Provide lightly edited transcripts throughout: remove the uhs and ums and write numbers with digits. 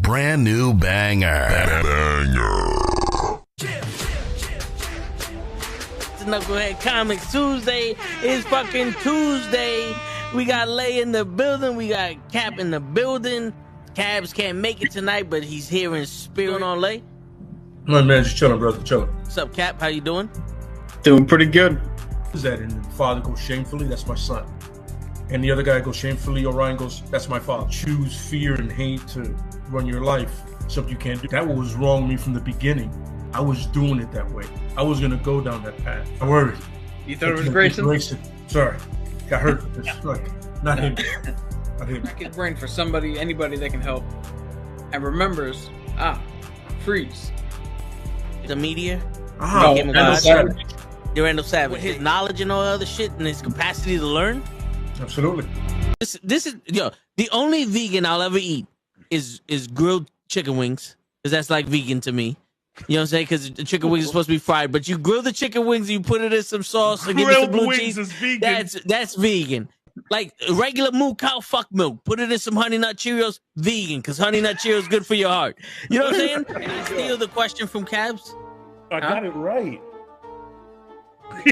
brand new banger. It's Knucklehead Comics Tuesday. It's fucking Tuesday. We got Lay in the building. We got Cap in the building. Cabs can't make it tonight, but he's here in spirit on Lay. My man, just chilling, brother, chilling. What's up, Cap? How you doing? Doing pretty good. Is that and the father goes shamefully? That's my son. And the other guy goes shamefully. Orion goes, that's my father. Choose fear and hate to run your life. Something you can't do. That was wrong with me from the beginning. I was doing it that way. I was gonna go down that path. I worried. You thought it was Grayson? Sorry, got hurt. It's like not him. Not him. Crack his brain for anybody that can help, and remembers. Freeze. The media. No, Randall Savage. Randall Savage. With his knowledge and all other shit and his capacity to learn. Absolutely. This is the only vegan I'll ever eat is grilled chicken wings, because that's like vegan to me. You know what I'm saying? Because the chicken wings are supposed to be fried, but you grill the chicken wings and you put it in some sauce and give it some blue cheese. Is vegan. That's vegan. Like regular moo cow fuck milk. Put it in some Honey Nut Cheerios. Vegan, because Honey Nut Cheerios is good for your heart. You know what I'm saying? Can I steal the question from Cabs? I got it right. I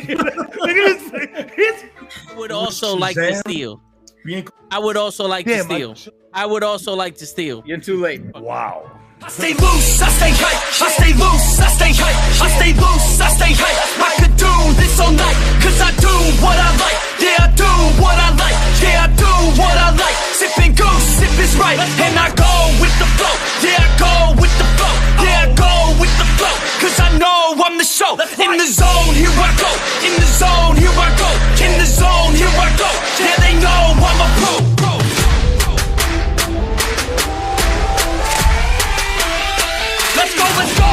would also like to steal. I would also like to steal. I would also like to steal. You're too late. Wow. I stay loose, I stay hype, I stay loose, I stay hype, I stay loose, I stay hype. I could do this all night, cause I do what I like. Yeah, I do what I like, yeah, I do what I like. Sipping goose, sip is right, and I go with the flow. Yeah, I go with the flow, yeah, I go with the flow. Cause I know I'm the show. In the zone, here I go. In the zone, here I go. In the zone, here I go. Yeah, they know I'm a pro. Let's go, let's go!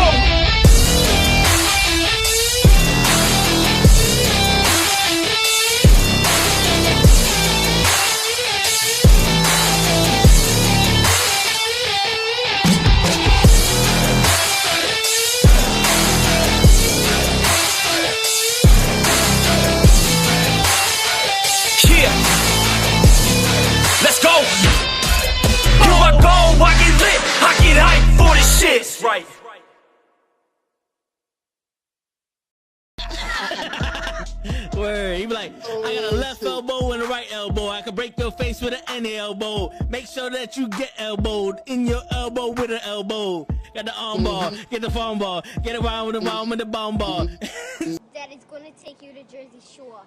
Yeah! Let's go! Here I go, I get lit, I get hyped for this shit! That's right. Word. He be like, I got a left elbow and a right elbow. I can break your face with an any elbow. Make sure that you get elbowed in your elbow with an elbow. Got the arm ball, get the phone ball, get around with the bomb and the bomb ball. Daddy's gonna take you to Jersey Shore.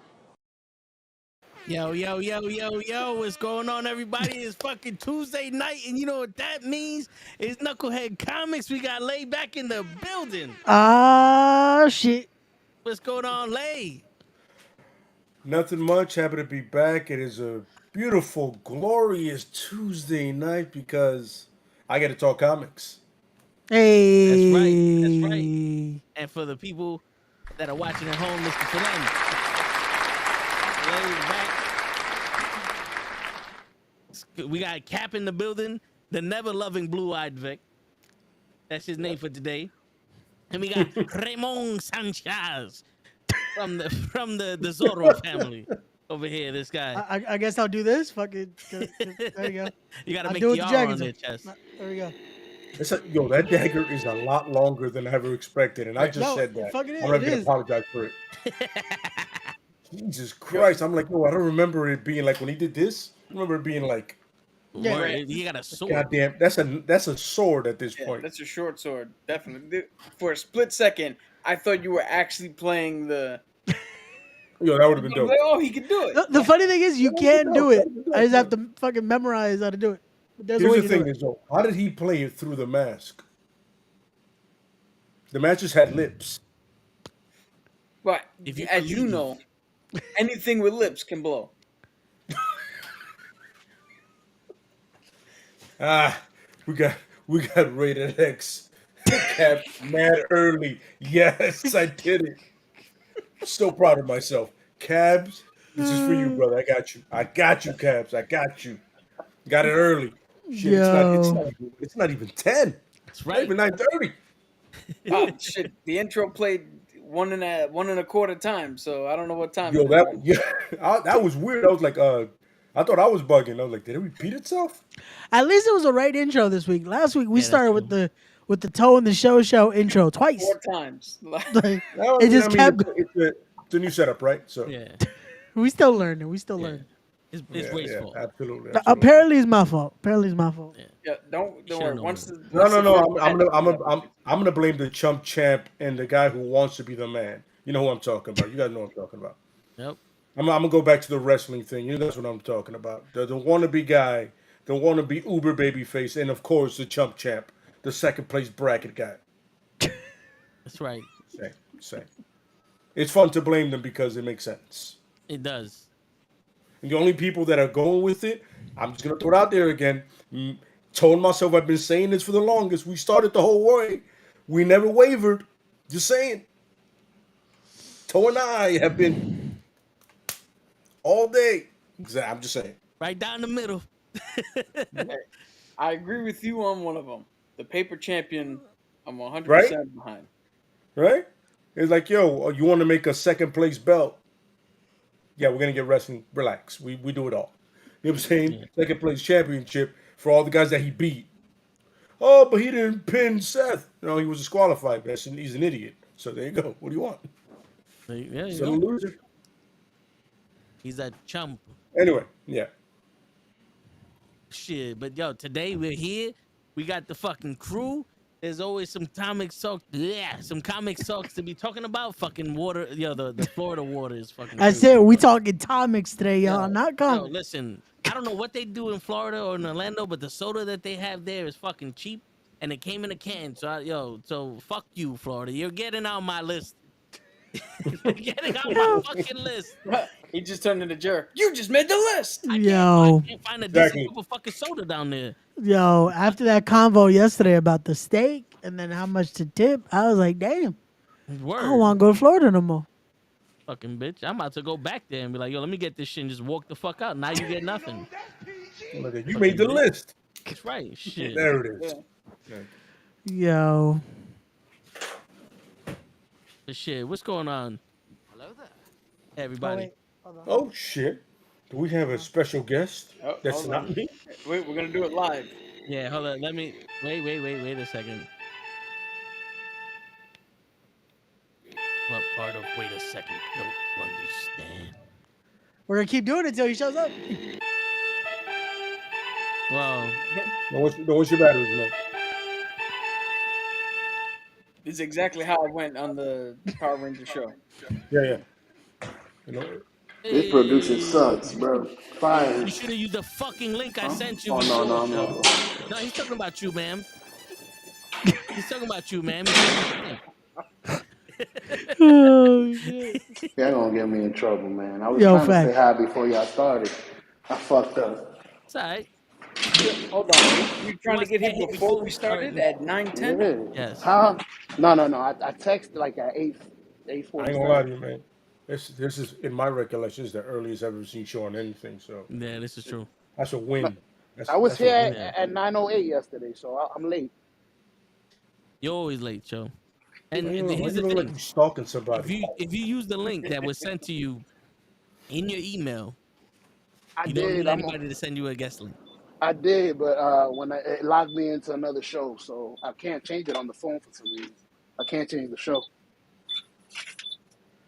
Yo, what's going on, everybody? It's fucking Tuesday night, and you know what that means? It's Knucklehead Comics. We got Lay back in the building. Shit. What's going on, Lay? Nothing much. Happy to be back. It is a beautiful, glorious Tuesday night because I get to talk comics. Hey. That's right. And for the people that are watching at home, Mr. Fernandez, Lay's back. We got Cap in the building, the never-loving blue-eyed Vic. That's his name for today. And we got Ramon Sanchez from the Zorro family over here. This guy. I guess I'll do this. Fucking. There you go. You gotta I'll make do the it R with on the your chest. There we go. That dagger is a lot longer than I ever expected, and I just said that. Fucking I'm not gonna apologize for it. Jesus Christ! I'm like, no, I don't remember it being like when he did this. I remember it being like. Yeah, he got a sword. Goddamn, that's a sword at this point. That's a short sword, definitely. For a split second, I thought you were actually playing the. Yo, that would have been dope. Like, oh, he can do it. The funny thing is, you can't do it. I just have to fucking memorize how to do it. But there's a way Here's the to do thing: it. is though, how did he play it through the mask? The mask just had lips. But If you as you know, anything with lips can blow. We got rated X. Cap mad early. Yes, I did it. So proud of myself. Cabs, this is for you, brother. I got you, Cabs. I got you. Got it early. Shit, it's not even 10. That's right. Not even 9:30. Oh shit! The intro played one and a quarter time, so I don't know what time. Yo, that was weird. I was like, I I thought I was bugging. I was like, did it repeat itself? At least it was a right intro this week. Last week we Yeah, that's started with the toe in the show intro twice. 4 times. Like, No, it just kept. it's a new setup, right? So Yeah. We still learning. We still learning. It's yeah, wasteful. absolutely. Apparently, it's my fault. Yeah, don't Should've worry. known Once that. the, once the No. first- I'm gonna blame the chump champ and the guy who wants to be the man. You know who I'm talking about. You guys know what I'm talking about. Yep. I'm gonna go back to the wrestling thing. You know that's what I'm talking about. The wannabe guy, the wannabe Uber baby face, and of course the chump champ, the second place bracket guy. That's right. Same. It's fun to blame them because it makes sense. It does. And the only people that are going with it, I'm just gonna throw it out there again. Told myself I've been saying this for the longest. We started the whole way. We never wavered. Just saying. Toe and I have been all day. I'm just saying. Right down the middle. I agree with you on one of them. The paper champion, I'm 100% Right? behind. Right? It's like, yo, you want to make a second place belt? Yeah, we're gonna get wrestling. Relax. We do it all. You know what I'm saying? Yeah. Second place championship for all the guys that he beat. Oh, but he didn't pin Seth. No, he was disqualified. He's an idiot. So there you go. What do you want? Yeah, He's you a know. loser. He's a chump. Anyway, yeah. Shit, but yo, today we're here. We got the fucking crew. There's always some comic talk. Yeah, some comic talks to be talking about. Fucking water. Yo, the Florida water is fucking. I crazy. said we talking comics today, y'all, Yo, not Yo, comics. listen, I don't know what they do in Florida or in Orlando, but the soda that they have there is fucking cheap, and it came in a can. So so fuck you, Florida. You're getting on my list. You're getting on my fucking list. He just turned into jerk. You just made the list. I Yo, can't find a Exactly. decent cup of fucking soda down there. yo, after that convo yesterday about the steak and then how much to tip, I was like, damn, Word. I don't want to go to Florida no more. Fucking bitch. I'm about to go back there and be like, yo, let me get this shit and just walk the fuck out. Now you get nothing. Look at you made the list. That's right. Shit. There it is. Yo, Shit. What's going on? Hello there. Hey, everybody. Oh shit. Do we have a special guest? Oh, That's hold not on. me. Wait, we're gonna do it live. Yeah, hold on. Let me wait a second. What part of wait a second? Don't understand. we're gonna keep doing it until he shows up. Well, What's your batteries, man? This is exactly how it went on the Power Ranger show. Yeah. You know, This producer sucks, bro. Fire. you should have used the fucking link I sent you. Oh, before no, the no. show. No, he's talking about you, ma'am. He's talking about you, ma'am. Oh, shit. Y'all gonna get me in trouble, man. I was Yo, trying fact. to say hi before y'all started. I fucked up. It's all right. Hold on. You trying to get him before we started at 9:10? Yeah. Yes. Huh? No. I texted like at 8:40. I ain't gonna lie to you, man. This is in my recollection is the earliest I've ever seen show on anything. So Yeah, this is true. that's a win. I was that's a here win. at 9:08 yesterday, so I'm late. You're always late, Joe. And You know, here's you the look like thing. you're stalking somebody. If you use the link that was sent to you in your email, I you don't did. need anybody to send you a guest link. I did, but when it logged me into another show, so I can't change it on the phone for some reason. I can't change the show.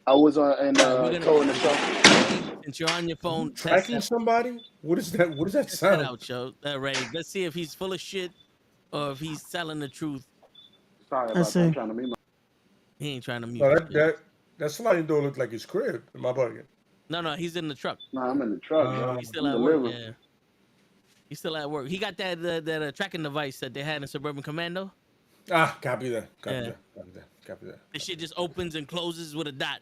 I was on and We're gonna- Toe in the show. Since you're on your phone, test Tracking that somebody? What is that? What does that that sound? out, Joe. Ray, let's see if he's full of shit or if he's telling the truth. Sorry I about see. that. I'm trying to meet my. He ain't trying to mute. No, you. that sliding door looked like his crib. Am I bugging? No, he's in the truck. No, I'm in the truck, bro. He's still I'm at work. delivering. Yeah. He's still at work. He got that tracking device that they had in Suburban Commando. Ah, copy that. Yeah. Copy that. The shit just opens and closes with a dot.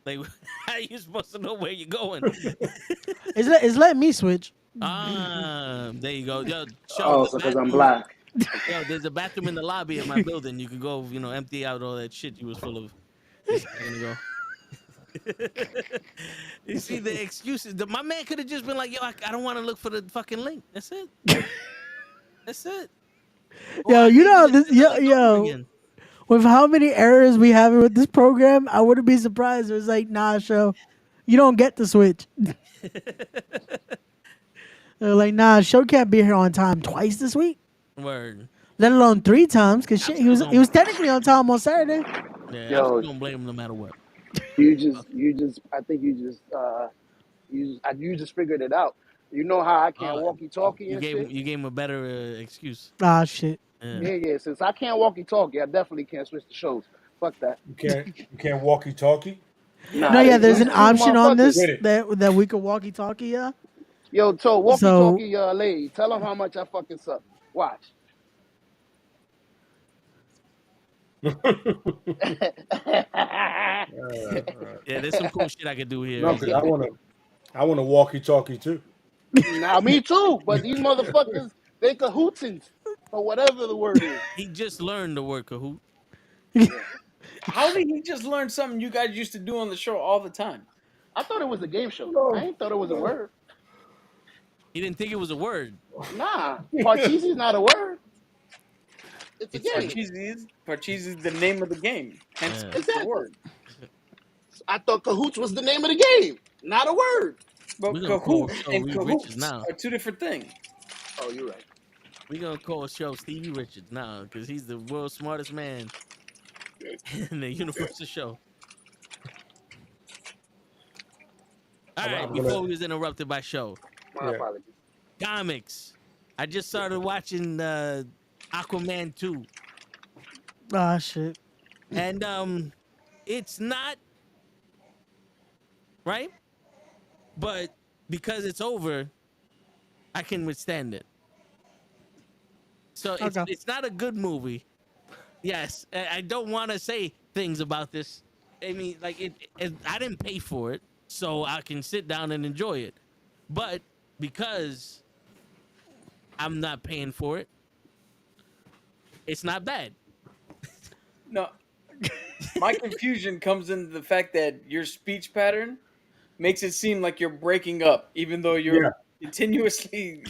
Like, how are you supposed to know where you're going? It's letting me switch. There you go. Yo, Oh, the so because I'm bathroom- black. Yo, there's a bathroom in the lobby of my building. You can go, empty out all that shit you was full of. Just gonna go. You see the excuses. My man could have just been like, yo, I don't want to look for the fucking link. That's it. That's it. Yo, you know this. Look over Yo, again. with how many errors we have with this program, I wouldn't be surprised. It was like, nah, show, you don't get the switch. They're like, nah, show can't be here on time twice this week, Word. let alone 3 times. Cause shit, he was technically on time on Saturday. Yeah, I'm Yo, still gonna blame him no matter what. I think you just figured it out. You know how I can't walkie-talkie and shit? You gave him a better excuse. Ah, shit. Yeah. Yeah. Since I can't walkie-talkie, I definitely can't switch the shows. Fuck that. You can't walkie-talkie. Nah, No, yeah, there's these an option on motherfuckers. this With it. that we could walkie-talkie. Yeah. Yo, so So walkie-talkie, lady, tell them how much I fucking suck. Watch. Yeah, there's some cool shit I could do here. No, because I want to walkie-talkie too. Now, me too, but these motherfuckers, they cahootsins, or whatever the word is. He just learned the word Kahoot. How did he just learn something you guys used to do on the show all the time? I thought it was a game show. I ain't thought it was a word. He didn't think it was a word. Nah, Parcheesi's not a word. It's a game. Parcheesi is the name of the game. Hence, Yeah. it's the word. I thought cahoots was the name of the game, not a word. But We're gonna call Kahoot show and Reed cahoots Richards now. are two different things. Oh, you're right. We're gonna call show Stevie Richards now because he's the world's smartest man in the Universal show. All right, before we was interrupted by show. My apologies. Comics. I just started watching Aquaman 2. ah, shit. And it's not right, but because it's over, I can withstand it. So it's not a good movie. Yes, I don't want to say things about this. I mean, like it, I didn't pay for it, so I can sit down and enjoy it. But because I'm not paying for it, it's not bad. No, my confusion comes in the fact that your speech pattern makes it seem like you're breaking up, even though you're continuously.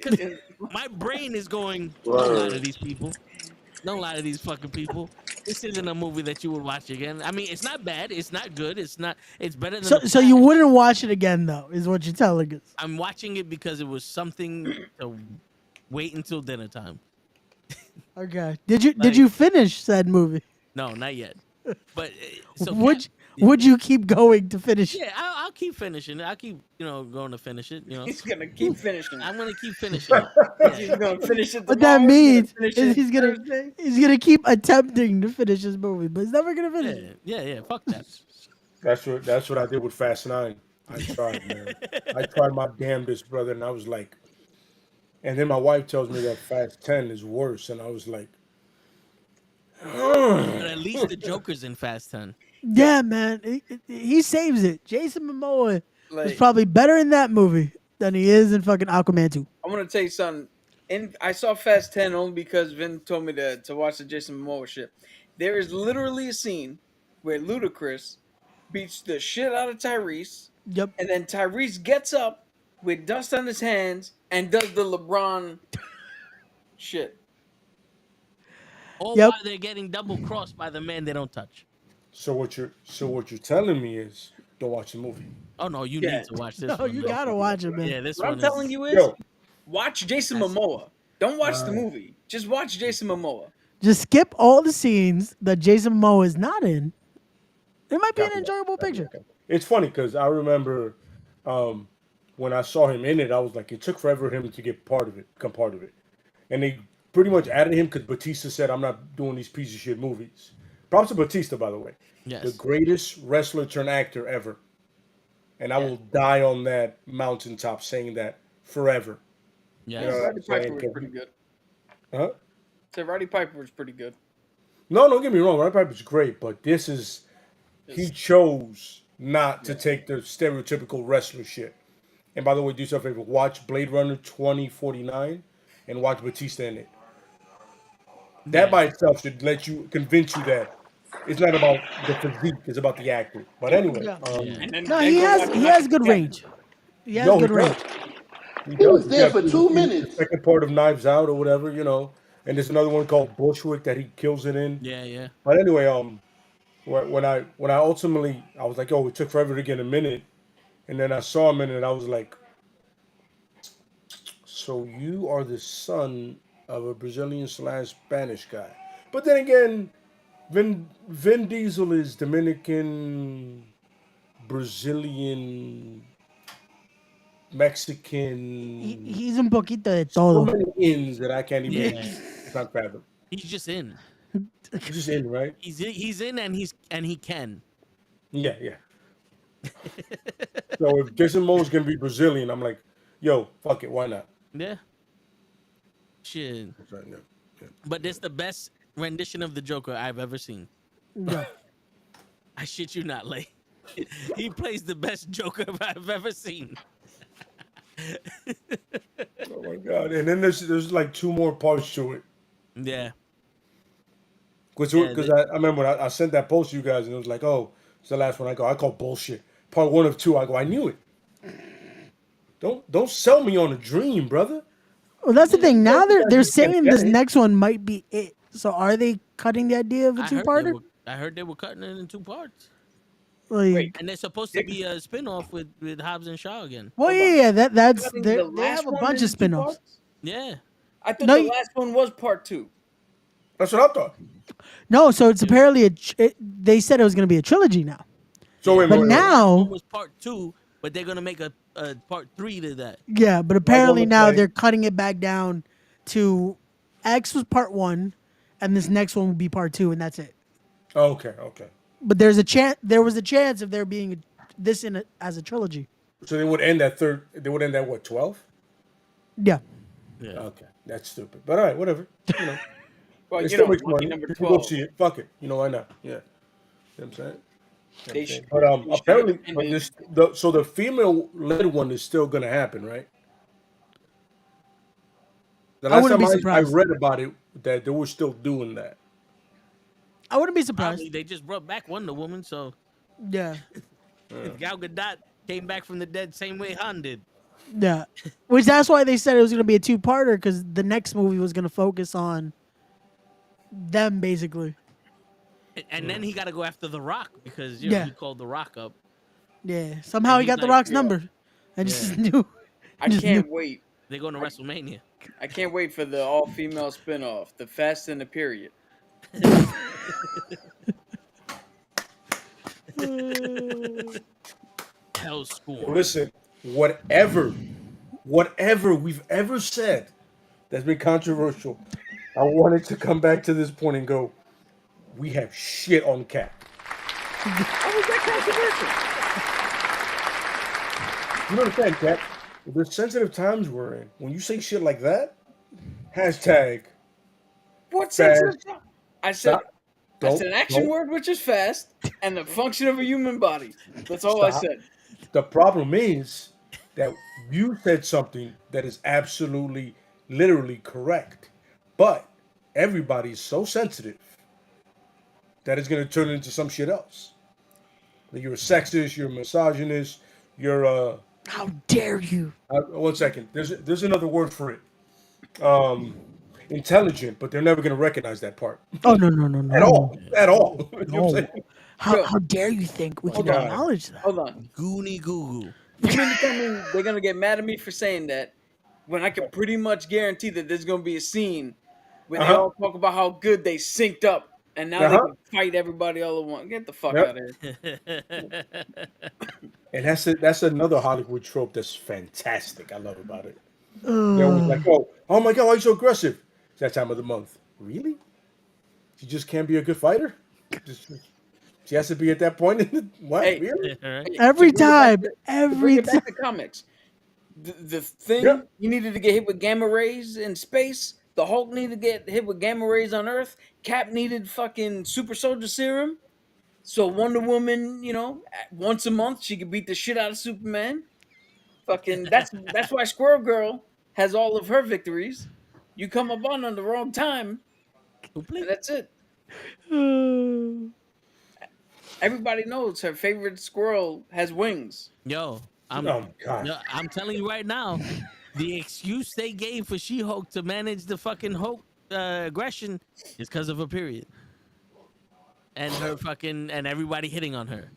My brain is going, don't lie to these people. Don't lie to these fucking people. This isn't a movie that you would watch again. I mean, it's not bad. It's not good. It's not. It's better than. So you wouldn't watch it again, though, is what you're telling us. I'm watching it because it was something to wait until dinner time. Okay. Did you finish said movie? No, not yet. But so would you keep going to finish? Yeah, I'll keep finishing it. I'll keep going to finish it. He's gonna keep finishing. I'm gonna keep finishing it. He's gonna finish it. What that means is he's he's gonna keep attempting to finish his movie, but he's never gonna finish it. Yeah. Fuck that. That's what I did with Fast 9. I tried, man. I tried my damnedest, brother, and I was like, and then my wife tells me that Fast 10 is worse, and I was like, but at least the Joker's in Fast 10. Yeah, man, he saves it. Jason Momoa is Like, probably better in that movie than he is in fucking Aquaman 2. I'm gonna tell you something. I saw Fast 10 only because Vin told me to watch the Jason Momoa shit. There is literally a scene where Ludacris beats the shit out of Tyrese. Yep. And then Tyrese gets up with dust on his hands and does the LeBron shit. Or while they're getting double crossed by the man they don't touch. So what you're telling me is don't watch the movie. Oh no, you need to watch this. No, you gotta watch it, man. Yeah, this What one. I'm telling you is, watch Jason Momoa. Don't watch the movie. Just watch Jason Momoa. Just skip all the scenes that Jason Momoa is not in. It might be an enjoyable picture. It's funny because I remember when I saw him in it, I was like, it took forever for him to become part of it. And they pretty much added him because Batista said, I'm not doing these piece of shit movies. Props to Batista, by the way. Yes. The greatest wrestler turned actor ever. And I will die on that mountaintop saying that forever. Yeah. You know what Roddy I'm saying? Piper was pretty good. Huh? So Roddy Piper was pretty good. No, don't get me wrong. Roddy Piper's great, but this is... He chose not to take the stereotypical wrestler shit. And by the way, do yourself a favor. Watch Blade Runner 2049 and watch Batista in it. That by itself should convince you that it's not about the physique, it's about the acting. But anyway. No, he has good range. He has good range. He was there for 2 minutes. The second part of Knives Out or whatever, And there's another one called Bushwick that he kills it in. Yeah. But anyway, when I ultimately, I was like, it took forever to get a minute. And then I saw him in it and I was like, so you are the son of a Brazilian/Spanish guy. But then again, Vin Diesel is Dominican, Brazilian, Mexican. He's un poquito de So todo. many ins that I can't even Yeah. can't fathom. He's just in. He's just in, right? He's in, and he can. Yeah, yeah. So if Jason Momoa's gonna be Brazilian, I'm like, yo, fuck it, why not? Yeah. Shit. That's right, yeah. But this the best rendition of the Joker I've ever seen. Yeah. I shit you not, Lay. He plays the best Joker I've ever seen. Oh my god! And then there's like 2 more parts to it. Yeah. Because Yeah, I remember when I sent that post to you guys, and it was like, oh, it's the last one. I call bullshit. Part 1 of 2. I go, I knew it. Don't sell me on a dream, brother. Well, that's the thing. Now they're just can't saying get this it. next one might be it. So are they cutting the idea of a two-parter? I heard they were cutting it in 2 parts. Like, Wait. And there's supposed to be a spin-off with Hobbs and Shaw again. well, yeah, that's Cutting they the have last a one bunch into of 2 spin-offs. parts? Yeah. I thought No, the you- last one was part 2. That's what I thought. No, so it's apparently they said it was going to be a trilogy now. So wait, But wait, now- One was part 2, but they're gonna make a part 3 to that. Yeah, but apparently look now like- they're cutting it back down to X was part 1, and this next one will be part 2, and that's it. okay. But there was a chance of there being this as a trilogy. So they would end at They would end at what, 12? Yeah. Yeah. Okay, that's stupid. But all right, whatever. You know, Well, it you still know, makes lucky money. number People go 12. see it. Fuck it. You know why not? Yeah. You know what I'm saying? They should- But they should apparently, have but ended- so the female-led one is still gonna happen, right? The I last wouldn't time be I surprised. read about it, that they were still doing that. I wouldn't be surprised. Probably they just brought back Wonder Woman, so Yeah. if Gal Gadot came back from the dead same way Han did. Yeah. Which that's why they said it was going to be a two-parter, because the next movie was going to focus on them, basically. And then he got to go after The Rock because Yeah. he called The Rock up. Yeah. Somehow And he he's got The like, Rock's yeah. number. And just Yeah. knew. I just can't knew. wait. They're going to WrestleMania. I can't wait for the all-female spin-off, The Fast and the Period. Hell Scorn. Listen, whatever we've ever said that's been controversial, I wanted to come back to this point and go, we have shit on Cap. How was that controversial? You understand, Cap? The sensitive times we're in. When you say shit like that, hashtag What Fast. sense? I said Stop. that's an action Don't. word, which is fast, and the function of a human body. That's all I Stop. said. The problem is that you said something that is absolutely, literally correct. But everybody's so sensitive that it's going to turn into some shit else. That you're a sexist, you're a misogynist, you're a... How dare you? 1 second. There's another word for it. Intelligent, but they're never going to recognize that part. Oh, no. At all. At all. You know what I'm No. saying? How dare you think we can God. acknowledge that? Hold on. Goonie Goo Goo. You mean to tell me they're gonna get mad at me for saying that when I can pretty much guarantee that there's gonna be a scene where they all talk about how good they synced up and now they can fight everybody all at once. Get the fuck Yep. out of here. And that's another Hollywood trope that's fantastic. I love about it. They're always like, oh my God, why are you so aggressive? It's that time of the month. Really? She just can't be a good fighter? She has to be at that point in the what? Hey. Really? Right? Every To bring it back time. to- to Every bring it time. back to comics. The thing Yeah. you needed to get hit with gamma rays in space. The Hulk needed to get hit with gamma rays on Earth. Cap needed fucking super soldier serum. So Wonder Woman, once a month she could beat the shit out of Superman. Fucking that's why Squirrel Girl has all of her victories. You come up on the wrong time, and that's it. Everybody knows her favorite squirrel has wings. Yo, Oh my God. yo, I'm telling you right now, the excuse they gave for She-Hulk to manage the fucking Hulk aggression is because of her period. And her fucking and everybody hitting on her.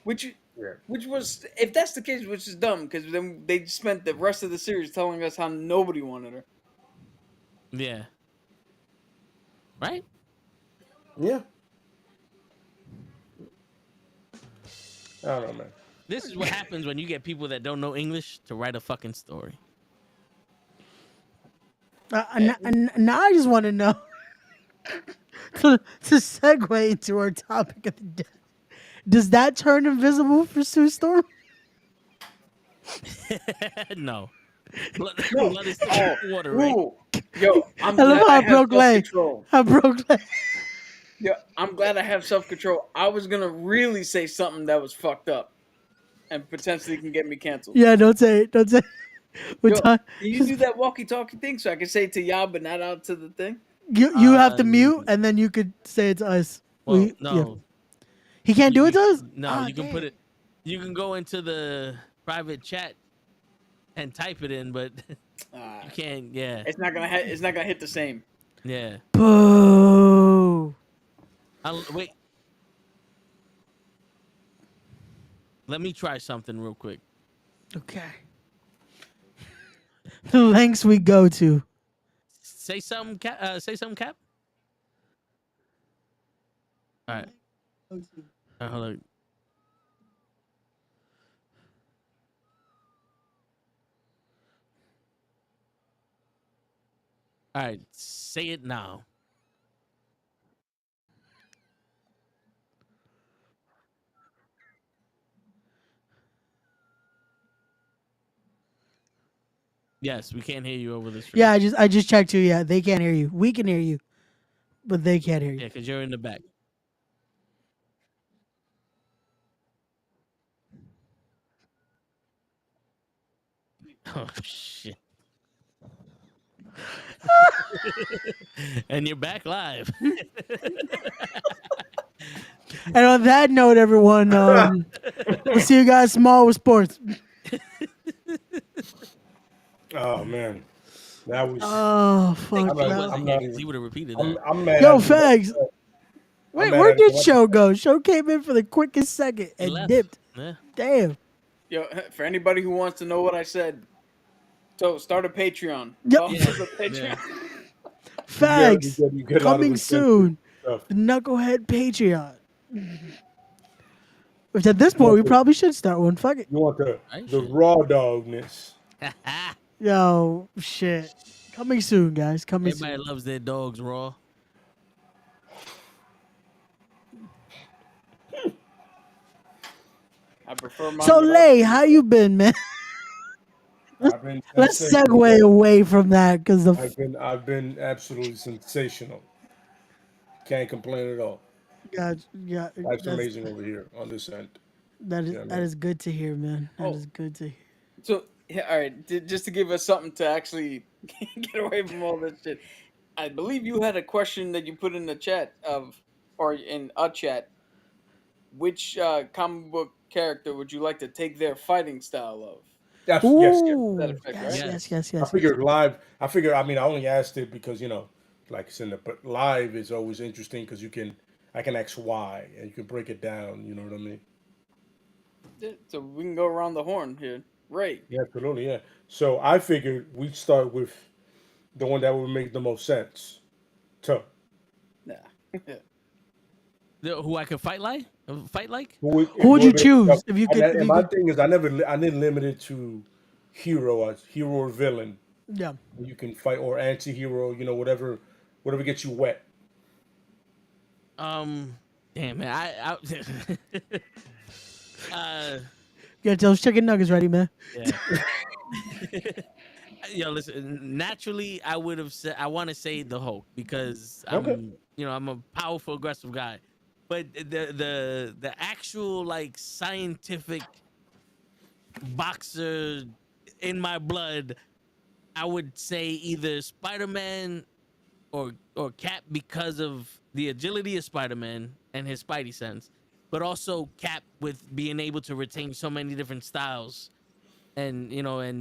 Which Yeah. Which was, if that's the case, which is dumb, because then they spent the rest of the series telling us how nobody wanted her. Yeah. Right? Yeah. I don't know, man. This is what happens when you get people that don't know English to write a fucking story. Now I just want to know to segue into our topic of the day. Does that turn invisible for Sue Storm? No. Blood, No. blood is thicker than water, right? Ooh. Yo, I'm I love glad how I I have broke leg. self-control. I broke leg. Yeah, I'm glad I have self-control. I was gonna really say something that was fucked up, and potentially can get me canceled. Yeah, don't say it. Don't say it. We're Yo, talk- can you do that walkie-talkie thing so I can say it to y'all, but not out to the thing? you have to mute, and then you could say it to us. Well, Yeah. no. He can't do it to us? No, Ah, you can put damn. it. You can go into the private chat and type it in, but you can't. Yeah, It's not gonna. It's not gonna hit the same. yeah. Boo. Wait. Let me try something real quick. Okay. The lengths we go to. Say something, Cap. Say something, Cap. All right. Hold on. All right. Say it now. Yes, we can't hear you over the stream. Yeah, I just checked too. Yeah, they can't hear you. We can hear you, but they can't hear you. Yeah, because you're in the back. Oh shit. And you're back live. And on that note, everyone, we'll see you guys tomorrow with sports. Oh man, that was. Oh fuck! I'm not- no. I'm not He even. would have repeated I'm, that. I'm mad. Yo, at- Fags. I'm Wait, mad where at did you. Show go? Show came in for the quickest second He and left. dipped. Yeah. Damn. Yo, for anybody who wants to know what I said, so start a Patreon. Yep. Follow the Patreon. Fags. You get a lot of Coming insensitive soon. stuff. The Knucklehead Patreon. Which at this point we probably should start one. Fuck it. You want the I the should. raw dogness. Yo, shit. Coming soon, guys. Coming Everybody soon. loves their dogs raw. I prefer mine. So, without Lay, the- how you been, man? I've been Let's sensational. segue away from that because the I've been absolutely sensational. Can't complain at all. yeah, Life's amazing over here on this end. that is Yeah, that man. is good to hear, man. That Oh. is good to hear. So, yeah, all right, just to give us something to actually get away from all this shit. I believe you had a question that you put in the chat or in a chat. Which comic book character would you like to take their fighting style of? Yes, Ooh, that effect, yes, right? yes. I figured live. I mean, I only asked it because like it's in the. But live is always interesting because I can ask why, and you can break it down. You know what I mean? Yeah, so we can go around the horn here. Ray. Yeah, absolutely. Yeah. So I figured we'd start with the one that would make the most sense. So Nah. Who I could fight like? Fight like? Who would you would- choose if you could? And If you my could thing is, I didn't limit it to hero or villain. yeah. You can fight or anti-hero. Whatever gets you wet. Damn man, I You gotta tell those chicken nuggets ready, man. yeah. Yo, listen. Naturally, I would have said I want to say the Hulk because I'm a powerful, aggressive guy. But the actual like scientific boxer in my blood, I would say either Spider-Man or Cap because of the agility of Spider-Man and his Spidey sense, but also Cap with being able to retain so many different styles and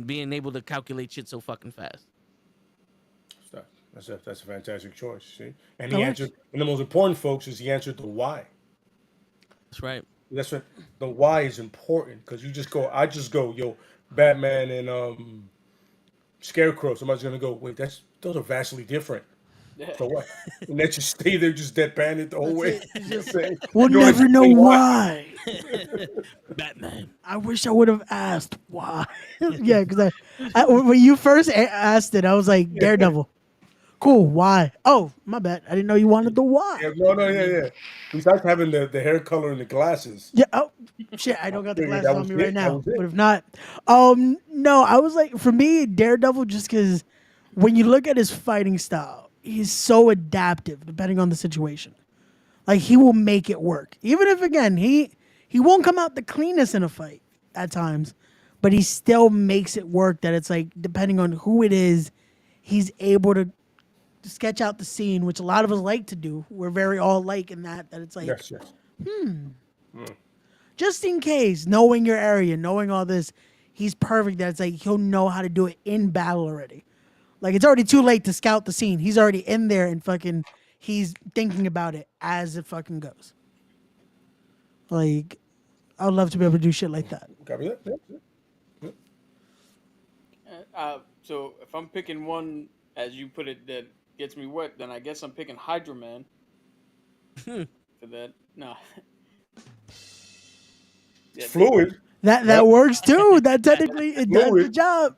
being able to calculate shit so fucking fast. That's a fantastic choice. See, and That he works. answered. And the most important, folks, is he answered the why. That's right. That's what the why is important because you just go. I just go, yo, Batman and Scarecrow. Somebody's gonna go. Wait, those are vastly different. Yeah. So what? And they just stay there, just deadpan the whole way. It's just, Saying, we'll you don't never know explain why. Batman. I wish I would have asked why. Yeah, because when you first asked it, I was like, Daredevil. Cool. Why? Oh, my bad. I didn't know you wanted the why. Yeah, no, yeah. Besides having the hair color and the glasses. Yeah. Oh, shit. I don't got the Figured glasses that on was me it, right that now. was it. But if not, no, I was like, for me, Daredevil, just because when you look at his fighting style, he's so adaptive depending on the situation. Like he will make it work, even if again he won't come out the cleanest in a fight at times, but he still makes it work. That it's like depending on who it is, he's able to sketch out the scene, which a lot of us like to do. We're very all like in that it's like Yes. just in case, knowing your area, knowing all this, he's perfect. That it's like he'll know how to do it in battle already. Like it's already too late to scout the scene. He's already in there and fucking he's thinking about it as it fucking goes. Like I would love to be able to do shit like that. Copy that. So if I'm picking one, as you put it, that gets me wet, then I guess I'm picking Hydra Man. For that, no. It's fluid. That works too. That technically it does the Fluid. job.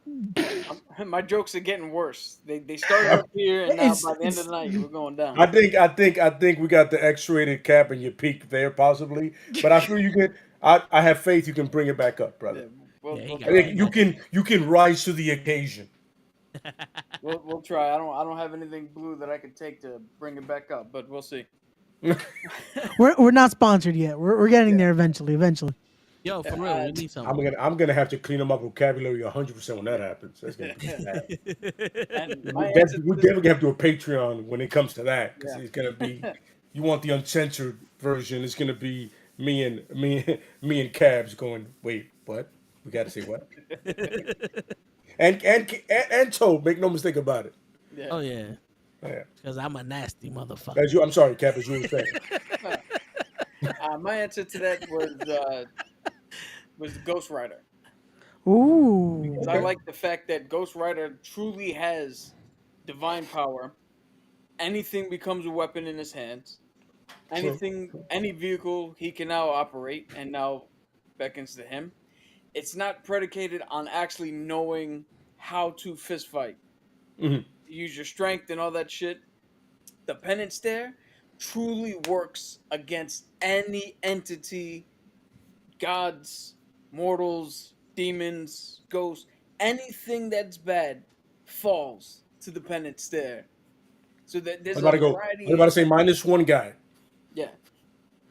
My jokes are getting worse. They started up here, and now It's- by the end of the night, we're going down. I think we got the X-rated cap and your peak there possibly, but I feel you can. I have faith you can bring it back up, brother. We'll, Yeah, we'll, he I got try. think you can rise to the occasion. We'll try. I don't have anything blue that I could take to bring it back up, but we'll see. We're not sponsored yet. We're getting there eventually. Yo, for real, we need something. I'm gonna have to clean up my vocabulary 100% when that happens. That's gonna be bad. And my answer We to this, definitely have to do a Patreon when it comes to that because Yeah. it's gonna be. You want the uncensored version? It's gonna be me and Cabs going. Wait, what? We got to say what? and Toad. Make no mistake about it. yeah. Oh yeah, Yeah. because I'm a nasty motherfucker. As you, I'm sorry, Cap. As you were saying. My answer to that was Ghost Rider. Ooh. Because I like the fact that Ghost Rider truly has divine power. Anything becomes a weapon in his hands. Any vehicle he can now operate and now beckons to him. It's not predicated on actually knowing how to fist fight. Mhm. Use your strength and all that shit. The penance stare truly works against any entity, gods, mortals, demons, ghosts, anything that's bad falls to the penance stare. So that I there's was about to go. I variety. was about to say minus one guy Yeah.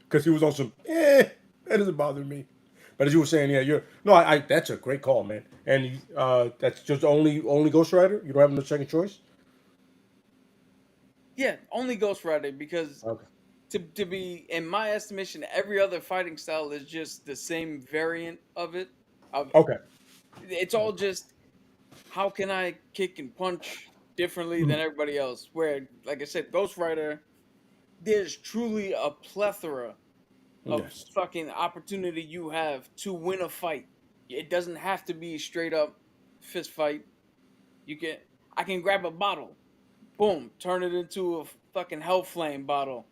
because he was on some. That doesn't bother me. But as you were saying, yeah, I that's a great call, man. And that's just only Ghost Rider. You don't have no second choice. Yeah, only Ghost Rider because Okay. to be in my estimation, every other fighting style is just the same variant of it. Okay. It's all just how can I kick and punch differently than everybody else. Where, like I said, Ghost Rider, there's truly a plethora of Yes. fucking opportunity you have to win a fight. It doesn't have to be straight up fist fight. I can grab a bottle, boom, turn it into a fucking hell flame bottle,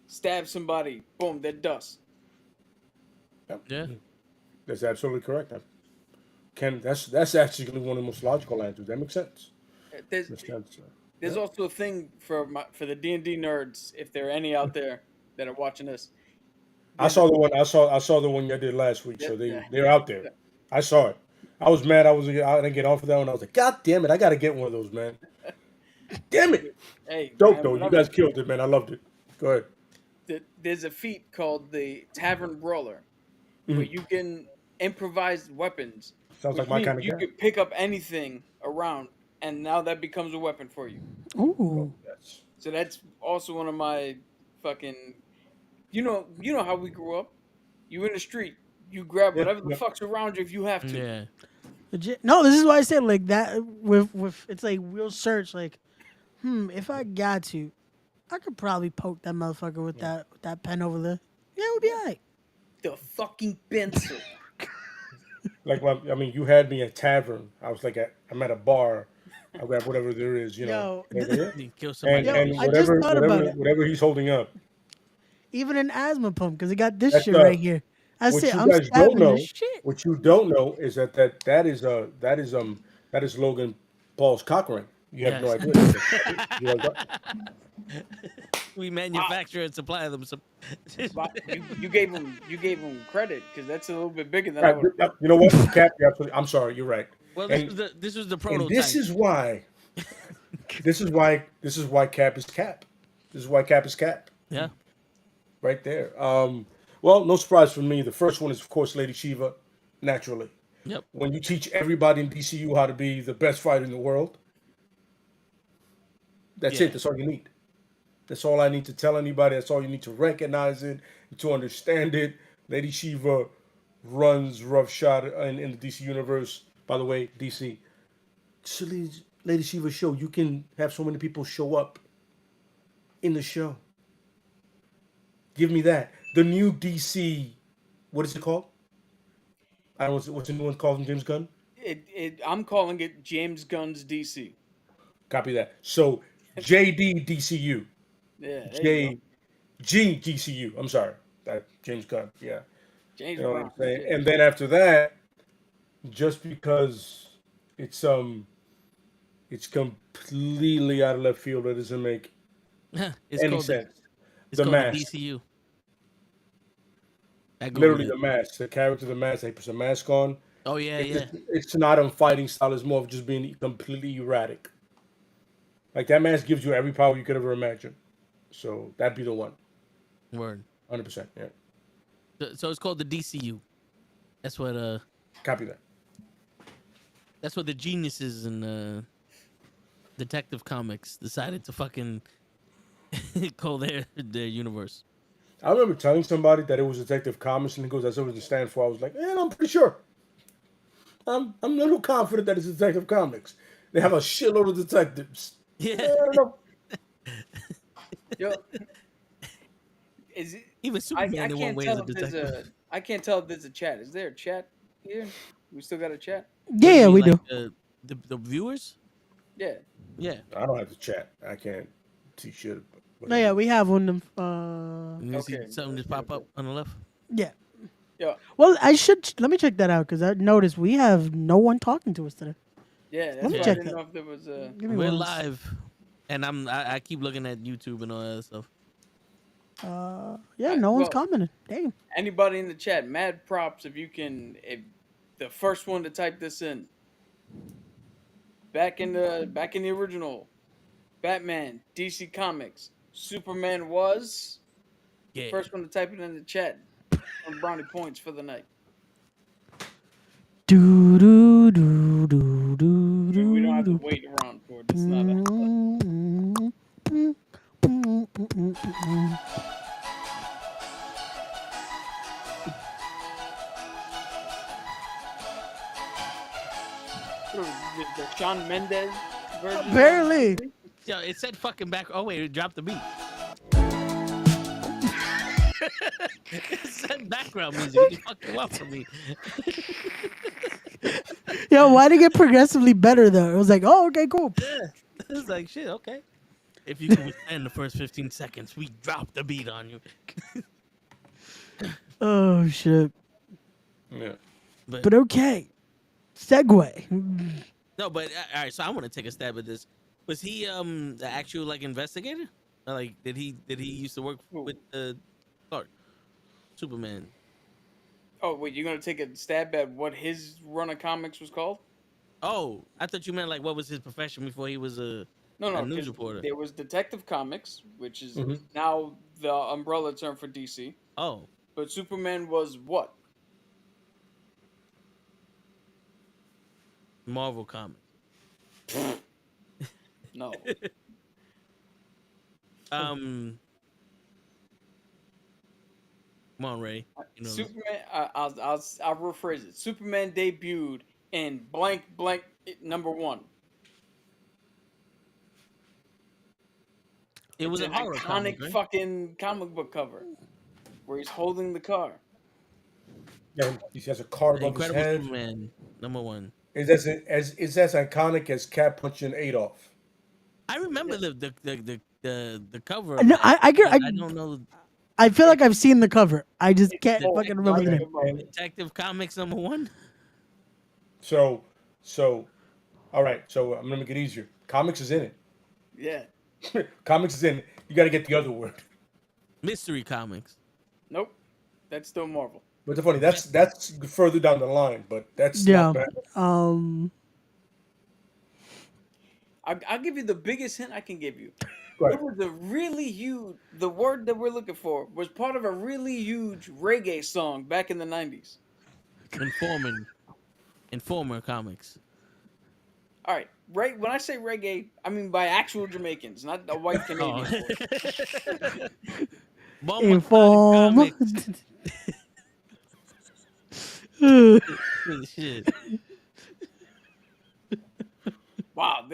stab somebody, boom, they're dust. Yeah. That's absolutely correct. That's actually one of the most logical answers. That makes sense. There's Makes sense. there's also a thing for the D&D nerds, if there are any out there that are watching this. I saw the one. I saw the one you did last week. So Yeah. they're out there. I saw it. I was mad. I didn't get off of that one. I was like, God damn it! I got to get one of those, man. Damn it! Hey, Dope man, though. You whenever- guys killed it, man. I loved it. Go ahead. There's a feat called the Tavern Brawler, where you can improvise weapons. Sounds like which my means kind of you guy. could pick up anything around, and now that becomes a weapon for you. Ooh. Yes. So that's also one of my fucking. You know how we grew up. You in the street, you grab whatever the fuck's around you if you have to. Yeah. Legit. No, this is why I said like that with it's like we'll search like, if I got to, I could probably poke that motherfucker with that pen over there. Yeah, it would be alright. the fucking pencil. Like, I mean, you had me at tavern. I was like, I'm at a bar. I grab whatever there is, you know. Yo, You kill somebody. Yo, And I just whatever, thought about it. whatever he's holding up. even an asthma pump because it got this That's shit right here. I what said, you I'm guys don't stabbing know. this shit. What you don't know is that is Logan Paul's cock ring. You have no Yes. idea. You know that? We manufacture and supply them. Some... But you gave him credit because that's a little bit bigger than I Right, would. you know what, Cap? You're absolutely, I'm sorry. You're right. Well, And- this was the And prototype. this is why Cap is Cap. This is why Cap is Cap. Yeah. Right there. Well, no surprise for me. The first one is, of course, Lady Shiva, naturally. Yep. When you teach everybody in DCU how to be the best fighter in the world, that's Yeah. it. That's all you need. That's all I need to tell anybody. That's all you need to recognize it, to understand it. Lady Shiva runs roughshod in the DC universe. By the way, DC. Lady Shiva show, you can have so many people show up in the show. Give me that. The new DC, what is it called? I don't know what's the new one called from James Gunn? I'm calling it James Gunn's DC. Copy that. So JD DCU. Yeah, there you go. GDCU. I'm sorry. That James Gunn. Yeah. James You know what Brown. I'm saying? And then after that, just because it's completely out of left field, it doesn't make It's any called sense. It's The called mask. the DCU. I Googled Literally it. the mask. The character, the mask, they put a mask on. Oh yeah, It's, yeah. it's not on fighting style. It's more of just being completely erratic. Like that mask gives you every power you could ever imagine. So that'd be the one. Word. 100%. Yeah. So it's called the DCU. That's what Copy that. that's what the geniuses in Detective Comics decided to fucking call their universe. I remember telling somebody that it was Detective Comics, and he goes, "That's what it stands for." I was like, I'm pretty sure. I'm a little confident that it's Detective Comics. They have a shitload of detectives. Yeah. I don't know. Yo, is it? Even I Superman in one can't way is tell a if there's detective. I can't tell if there's a chat. Is there a chat here? We still got a chat? Yeah, You we mean, do. like, the viewers? Yeah. Yeah. I don't have to chat. I can't see shit. No, yeah, we have one. You see Okay. something just pop up on the left? Yeah. Yo, Well, let me check that out because I noticed we have no one talking to us today. yeah. That's Let me why I check didn't that. know if there was a. Give me We're one. live, and I keep looking at YouTube and all that stuff. Yeah, no one's Well- commenting. Damn. Anybody in the chat, mad props if you can. If the first one to type this in. Back in the original, Batman, DC Comics, Superman was Yeah. first one to type it in the chat. On brownie points for the night. Do do do do do do. We don't have to wait around for it. It's not. The Shawn Mendes version. Apparently. Yo, it said fucking back. Oh wait, it dropped the beat. It said background music. What the fuck you want from me? Yo, why did it get progressively better though? It was like, oh, okay, cool. Yeah. It's like shit. Okay. If you can withstand the first 15 seconds, we drop the beat on you. Oh shit. Yeah. But okay. Segue. No, but all right. So I want to take a stab at this. Was he the actual like investigator? Or, like did he used to work with Clark, Superman? Oh wait, you're gonna take a stab at what his run of comics was called? Oh, I thought you meant like what was his profession before he was a No, news 'cause reporter. there was Detective Comics, which is Mhm. now the umbrella term for DC. Oh, But Superman was what? Marvel Comics. No. Come on, Ray. You know this. Superman. I'll rephrase it. Superman debuted in blank #1. It was It's a an horror iconic comic, right? fucking comic book cover where he's holding the car. And he has a card The above his Incredible head. Superman, #1. Is as iconic as Cap punching Adolf. I remember the cover. No, Of that, I but I I don't know. I feel like I've seen the cover. I just can't The fucking remember the name. Detective Comics #1. So, all right. So I'm gonna make it easier. Comics is in it. Yeah. Comics is in it. You got to get the other word. Mystery Comics. Nope. That's still Marvel. But the funny that's further down the line, but that's Yeah. not bad. I'll give you the biggest hint I can give you. Right. It was a really huge. The word that we're looking for was part of a really huge reggae song back in the 90s. Informer Comics. All right, right. When I say reggae, I mean by actual Jamaicans, not a white Canadian. Inform. Shit. Wow,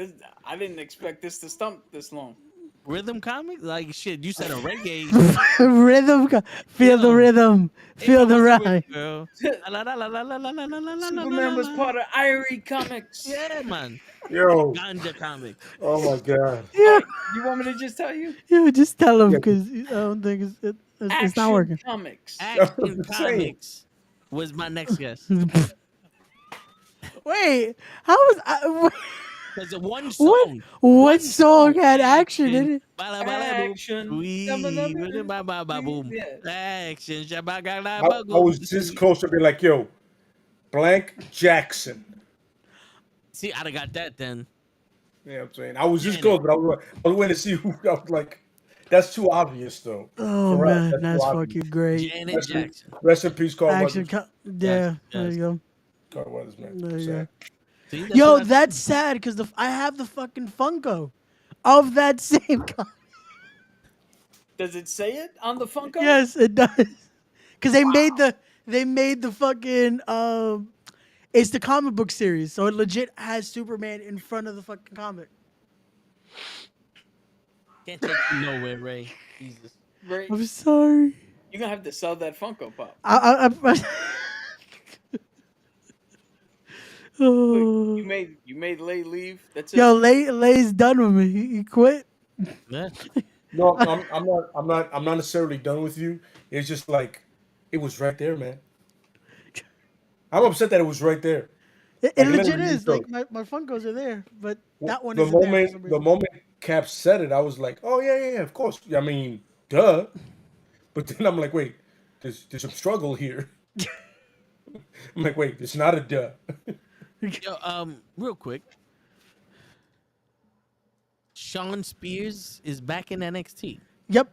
I didn't expect this to stump this long. Rhythm Comics? Like shit, you said a reggae. Feel the rhythm. Feel the rhyme. Girl. Superman was part of Irie Comics. Yeah, man. Yo. Ganja Comics. Oh my god. Yeah. You want me to just tell you? Yeah, just tell him because I don't think it's not working. Comics. Action Comics was my next guess. Wait, how was There's one song. What song had action in it? Action. Boom. Yeah. Action. I was this close to being like, yo, blank Jackson. See, I'd have got that then. You know what I'm saying? I was this close, but I was waiting to see who. I was like, that's too obvious, though. Oh For us, man, that's too obvious. fucking great. Janet Jackson. Rest in peace, Carl Action, Weathers. yeah, there you go. Carl Weathers, man. There you Sad. go. See, Yo, what I- that's sad because I have the fucking Funko of that same comic. Does it say it on the Funko? Yes, it does. Because they made the fucking it's the comic book series, so it legit has Superman in front of the fucking comic. Can't take you nowhere, Ray. Jesus. Ray, I'm sorry. you're gonna have to sell that Funko Pop. Oh. You made Lay leave. That's it. Yo, Lay's done with me. He quit. Yeah. No, I'm not necessarily done with you. It's just like it was right there, man. I'm upset that it was right there. It Like, legit literally, is. so- Like my Funkos are there, but that one the isn't there for some moment reason. the moment Cap said it, I was like, oh yeah, of course. I mean, duh. But then I'm like, wait, there's some struggle here. I'm like, wait, it's not a duh. Yo, real quick. Sean Spears is back in NXT. Yep.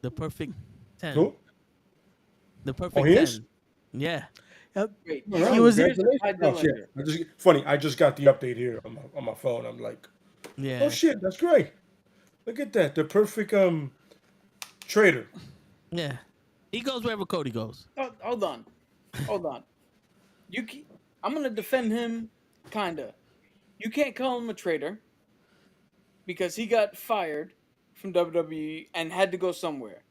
The perfect 10. Who? The perfect he 10. is? Yeah. Yep. Wait, He was there. Oh, shit. Funny, I just got the update here on my phone. I'm like, Yeah. oh shit, that's great. Look at that. The perfect trader. Yeah. He goes wherever Cody goes. Oh, hold on. I'm gonna defend him, kinda. You can't call him a traitor because he got fired from WWE and had to go somewhere.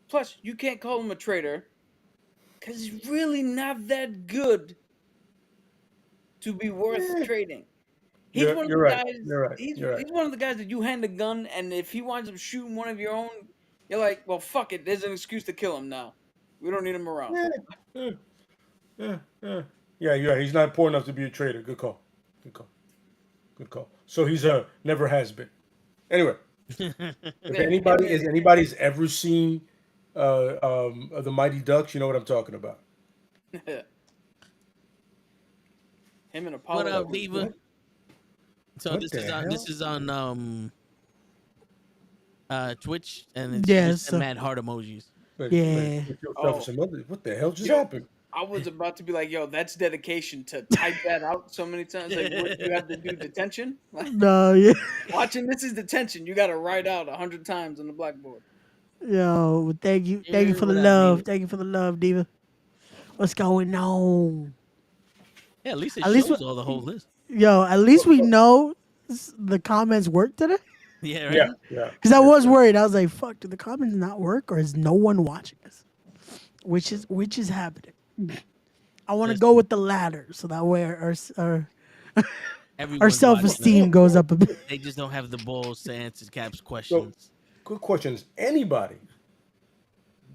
Plus, you can't call him a traitor because he's really not that good to be worth trading. He's You're- one of you're the right. guys. You're right. He's You're right. one of the guys that you hand a gun, and if he winds up shooting one of your own, you're like, well, fuck it. There's an excuse to kill him now. We don't need him around. Yeah, you're right. He's not poor enough to be a trader. Good call. So he's never has been. Anyway, if anybody's ever seen the Mighty Ducks, you know what I'm talking about. Him and Apollo. What up, Diva? So What this the is hell? on Twitch, and it's Yeah, just so- mad heart emojis. Yeah. What the hell just Yo. happened? I was about to be like, yo, that's dedication to type that out so many times. Like, what, you have to do detention? Like, No, yeah. watching this is detention. You got to write out 100 times on the blackboard. Yo, thank you for the what I love. mean. Thank you for the love, Diva. What's going on? Yeah, at least it At least shows all the whole list. Yo, at least we know the comments work today. Yeah, right. Yeah. Because I was worried. I was like, "Fuck, do the comments not work, or is no one watching us?" Which is happening. I want to Yes. go with the latter, so that way our Everyone's self watching esteem them. goes up a bit. They just don't have the balls to answer Cap's So, questions. good questions. Anybody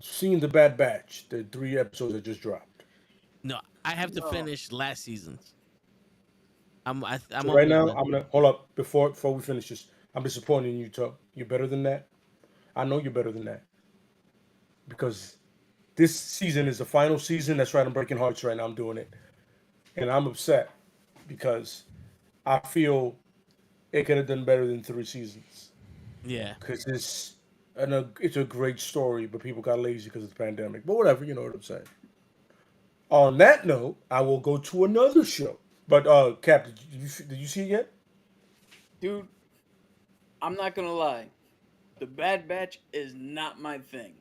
seen the Bad Batch? The 3 episodes that just dropped. No, I have to No. finish last season's. I'm So right almost now, done. I'm gonna hold up before we finish this. I'm disappointed in you, Tuck. You're better than that. I know you're better than that because this season is the final season. That's right. I'm breaking hearts right now. I'm doing it, and I'm upset because I feel it could have done better than 3 seasons Yeah. because it's a great story, but people got lazy because of the pandemic. But whatever, you know what I'm saying. On that note, I will go to another show. But Cap, did you see it yet? Dude, I'm not gonna lie. The Bad Batch is not my thing.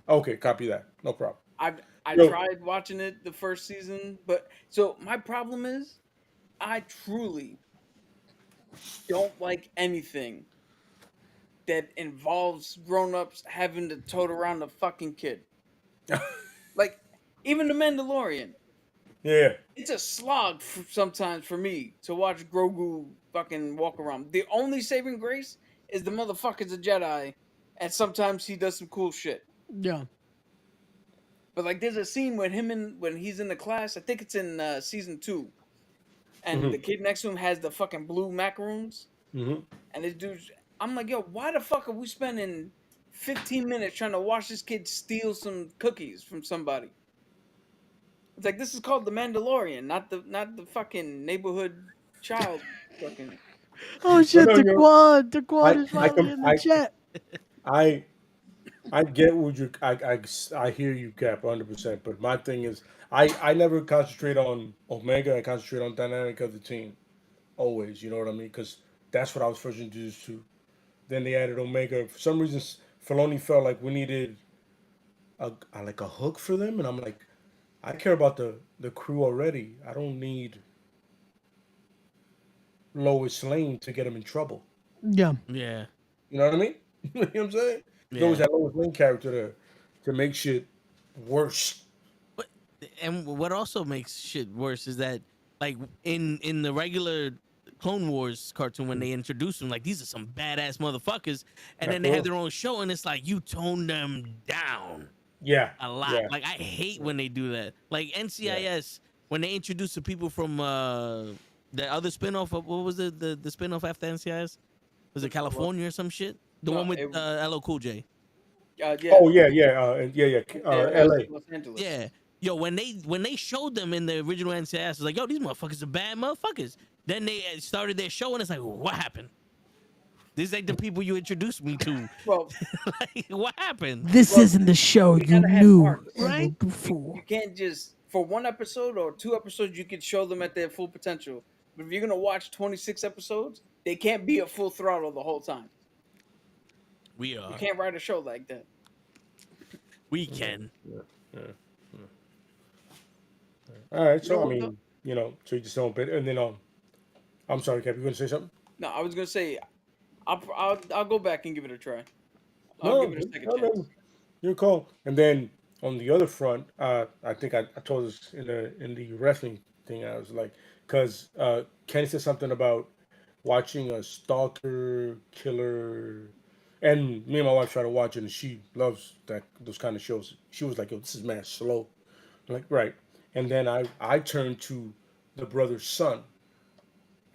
Okay, copy that. No problem. I Yo. tried watching it the first season, but so my problem is I truly don't like anything that involves grown-ups having to tote around a fucking kid. Like even the Mandalorian. Yeah. It's a slog sometimes for me to watch Grogu fucking walk around. The only saving grace is the motherfucker's a Jedi, and sometimes he does some cool shit. Yeah. But like, there's a scene when he's in the class. I think it's in season 2, and the kid next to him has the fucking blue macaroons, Mm-hmm. and this dude's. I'm like, yo, why the fuck are we spending 15 minutes trying to watch this kid steal some cookies from somebody? It's like this is called the Mandalorian, not the fucking neighborhood child fucking. Oh shit, no, the quad is finally in the chat. I get what you I hear you, Cap, 100%. But my thing is, I never concentrate on Omega. I concentrate on dynamic of the team, always. You know what I mean? Because that's what I was first introduced to. Then they added Omega. For some reason, Filoni felt like we needed a hook for them, and I'm like, I care about the crew already. I don't need Lois Lane to get him in trouble. Yeah. Yeah. You know what I mean? You know what I'm saying? There's always that Lois Lane character to make shit worse. But and what also makes shit worse is that like in the regular Clone Wars cartoon when they introduce them, like these are some badass motherfuckers, and then they have their own show, and it's like you tone them down Yeah. a lot. Yeah. Like I hate when they do that. Like NCIS when they introduce the people from the other spinoff. What was the spinoff after NCIS? Was it California or some shit? The one with LL Cool J. Yeah. Oh yeah. L.A. Los Angeles. Yeah. Yo, when they showed them in the original NCIS, I was like, yo, these motherfuckers are bad motherfuckers. Then they started their show, and it's like, what happened? These ain't the people you introduced me to. Well, like, what happened? This isn't the show you gotta have knew arcs, right? before. You can't just for one episode or 2 episodes you could show them at their full potential. But if you're gonna watch 26 episodes, they can't be at full throttle the whole time. We are. You can't write a show like that. We can. All right. So I mean, so you just don't. And then I'm sorry, Cap. You gonna say something? No, I was gonna say I'll go back and give it a try. I'll give it a second chance. Your call. And then on the other front, I think I told us in the wrestling thing, I was like, because Kenny said something about watching a stalker killer, and me and my wife try to watch it, and she loves those kind of shows. She was like, "Yo, this is mad slow." I'm like, right. And then I turned to the brother's son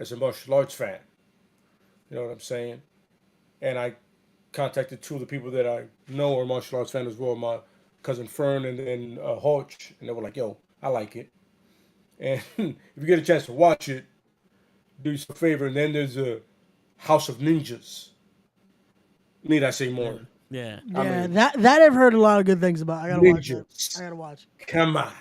as a martial arts fan. You know what I'm saying? And I contacted 2 of the people that I know are martial arts fans as well, my cousin Fern and then Hodge, and they were like, "Yo, I like it." And if you get a chance to watch it, do yourself a favor. And then there's a House of Ninjas. Need I say more? Yeah. Yeah, that I've heard a lot of good things about. I gotta watch it. I gotta watch. Come on.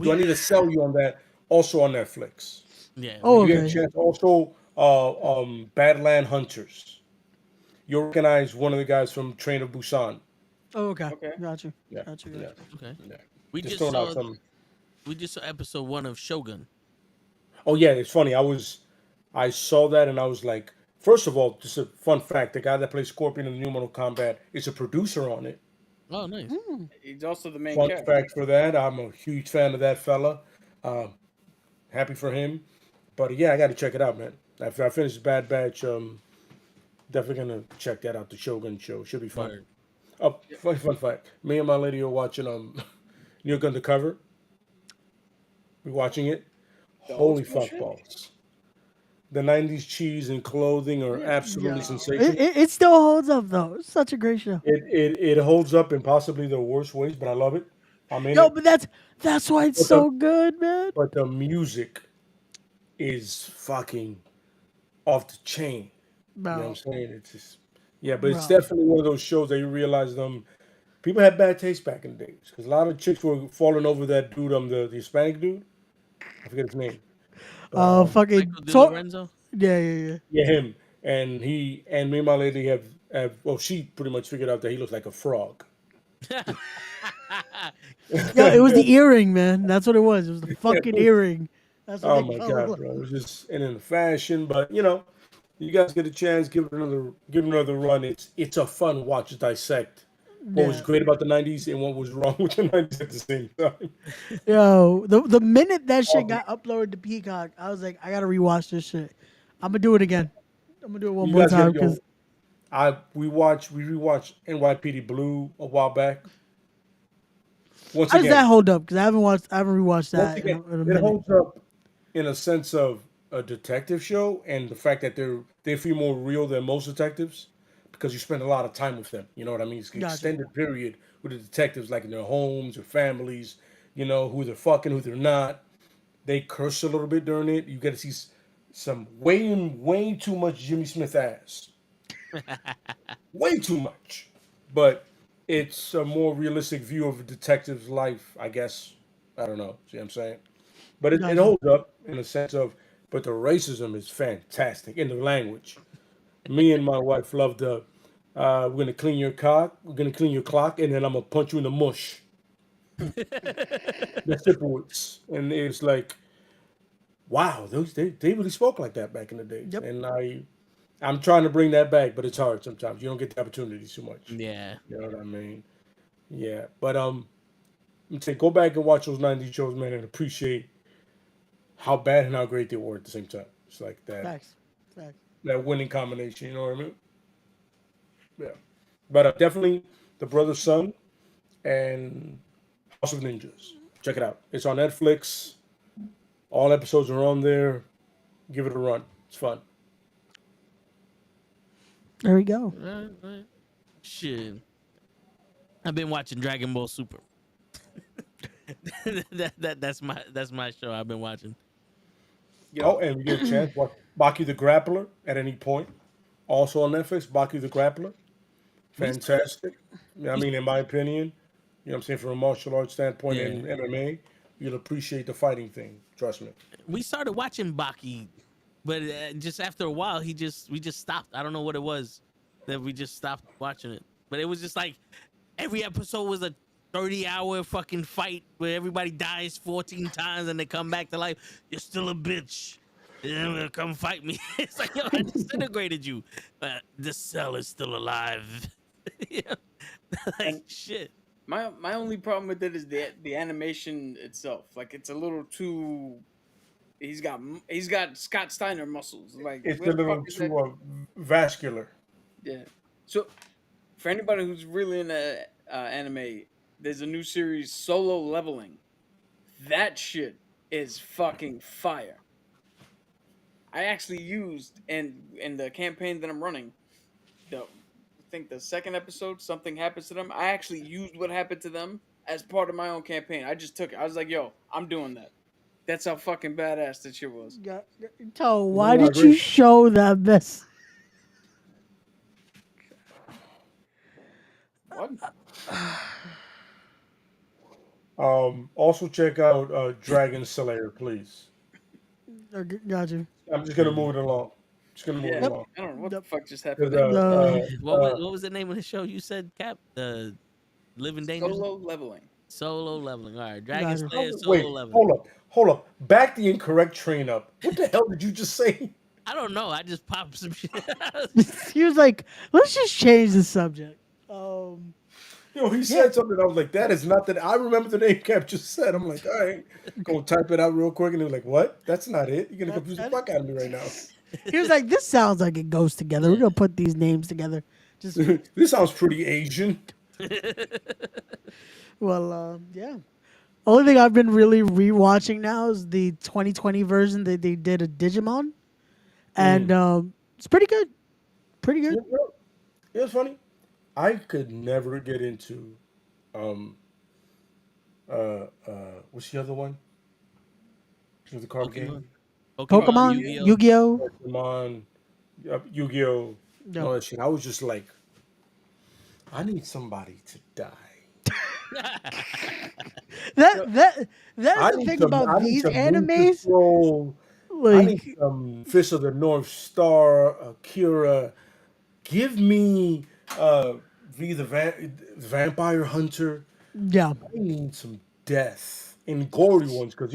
Do I need to sell you on that? Also on Netflix. Yeah. Oh, You okay. get a chance. Also, Badland Hunters. You'll recognize one of the guys from Train of Busan. Oh, okay. Okay. Got you. Yeah. Got you. Yeah. Okay. Yeah. We Just just throwing out saw some. episode 1 of Shogun. Oh yeah, it's funny. I saw that and I was like, first of all, just a fun fact: the guy that plays Scorpion in the new Mortal Kombat is a producer on it. Oh, nice. He's also the main Fun character. fact for that, I'm a huge fan of that fella. Happy for him. But yeah, I got to check it out, man. After I finish Bad Batch, definitely gonna check that out. The Shogun show should be fun. Word. Oh, fun fact. Me and my lady are watching Nuke Undercover. We're watching it. The old Holy school fuck shit? balls. The 90s cheese and clothing are absolutely Yo, sensational. it still holds up though. It's such a great show. It holds up in possibly the worst ways, but I love it. I'm in Yo, it. but that's why it's But so good, man. But the music is fucking off the chain. You know what Bro, I'm saying? It's just but it's Bro. definitely one of those shows that you realize people had bad taste back in the days because a lot of chicks were falling over that dude, the Hispanic dude. I forget his name. fucking Michael DeLorenzo. yeah. Yeah, him and me and my lady have well, she pretty much figured out that he looks like a frog. Yo, it was the earring, man. That's what it was. It was the fucking earring. That's what Oh they my fell in god, love bro! It with. was just in the fashion, but you guys get a chance, give it another run. It's a fun watch to dissect what was Yeah. great about the '90s and what was wrong with the '90s at the same time. Yo, the minute that shit got uploaded to Peacock, I was like, I gotta rewatch this shit. I'm gonna do it again. I'm gonna do it one You more guys time get because we rewatched NYPD Blue a while back. Once how does again, that hold up? Because I haven't rewatched that once again, in a it minute. holds up in a sense of a detective show and the fact that they feel more real than most detectives because you spend a lot of time with them. You know what I mean? It's an Gotcha. extended period with the detectives, like in their homes or families. You know who they're fucking, who they're not. They curse a little bit during it. You get to see some way too much Jimmy Smith ass. Way too much. But it's a more realistic view of a detective's life, I guess. I don't know. See what I'm saying? But it Gotcha. holds up in the sense of, but the racism is fantastic in the language. Me and my wife love we're gonna clean your cock, we're gonna clean your clock, and then I'm gonna punch you in the mush. The Sipowicz. And it's like, wow, they really spoke like that back in the days. Yep. And I'm trying to bring that back, but it's hard sometimes. You don't get the opportunities too much. Yeah. You know what I mean? Yeah. But I'm saying go back and watch those 90s shows, man, and appreciate how bad and how great they were at the same time. It's like Facts. that winning combination, you know what I mean? Yeah. But definitely The Brother's Son and House of Ninjas. Check it out. It's on Netflix. All episodes are on there. Give it a run. It's fun. There we go. Right. Shit. I've been watching Dragon Ball Super. That's my show I've been watching. Oh, and we get a chance. Watch Baki the Grappler at any point. Also on Netflix, Baki the Grappler. Fantastic. I mean, in my opinion, you know what I'm saying, from a martial arts standpoint in MMA, you'll appreciate the fighting thing. Trust me. We started watching Baki, but just after a while, we just stopped. I don't know what it was that we just stopped watching it. But it was just like every episode was a 30-hour fucking fight where everybody dies 14 times and they come back to life. You're still a bitch. Come fight me. It's like, yo, I disintegrated you. The cell is still alive. Yeah. Like, shit. My only problem with it is the animation itself. Like, it's a little too. He's got Scott Steiner muscles. Like, It's a where the little fuck is that? too vascular. Yeah. So, for anybody who's really into anime, there's a new series, Solo Leveling. That shit is fucking fire. I actually used in the campaign that I'm running, I think the second episode, something happens to them. I actually used what happened to them as part of my own campaign. I just took it. I was like, yo, I'm doing that. That's how fucking badass that shit was. Toe, why I did agree. you show that mess? What? Also check out Dragon Slayer, please. Got you. I'm just gonna move it along. Just gonna move it Yeah. along. I don't know what the Yep. fuck just 'Cause, happened. No. What was the name of the show you said, Cap? The Living Dangerous? Solo Leveling. Solo Leveling. All right. Dragon Gotcha. Slayer, Solo Wait, Leveling. hold up. Back the incorrect train up. What the hell did you just say? I don't know. I just popped some shit. He was like, let's just change the subject. He said something. I was like, that is not that. I remember the name Cap just said. I'm like, all right, go type it out real quick. And he was like, what? That's not it. You're going to confuse the fuck out of me right now. He was like, "This sounds like it goes together. We're gonna put these names together." Just This sounds pretty Asian. well, yeah. Only thing I've been really rewatching now is the 2020 version that they did of Digimon, and it's pretty good. Pretty good. You know, it's funny. I could never get into, what's the other one? The card game? Pokemon, Yu-Gi-Oh. Yu-Gi-Oh. Pokemon, Yu-Gi-Oh, and No. all that shit. I was just like, I need somebody to die. That's I the need thing some, I about need these some animes. Control. I Like, need some Fist of the North Star, Akira. Give me the Vampire Hunter. yeah, I need some death in gory ones because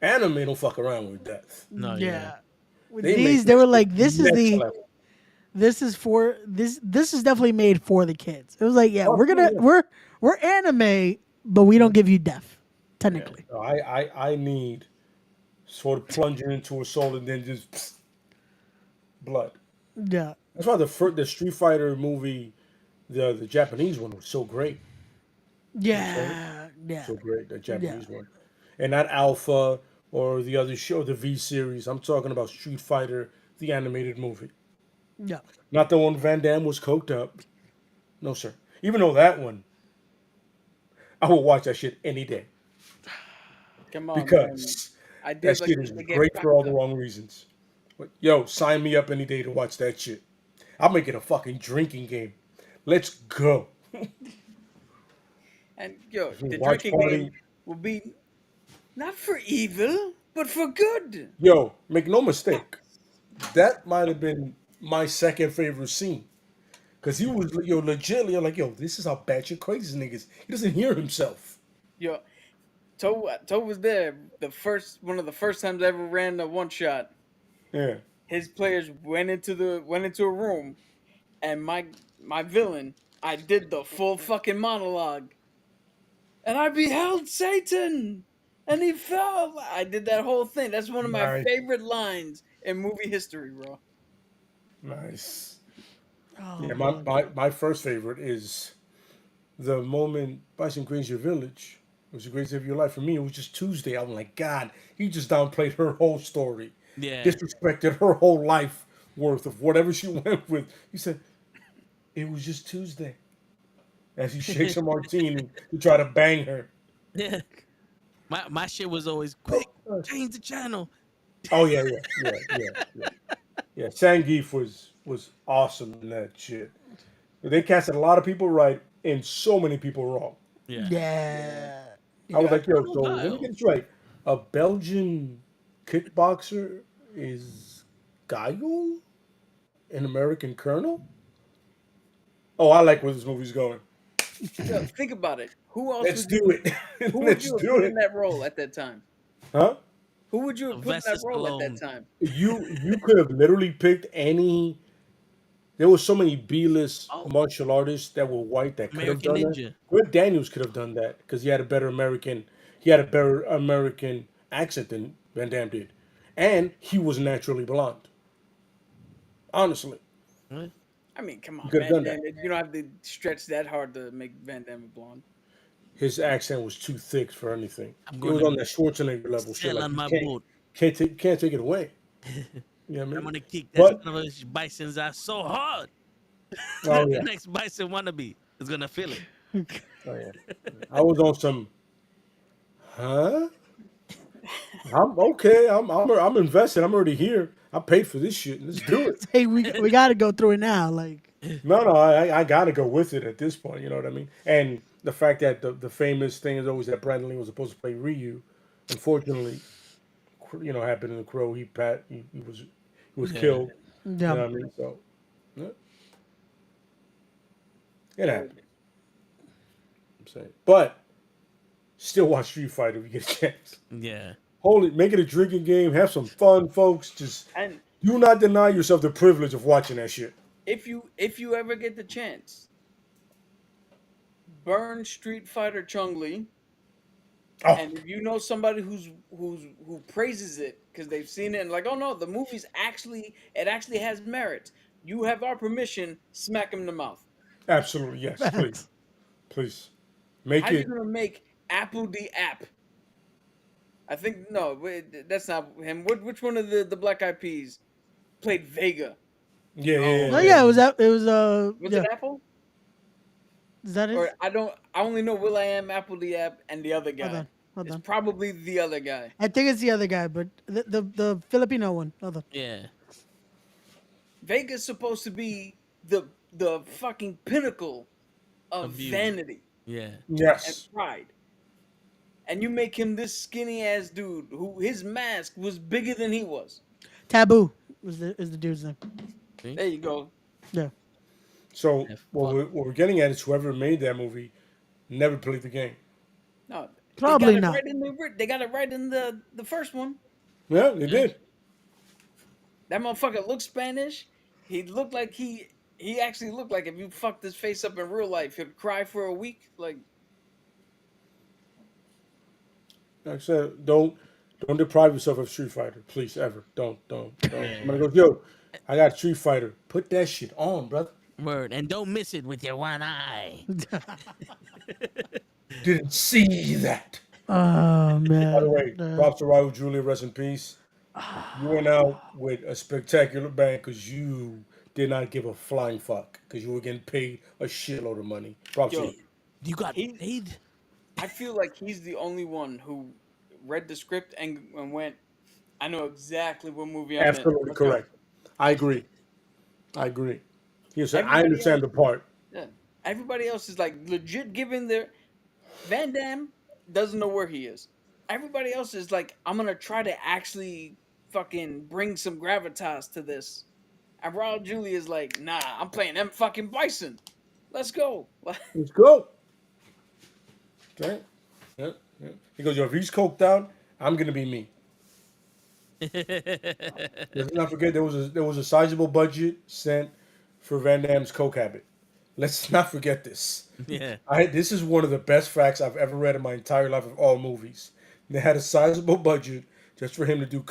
anime don't fuck around with death. No, yeah. With They these, make they were that like, shit "This is next the, level. this is for this. This is definitely made for the kids." It was like, "Yeah, Oh, we're anime, but we don't give you death, technically." No, I need sort of plunging into a soul and then just blood. Yeah, That's why the Street Fighter movie, the Japanese one was so great. yeah, So great, the Japanese Yeah. one. And not Alpha or the other show, the V series. I'm talking about Street Fighter, the animated movie. yeah. Not the one Van Damme was coked up. No, sir. Even though that one, I will watch that shit any day. Come on, man. Because I that did like shit is to get great for all the fucked up. wrong reasons. But, yo, sign me up any day to watch that shit. I'll make it a fucking drinking game. Let's go. And yo, the Watch drinking party. game will be not for evil, but for good. Yo, make no mistake. That might have been my second favorite scene. Because he was, legitly, I'm like, yo, this is how batshit crazy this nigga is. He doesn't hear himself. Yo, Toe was there. One of the first times I ever ran a one shot. Yeah. His players went into a room, and my villain, I did the full fucking monologue, and I beheld Satan, and he fell. I did that whole thing. That's one of my Nice. favorite lines in movie history, bro. Nice. Oh, Yeah, man. my first favorite is the moment Bison Granger Village. It was the greatest day of your life. For me, it was just Tuesday. I'm like, God, he just downplayed her whole story. Yeah. Disrespected her whole life worth of whatever she went with. He said, it was just Tuesday. As he shakes a martini to try to bang her. Yeah. My shit was always quick. Change the channel. Oh, yeah. Yeah, Zangief was awesome in that shit. They casted a lot of people right and so many people wrong. Yeah. Yeah. I was like, yo, Oh, so let me wow. get this right. A Belgian kickboxer is Geigel? An American colonel? Oh, I like where this movie's going. Yo, think about it. Who else? Let's would do you, it. Who would Let's you have do put it. in that role at that time? Huh? Who would you have put in that Sylvester role at Stallone. that time? You could have literally picked any. There were so many B-list martial artists that were white that could have American done Ninja. that. Greg Daniels could have done that because he had a better American accent than Van Damme did, and he was naturally blonde. Honestly, I mean, come on, You could have Van done Damme. You don't have to stretch that hard to make Van Damme a blonde. his accent was too thick for anything. I'm It gonna was on that Schwarzenegger level shit. Sail Like on my you boat. can't take it away. You know what I I'm mean? gonna kick But- that son of a bison's ass so hard. Oh The yeah. next bison wannabe is gonna feel it. Oh, yeah. I was on some. Huh? I'm okay. I'm invested. I'm already here. I paid for this shit. Let's do it. Hey, we got to go through it now. Like, No, I gotta go with it at this point. You know what I mean? And the fact that the famous thing is always that Brandon Lee was supposed to play Ryu. Unfortunately, happened in the Crow. He was killed. yeah, You know what I mean? So, yeah. It happened. I'm saying, but still watch Street Fighter if you get a chance. Yeah. Hold it, make it a drinking game. Have some fun, folks. Just And do not deny yourself the privilege of watching that shit. if you ever get the chance, burn Street Fighter Chun-Li. Oh, And if you know somebody who praises it because they've seen it and like, oh no, the movie's actually has merit. You have our permission. Smack him in the mouth. absolutely, yes, please, Facts. please, How make you it. gonna make Apple the app? I think no, wait, that's not him. Which one of the Black Eyed Peas played Vega? Yeah, yeah, Oh yeah, yeah, yeah. it was that. It was Was yeah. it Apple? Is that Or it? I only know Will I Am, Apple the app, and the other Hold guy. on, hold It's on. probably the other guy. I think it's the other guy, but the Filipino one. Hold on. Yeah. Vega's supposed to be the fucking pinnacle of Abuse. vanity Yeah. and Yes, pride. And you make him this skinny ass dude who his mask was bigger than he was. Taboo is the dude's name. There you go. Yeah. so Yeah, what we're getting at is whoever made that movie never played the game. No, Probably they got it not. Right in they got it right in the first one. Yeah, they did. That motherfucker looked Spanish. He looked like he actually looked like if you fucked his face up in real life, he'd cry for a week. Like Like I said, don't deprive yourself of Street Fighter, please, ever. Don't. Somebody goes, yo, I got Street Fighter. Put that shit on, brother. Word. And don't miss it with your one eye. Didn't see that. Oh man. By the way, props to Raul Julia, rest in peace. You went out with a spectacular bang because you did not give a flying fuck because you were getting paid a shitload of money. Props to yo, you. You got He- paid? I feel like he's the only one who read the script and went, I know exactly what movie I'm in. Absolutely Let's go." correct. I agree. He said, I Everybody understand the part. Yeah. Everybody else is like legit giving their Van Damme doesn't know where he is. Everybody else is like, I'm gonna try to actually fucking bring some gravitas to this. And Raul Julia is like, nah, I'm playing them fucking Bison. Let's go. Let's go. Okay. Yeah. He goes, yo, if he's coked out, I'm gonna be me. Let's not forget there was a sizable budget sent for Van Damme's coke habit. Let's not forget this. Yeah. This is one of the best facts I've ever read in my entire life of all movies. They had a sizable budget just for him to do.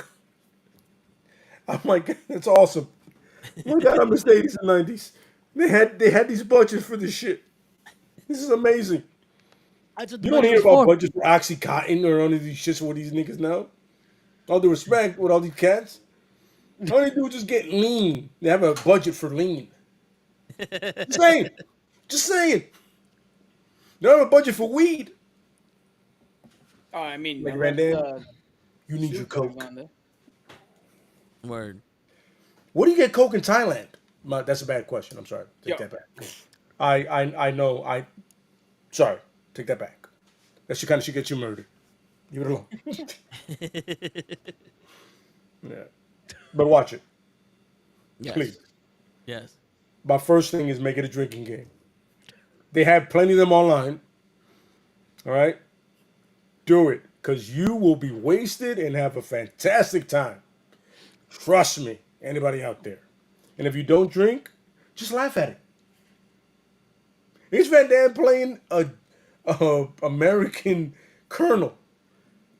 I'm like, that's awesome. We got on the 80s and 90s. They had these budgets for this shit. This is amazing. That's what the You don't budget hear was about for. budgets for Oxycontin or any of these shits with these niggas now. All due respect with all these cats. All they do is just get lean. They have a budget for lean. Just saying. Just saying. They don't have a budget for weed. Oh, I mean, Like unless, Van Damme, You need your Snoop Dogg's coke. on there. Word. What do you get coke in Thailand? That's a bad question. I'm sorry. Take Yo. that back. I know. Sorry. Take that back. That's the kind of shit gets you murdered. Leave it alone. Yeah. But watch it. Yes. Please. Yes. My first thing is make it a drinking game. They have plenty of them online. All right? Do it. Because you will be wasted and have a fantastic time. Trust me. Anybody out there. And if you don't drink, just laugh at it. Here's Van Damme playing a American colonel.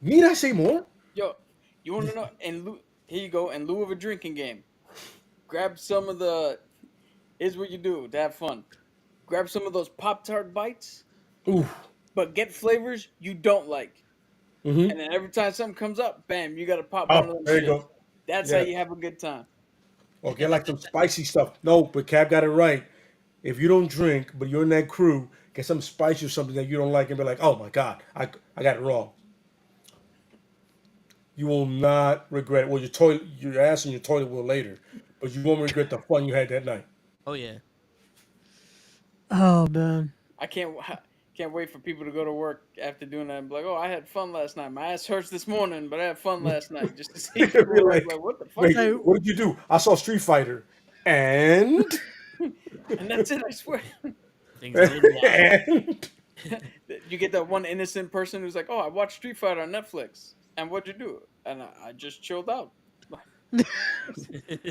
Need I say more? Yo, you want to know? Here you go. In lieu of a drinking game, grab some of the. Here's what you do to have fun. Grab some of those Pop-Tart bites, Ooh. but get flavors you don't like. Mm-hmm. And then every time something comes up, bam, you got to pop Oh, one of them. there you shits. go. That's Yeah. how you have a good time. Or get like some spicy stuff. No, but Cap got it right. If you don't drink, but you're in that crew, get some spicy or something that you don't like and be like, oh my God, I got it wrong. You will not regret it. Well, your ass and your toilet will later, but you won't regret the fun you had that night. Oh yeah. Oh man. I can't wait for people to go to work after doing that and be like, oh, I had fun last night. My ass hurts this morning, but I had fun last night. Just to see people Be like, like, what the fuck? Wait, what did you do? I saw Street Fighter, and And that's it, I swear. Things a little wild. and You get that one innocent person who's like, oh, I watched Street Fighter on Netflix. And what'd you do? And I just chilled out.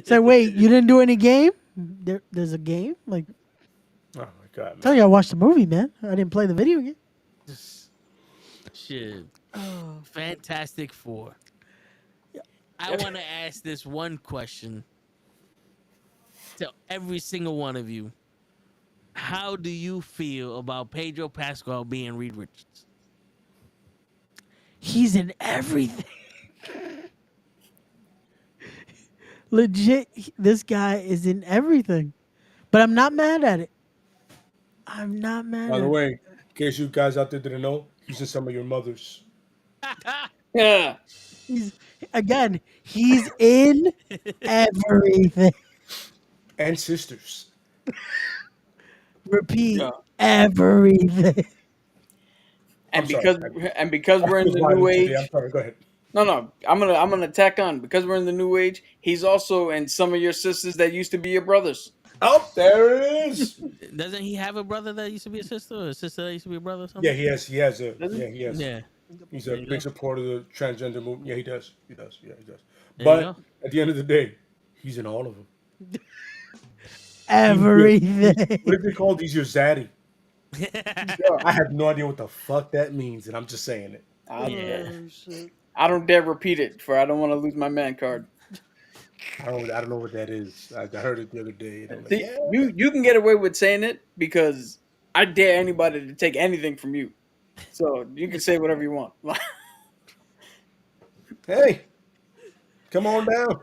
So wait, you didn't do any game? There's a game? Like oh my God, Tell man. you I watched the movie, man. I didn't play the video game. Shit. Fantastic Four. I want to ask this one question to every single one of you. How do you feel about Pedro Pascal being Reed Richards? He's in everything. Legit, this guy is in everything. But I'm not mad at it. I'm not mad By at the it. way, in case you guys out there didn't know, he's in some of your mothers Yeah. He's he's in everything. and sisters. Repeat Yeah. everything. And I'm sorry. because I we're in was the lying new today. age. I'm sorry. Go ahead. No, I'm gonna tack on because we're in the new age. He's also in some of your sisters that used to be your brothers. Oh, there it is. Doesn't he have a brother that used to be a sister, or a sister that used to be a brother or Yeah, something? he has. He has a. Does he? Yeah, he has. Yeah. He's a There you big go. supporter of the transgender movement. Yeah, he does. He does. Yeah, he does. There you But go. at the end of the day, he's in all of them. Everything. What if they call these your zaddy? Yeah. I have no idea what the fuck that means, and I'm just saying it. Yeah. I don't dare repeat it, for I don't want to lose my man card. I don't know what that is. I heard it the other day, and I'm like, See, yeah. you can get away with saying it because I dare anybody to take anything from you. So you can say whatever you want. Hey, come on down.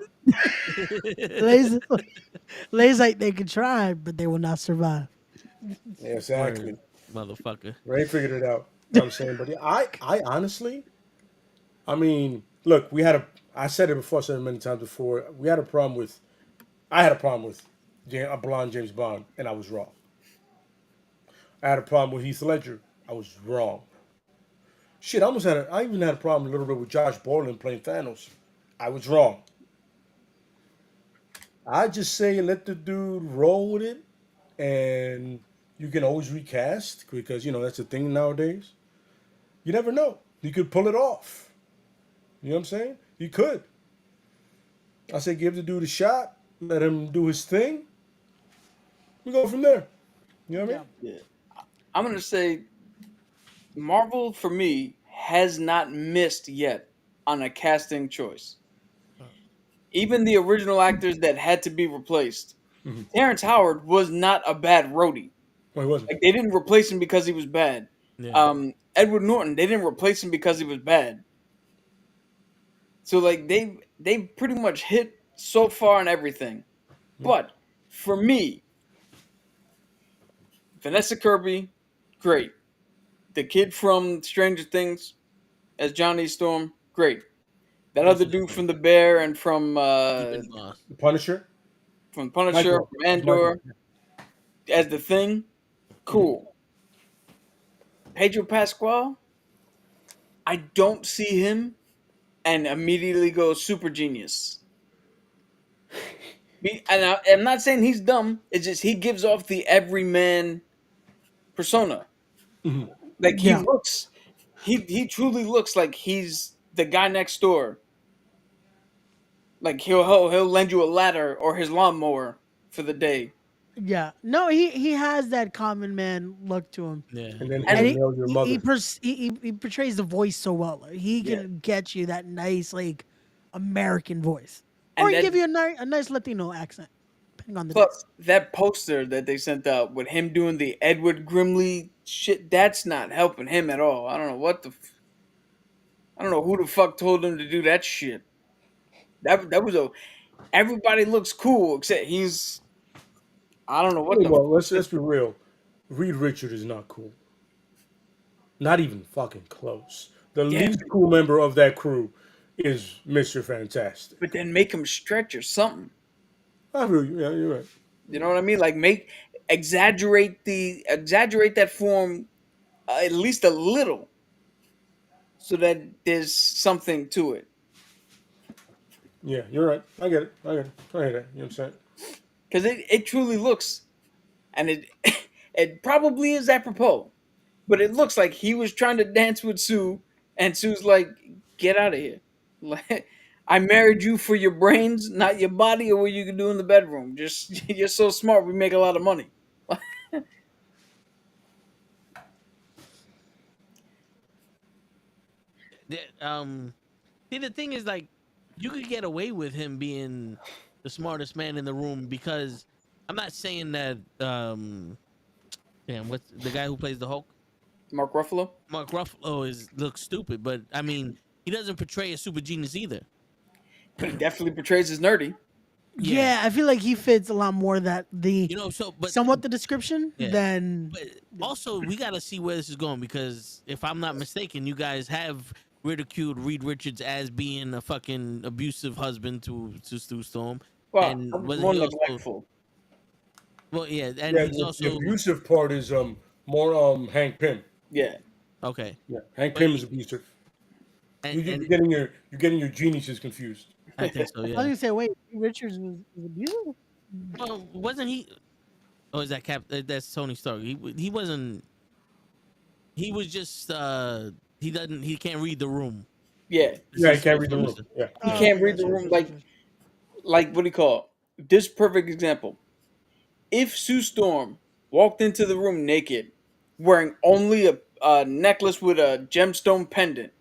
Lay's like they can try, but they will not survive. Yeah, exactly. Word, motherfucker. Ray figured it out. You know what I'm saying, but yeah, I honestly, I mean, look, I said it before, I said it many times before. I had a problem with a blonde James Bond, and I was wrong. I had a problem with Heath Ledger. I was wrong. Shit, I even had a problem a little bit with Josh Brolin playing Thanos. I was wrong. I just say let the dude roll with it, and you can always recast because that's the thing nowadays. You never know. You could pull it off. You know what I'm saying? You could. I say give the dude a shot, let him do his thing. We go from there. You know what I mean? Yeah. I'm gonna say Marvel for me has not missed yet on a casting choice. Even the original actors that had to be replaced, Terrence Howard was not a bad roadie. Well, he wasn't. Like they didn't replace him because he was bad. Yeah. Edward Norton, they didn't replace him because he was bad. So like they pretty much hit so far on everything. But for me, Vanessa Kirby, great. The kid from Stranger Things as Johnny Storm, great. That other dude from The Bear and from Ethan Moss. The Punisher. Punisher, Michael. from Andor as the Thing, cool. Pedro Pascal, I don't see him and immediately go super genius. I'm not saying he's dumb. It's just he gives off the everyman persona. Like he Yeah. looks, he truly looks like he's the guy next door. Like he'll lend you a ladder or his lawnmower for the day. Yeah. No, he has that common man look to him. Yeah. And then And he'll nail your mother. he portrays the voice so well. Like, he can get you that nice like American voice, And or he that- give you a nice Latino accent, depending on the day. Plus, that poster that they sent out with him doing the Edward Grimley shit, that's not helping him at all. I don't know what I don't know who the fuck told him to do that shit. That was everybody looks cool except he's. I don't know what the. Well, let's be real. Reed Richard is not cool. Not even fucking close. The Yeah. least cool member of that crew is Mr. Fantastic. But then make him stretch or something. I feel you. Yeah, you're right. You know what I mean? Like exaggerate that form at least a little, so that there's something to it. Yeah, you're right. I get it. I hear that. You know what I'm saying? Because it truly looks, and it it probably is apropos, but it looks like he was trying to dance with Sue, and Sue's like, "Get out of here! Like, I married you for your brains, not your body or what you can do in the bedroom. Just you're so smart, we make a lot of money." See, the thing is, like, you could get away with him being the smartest man in the room because I'm not saying that. Damn, what's the guy who plays the Hulk? Mark Ruffalo. Mark Ruffalo looks stupid, but I mean, he doesn't portray a super genius either. But he definitely portrays as nerdy. Yeah, I feel like he fits a lot more that the but somewhat the description than. But also, we got to see where this is going because if I'm not mistaken, you guys have ridiculed Reed Richards as being a fucking abusive husband to Stu Storm. Well, and more neglectful. Well, yeah, and he's also the abusive part is more Hank Pym. Yeah. Okay. Yeah, Hank Pym is abusive. You're getting your geniuses confused. I think so. Yeah. I was gonna say, wait, Richards was abusive. Well, wasn't he? Oh, is that Cap? That's Tony Stark. He wasn't. He was just. He can't read the room. Yeah. Yeah, he can't read the room. Yeah. He can't read the room like what do you call it? This perfect example. If Sue Storm walked into the room naked, wearing only a necklace with a gemstone pendant,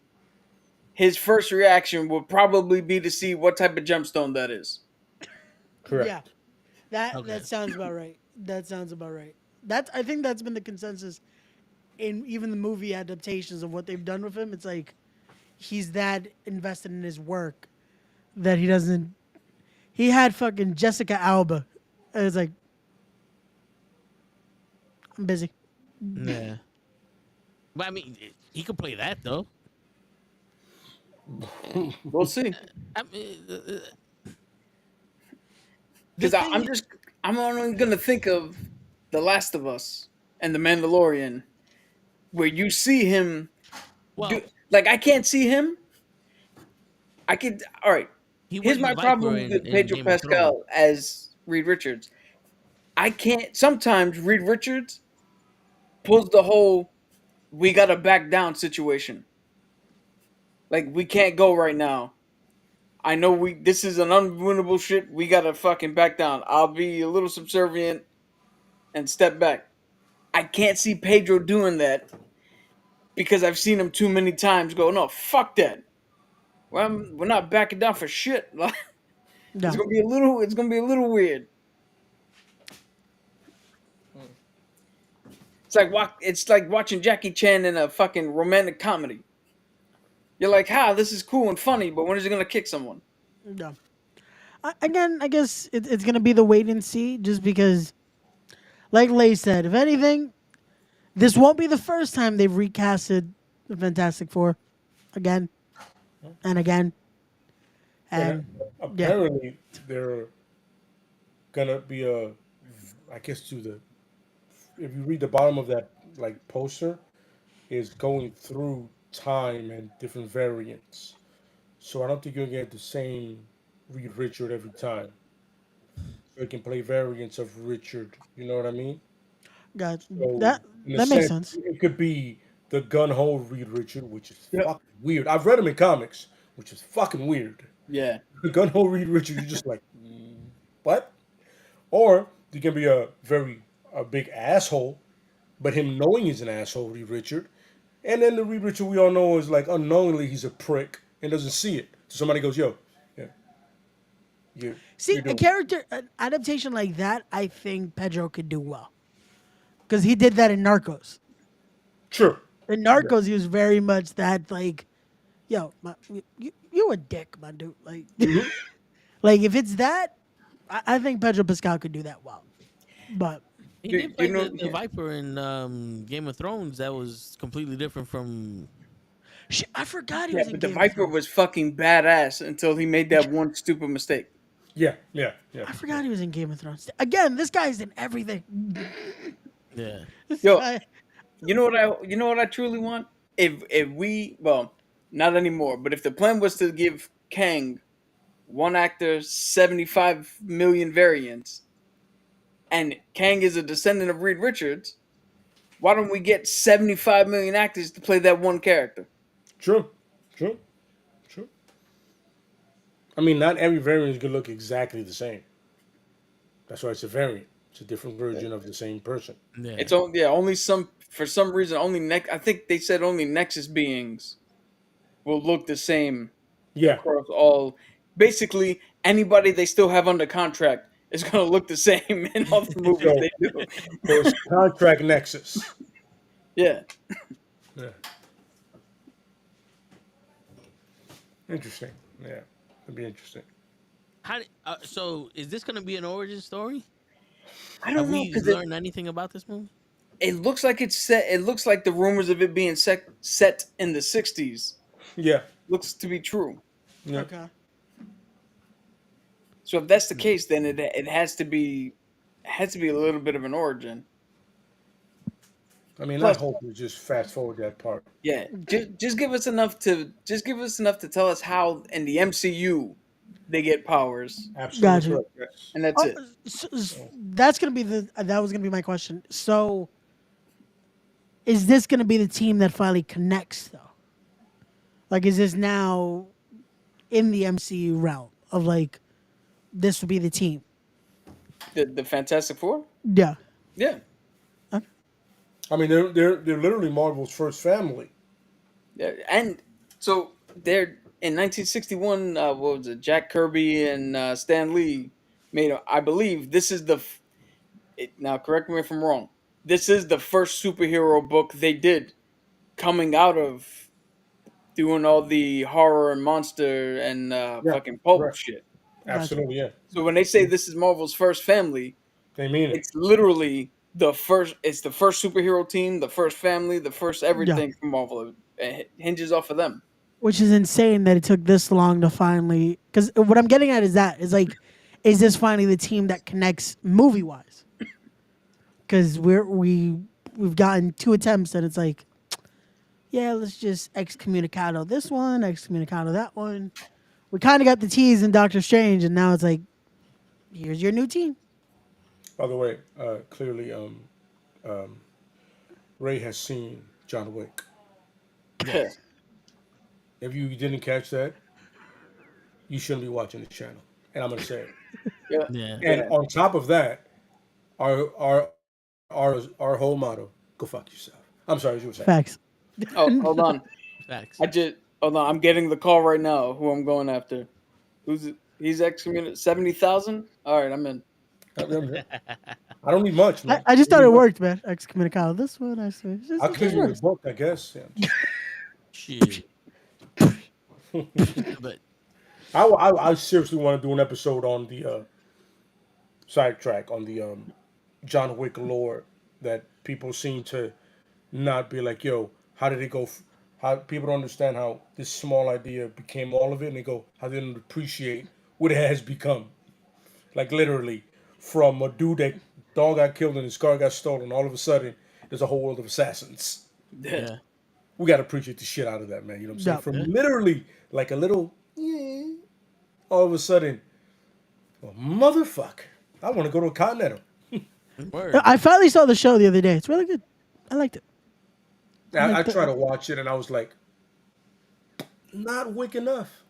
his first reaction would probably be to see what type of gemstone that is. Correct. Yeah, that sounds about right. That sounds about right. I think that's been the consensus in even the movie adaptations of what they've done with him. It's like he's that invested in his work that he doesn't. He had fucking Jessica Alba. And it's like, I'm busy. Yeah. But I mean, he could play that though. We'll see. I mean, Because I'm only gonna think of The Last of Us and The Mandalorian, where you see him. well, Like I can't see him. I could. All right. Here's my problem with Pedro Pascal as Reed Richards. I can't. Sometimes Reed Richards pulls the whole "we gotta back down" situation. Like we can't go right now. I know this is an unwinnable shit. We gotta fucking back down. I'll be a little subservient and step back. I can't see Pedro doing that because I've seen him too many times go, no, fuck that. Well, we're not backing down for shit. It's gonna be a little weird. It's like watching Jackie Chan in a fucking romantic comedy. You're like, this is cool and funny, but when is he gonna kick someone? No. Again, I guess it's gonna be the wait and see, just because, like Lay said, if anything, this won't be the first time they've recasted the Fantastic Four again and again. And apparently they're gonna be I guess if you read the bottom of that like poster, is going through time and different variants. So I don't think you'll get the same Reed Richard every time. So you can play variants of Richard. You know what I mean? God, So, that makes sense. It could be the gun-ho Reed Richard, which is fucking weird. I've read him in comics, which is fucking weird. Yeah. The gun-ho Reed Richard, you're just like, what? Or you can be a big asshole, but him knowing he's an asshole, Reed Richard. And then the Reed Richard we all know is like unknowingly he's a prick and doesn't see it. So somebody goes, yo, yeah. See, a character an adaptation like that, I think Pedro could do well. Because he did that in Narcos. Sure. In Narcos, he was very much that, like, yo, you a dick, my dude. Like, like if it's that, I think Pedro Pascal could do that well. But he did play the Viper in Game of Thrones. That was completely different from. I forgot he was in but the Game Viper was fucking badass until he made that one stupid mistake. Yeah. I forgot he was in Game of Thrones. Again, this guy's in everything. Yeah. Yo, you know what I truly want? If we, well, not anymore, but if the plan was to give Kang one actor 75 million variants, and Kang is a descendant of Reed Richards, why don't we get 75 million actors to play that one character? True. I mean, not every variant is going to look exactly the same. That's why it's a variant. It's a different version of the same person. Yeah. It's only some, for some reason, I think they said only Nexus beings will look the same Yeah. across all. Basically, anybody they still have under contract is going to look the same in all the movies So, they do. so it's contract nexus. Yeah. Yeah. Interesting. Yeah. It'd be interesting. So is this going to be an origin story? I Have don't know we because learned anything about this movie? it looks like it's set. It looks like the rumors of it being set in the 60s Yeah. looks to be true. Yeah. Okay. So if that's the case, then it has to be a little bit of an origin. I mean, Plus- I hope we just fast forward that part. Yeah, just give us enough to tell us how in the MCU they get powers, Absolutely Gotcha. correct. Yes. and that's it. That's gonna be that was gonna be my question. So, is this gonna be the team that finally connects though? Like, is this now in the MCU realm of like this would be the team? The Fantastic Four. Yeah. Yeah, I mean, they're literally Marvel's first family. yeah, and so they're in 1961. What was it? Jack Kirby and Stan Lee made. I believe this is now correct me if I'm wrong. This is the first superhero book they did coming out of doing all the horror and monster and Yeah, fucking pulp correct. shit. Absolutely, yeah. So when they say this is Marvel's first family, They mean it. it's literally the first. It's the first superhero team, the first family, the first everything from Marvel. It hinges off of them. Which is insane that it took this long to finally. Because what I'm getting at is is this finally the team that connects movie wise? Because we've gotten 2 attempts and it's like, yeah, let's just excommunicado this one, excommunicado that one. We kind of got the tease in Doctor Strange, and now it's like, here's your new team. By the way, clearly, Ray has seen John Wick. Yes. If you didn't catch that, you shouldn't be watching the channel. And I'm gonna say it. Yeah. And on top of that, our whole motto: go fuck yourself. I'm sorry, as you were saying. Facts. Oh, hold on. Facts. Hold on. I'm getting the call right now. Who I'm going after? He's excommunicated 70,000. All right, I'm in. I don't need much, man. I just thought it worked, man. Excommunicado this one. I see. I'll give you the book, I guess. Yeah. Shit. But I seriously want to do an episode on the sidetrack on the John Wick lore that people seem to not be like, yo, how did it go? How people don't understand how this small idea became all of it, and they go, how they didn't appreciate what it has become. Like literally, from a dude that dog got killed and his car got stolen, all of a sudden there's a whole world of assassins. yeah. We got to appreciate the shit out of that, man. You know what I'm saying? Yeah. From literally like a little, all of a sudden, well, motherfucker, I want to go to a Continental. Word. I finally saw the show the other day. It's really good. I liked it. I tried to watch it and I was like, not Wick enough.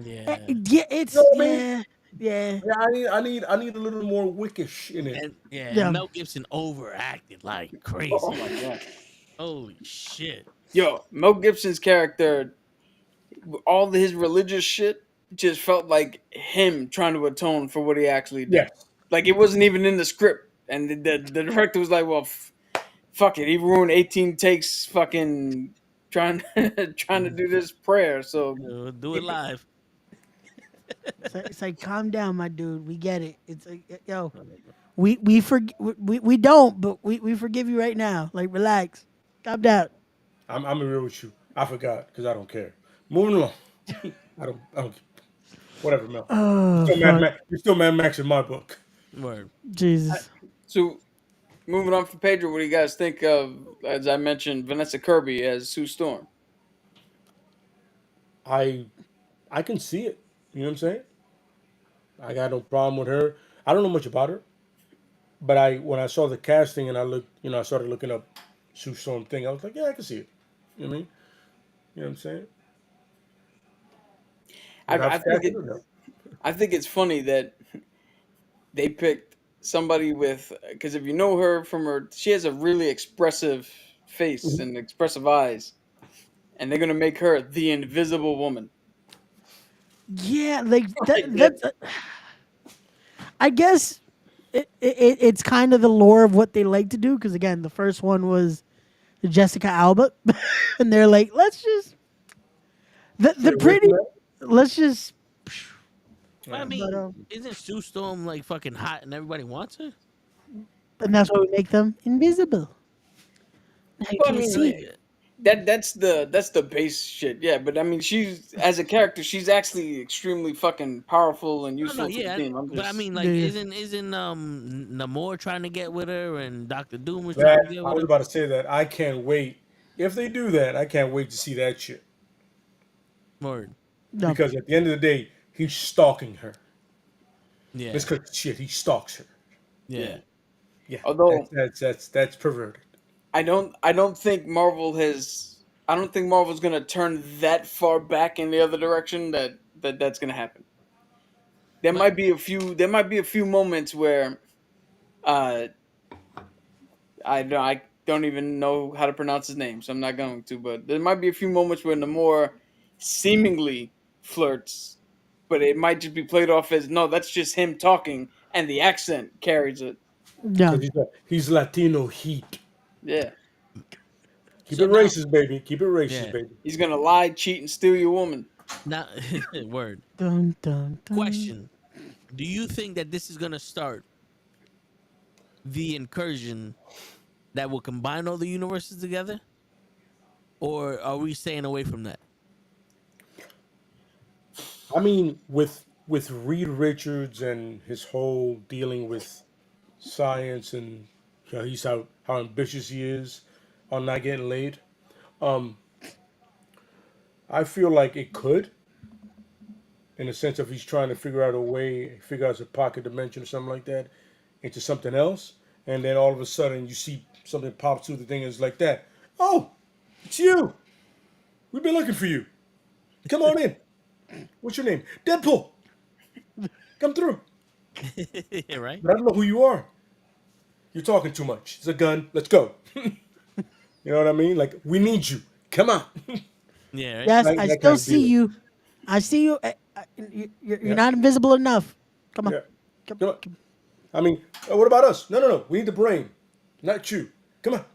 Yeah. Yeah, it's know what I mean? yeah. Yeah, I need a little more Wickish in it. And Yeah. Mel Gibson overacted like crazy. Oh my god. Holy shit. Yo, Mel Gibson's character, all his religious shit, just felt like him trying to atone for what he actually did. Yes. Like it wasn't even in the script, and the director was like, "Well, fuck it, he ruined 18 takes, fucking trying to do this prayer." So Do it live. It's like calm down, my dude. We get it. It's like yo, we don't, but we forgive you right now. Like relax, calm down. I'm real with you. I forgot because I don't care. Moving along. I don't. Whatever, Mel. Oh, You're still Mad Max in my book. Word. Jesus. So, moving on from Pedro, what do you guys think of, as I mentioned, Vanessa Kirby as Sue Storm? I can see it. You know what I'm saying? I got no problem with her. I don't know much about her, but when I saw the casting and I started looking up Sue Storm thing. I was like, yeah, I can see it. You know what I mean? You know what I'm saying? I think it's funny that they picked somebody because if you know her from she has a really expressive face and expressive eyes, and they're gonna make her the Invisible Woman. Yeah, like that's. I guess it's kind of the lore of what they like to do because again, the first one was Jessica Alba, and they're like, let's just the pretty, let's just. I mean, But, isn't Sue Storm like fucking hot and everybody wants her? and that's why we make them invisible. Now you Well, I can't mean, see. that's the base shit. Yeah, but I mean, she's as a character, she's actually extremely fucking powerful and No, useful to the yeah, team. but I mean, like, Yeah. isn't Namor trying to get with her and Doctor Doom was That, trying to get I with was her? about to say that. I can't wait. If they do that, I can't wait to see that shit. Word. No. Because at the end of the day, he's stalking her. Yeah, It's because shit, he stalks her. yeah. Yeah. Although- that's perverted. I don't think Marvel has. I don't think Marvel's gonna turn that far back in the other direction that's gonna happen. There might be a few moments where, I don't even know how to pronounce his name, so I'm not going to. But there might be a few moments where Namor seemingly flirts, but it might just be played off as no, that's just him talking, and the accent carries it. No. Because he's Latino heat. Yeah, Keep So it now- racist, baby. Keep it racist, Yeah. baby. he's gonna lie, cheat, and steal your woman. Now, word. Dun, dun, dun. Question: do you think that this is gonna start the incursion that will combine all the universes together, or are we staying away from that? I mean, with Reed Richards and his whole dealing with science and he's how ambitious he is on not getting laid. I feel like it could, in the sense of he's trying to figure out a way, figure out a pocket dimension or something like that, into something else, and then all of a sudden you see something pops through the thing and it's like that. Oh, it's you. We've been looking for you. Come on in. What's your name? Deadpool. Come through. Yeah, right. But I don't know who you are. You're talking too much. It's a gun. Let's go. You know what I mean? Like, we need you. Come on. Yeah, right. Yes, That- I that still kind of see deal. you. I see you. You're Yeah. not invisible enough. Come on. Yeah. Come, Come on. come- I mean, what about us? No. We need the brain, not you. Come on.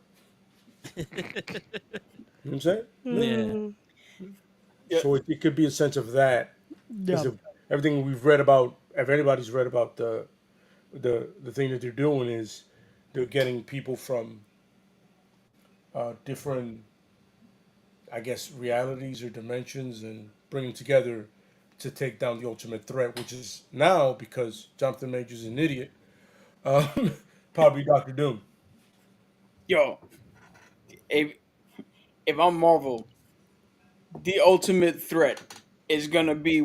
You know what I'm saying? Yeah. So it could be a sense of that. Yeah. Because of everything we've read about, if anybody's read about the thing that they're doing is they're getting people from different, I guess, realities or dimensions and bringing together to take down the ultimate threat, which is now, because Jonathan Majors is an idiot, probably Doctor Doom. Yo, if I'm Marvel, the ultimate threat is gonna be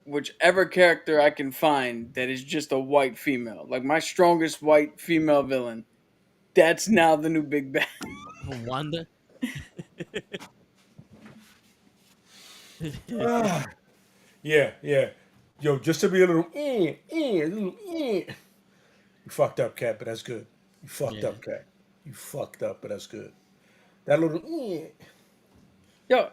whichever character I can find that is just a white female, like my strongest white female villain. That's now the new big bad. Wanda. Yeah. Yo, just to be a little, You fucked up, cat, but that's good. You fucked Yeah. up, cat. You fucked up, but that's good. That little, Yo,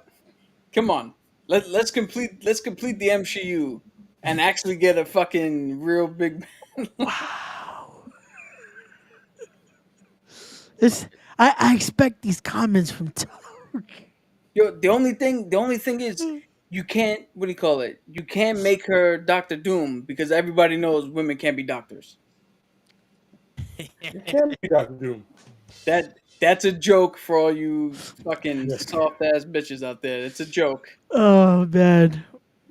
come on, let's complete the MCU and actually get a fucking real big. This I expect these comments from Toke. Yo, the only thing is you can't, what do you call it? You can't make her Doctor Doom because everybody knows women can't be doctors. you can't be Doctor Doom. That's a joke for all you fucking soft ass bitches out there. It's a joke. Oh man,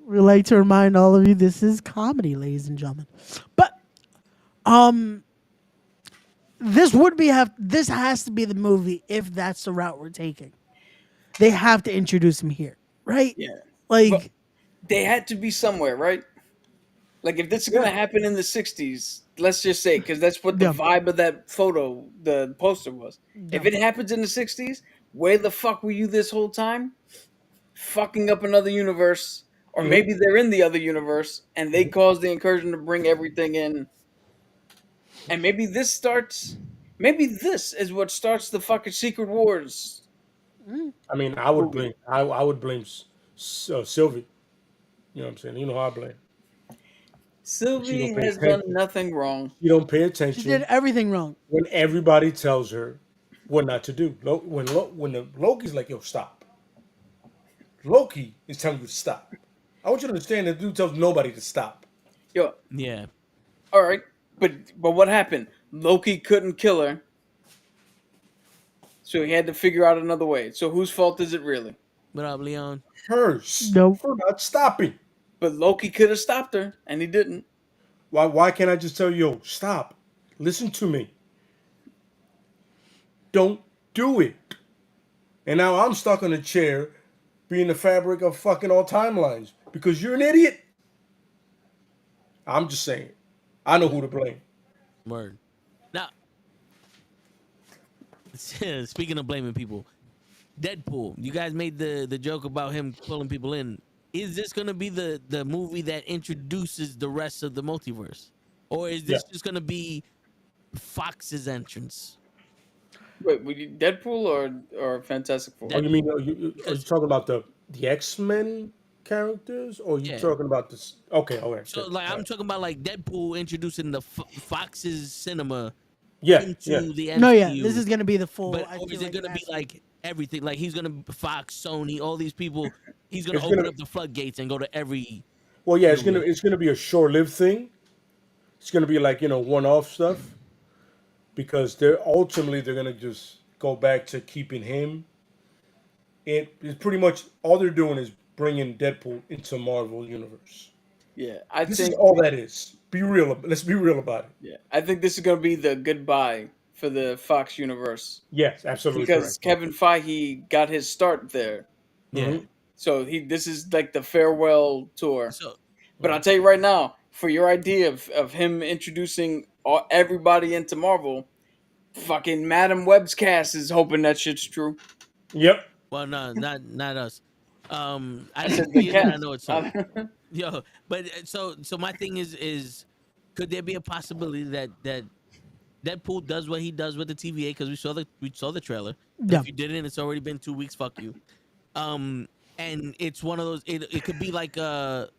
we like to remind all of you this is comedy, ladies and gentlemen. But this has to be the movie if that's the route we're taking. They have to introduce him here, right? Yeah. Like But they had to be somewhere, right? Like if this is gonna happen in the '60s, let's just say, because that's what the Yeah. vibe of that photo, the poster was. If it happens in the '60s, where the fuck were you this whole time? Fucking up another universe, or maybe they're in the other universe and they caused the incursion to bring everything in. And maybe this is what starts the fucking Secret Wars. I mean, I would blame Sylvie. You know what I'm saying? You know how I blame. She Sylvie don't pay has done attention. nothing wrong. She don't pay She attention did everything wrong. when everybody tells her what not to do. When the Loki's like, "Yo, stop." Loki is telling you to stop. I want you to understand that dude tells nobody to stop. Yo, Yeah. all right, but what happened? Loki couldn't kill her, so he had to figure out another way. So whose fault is it really? What up, Leon? Hers Nope. for not stopping. But Loki could have stopped her, and he didn't. Why can't I just tell you, yo, stop? Listen to me. Don't do it. And now I'm stuck on a chair being the fabric of fucking all timelines because you're an idiot. I'm just saying. I know who to blame. Word. Now, speaking of blaming people, Deadpool. You guys made the joke about him pulling people in. Is this gonna be the movie that introduces the rest of the multiverse, or is this just gonna be Fox's entrance? Wait, were you Deadpool or Fantastic Four? Oh, you mean are you talking about the X-Men characters, or are you talking about this? Okay, all right. So like I'm talking about like Deadpool introducing the Fox's cinema into the MCU. No, yeah, this is gonna be the full. But or is it gonna be like everything? Like he's gonna Fox, Sony, all these people. He's gonna open up the floodgates and go to every. Well, yeah, it's gonna be a short-lived thing. It's gonna be like one-off stuff because they're gonna just go back to keeping him. It's pretty much all they're doing is bringing Deadpool into Marvel Universe. Yeah, This is all that is. Be real. Let's be real about it. Yeah, I think this is gonna be the goodbye for the Fox universe. Yes, absolutely. Because correct. Kevin Feige got his start there. Yeah. So this is like the farewell tour. So, but I'll tell you right now, for your idea of him introducing everybody into Marvel, fucking Madam Web's cast is hoping that shit's true. Yep. well, no, not us. I didn't see it, and I know it's so. Yo, but so my thing is, could there be a possibility that Deadpool does what he does with the TVA because we saw the trailer. Yeah. If you didn't, it's already been 2 weeks. Fuck you. And it's one of those. It could be like a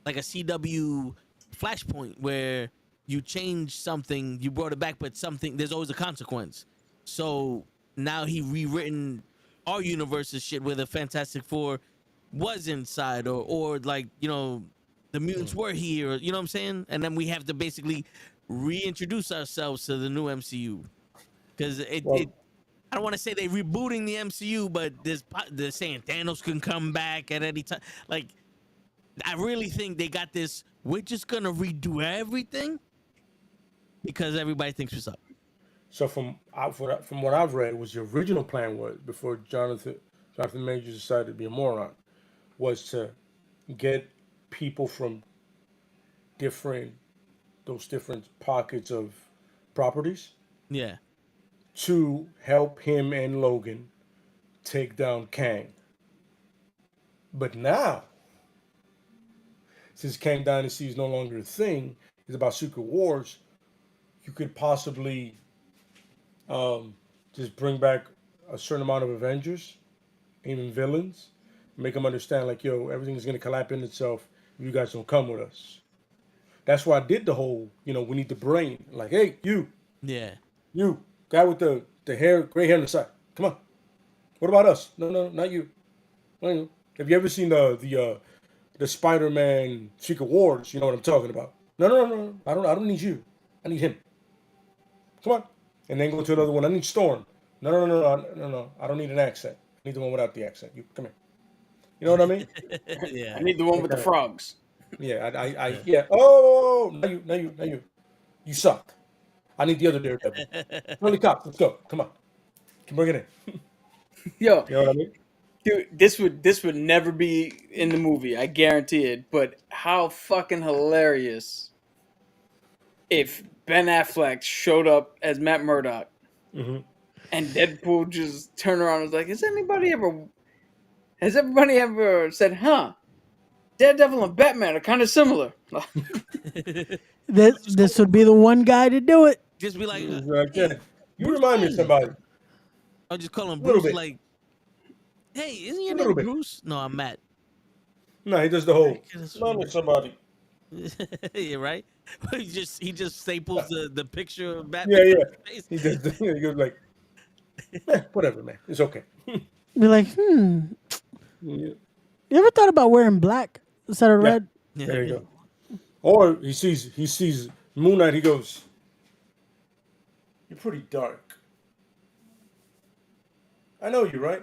CW Flashpoint where you change something, you brought it back, but there's always a consequence. So now he rewritten our universe's shit where the Fantastic Four was inside, or like the mutants were here. You know what I'm saying? And then we have to basically reintroduce ourselves to the new MCU because I don't want to say they rebooting the MCU, but they're saying Thanos can come back at any time. Like, I really think they got this. We're just gonna redo everything because everybody thinks what's up. So from what I've read, was the original plan was before Jonathan Majors decided to be a moron, was to get people from those different pockets of properties. Yeah. To help him and Logan take down Kang. But now, since Kang Dynasty is no longer a thing, it's about Secret Wars, you could possibly just bring back a certain amount of Avengers, even villains, make them understand like, yo, everything's going to collapse in itself if you guys don't come with us. That's why I did the whole, we need the brain. Like, hey, you. Yeah. You. Guy with the hair, gray hair on the side. Come on. What about us? No, not you. Not you. Have you ever seen the Spider-Man Secret Wars? You know what I'm talking about. No. I don't need you. I need him. Come on. And then go to another one. I need Storm. No. I don't need an accent. I need the one without the accent. You come here. You know what I mean? Yeah. I need the one with the frogs. Yeah, I yeah. Oh, not you. You suck. I need the other Daredevil. Holy cops, let's go. Come on. Can bring it in. Yo, you know what I mean? Dude, this would never be in the movie, I guarantee it. But how fucking hilarious if Ben Affleck showed up as Matt Murdock and Deadpool just turned around and was like, has everybody ever said, huh? Daredevil and Batman are kind of similar. This would be the one guy to do it. Just be like, you remind me of somebody. I'll just call him Bruce. Like, Hey, isn't your A name little bit. Bruce? No, I'm Matt. No, he does the whole. Just- Not with somebody. yeah, right. he just staples the picture of Batman. Yeah, yeah. to his face. He does. He goes like, whatever, man. It's okay. Be like, Yeah. You ever thought about wearing black instead of Yeah. red? Yeah, There you go. Or he sees Moon Knight. He goes, "You're pretty dark. I know you, right?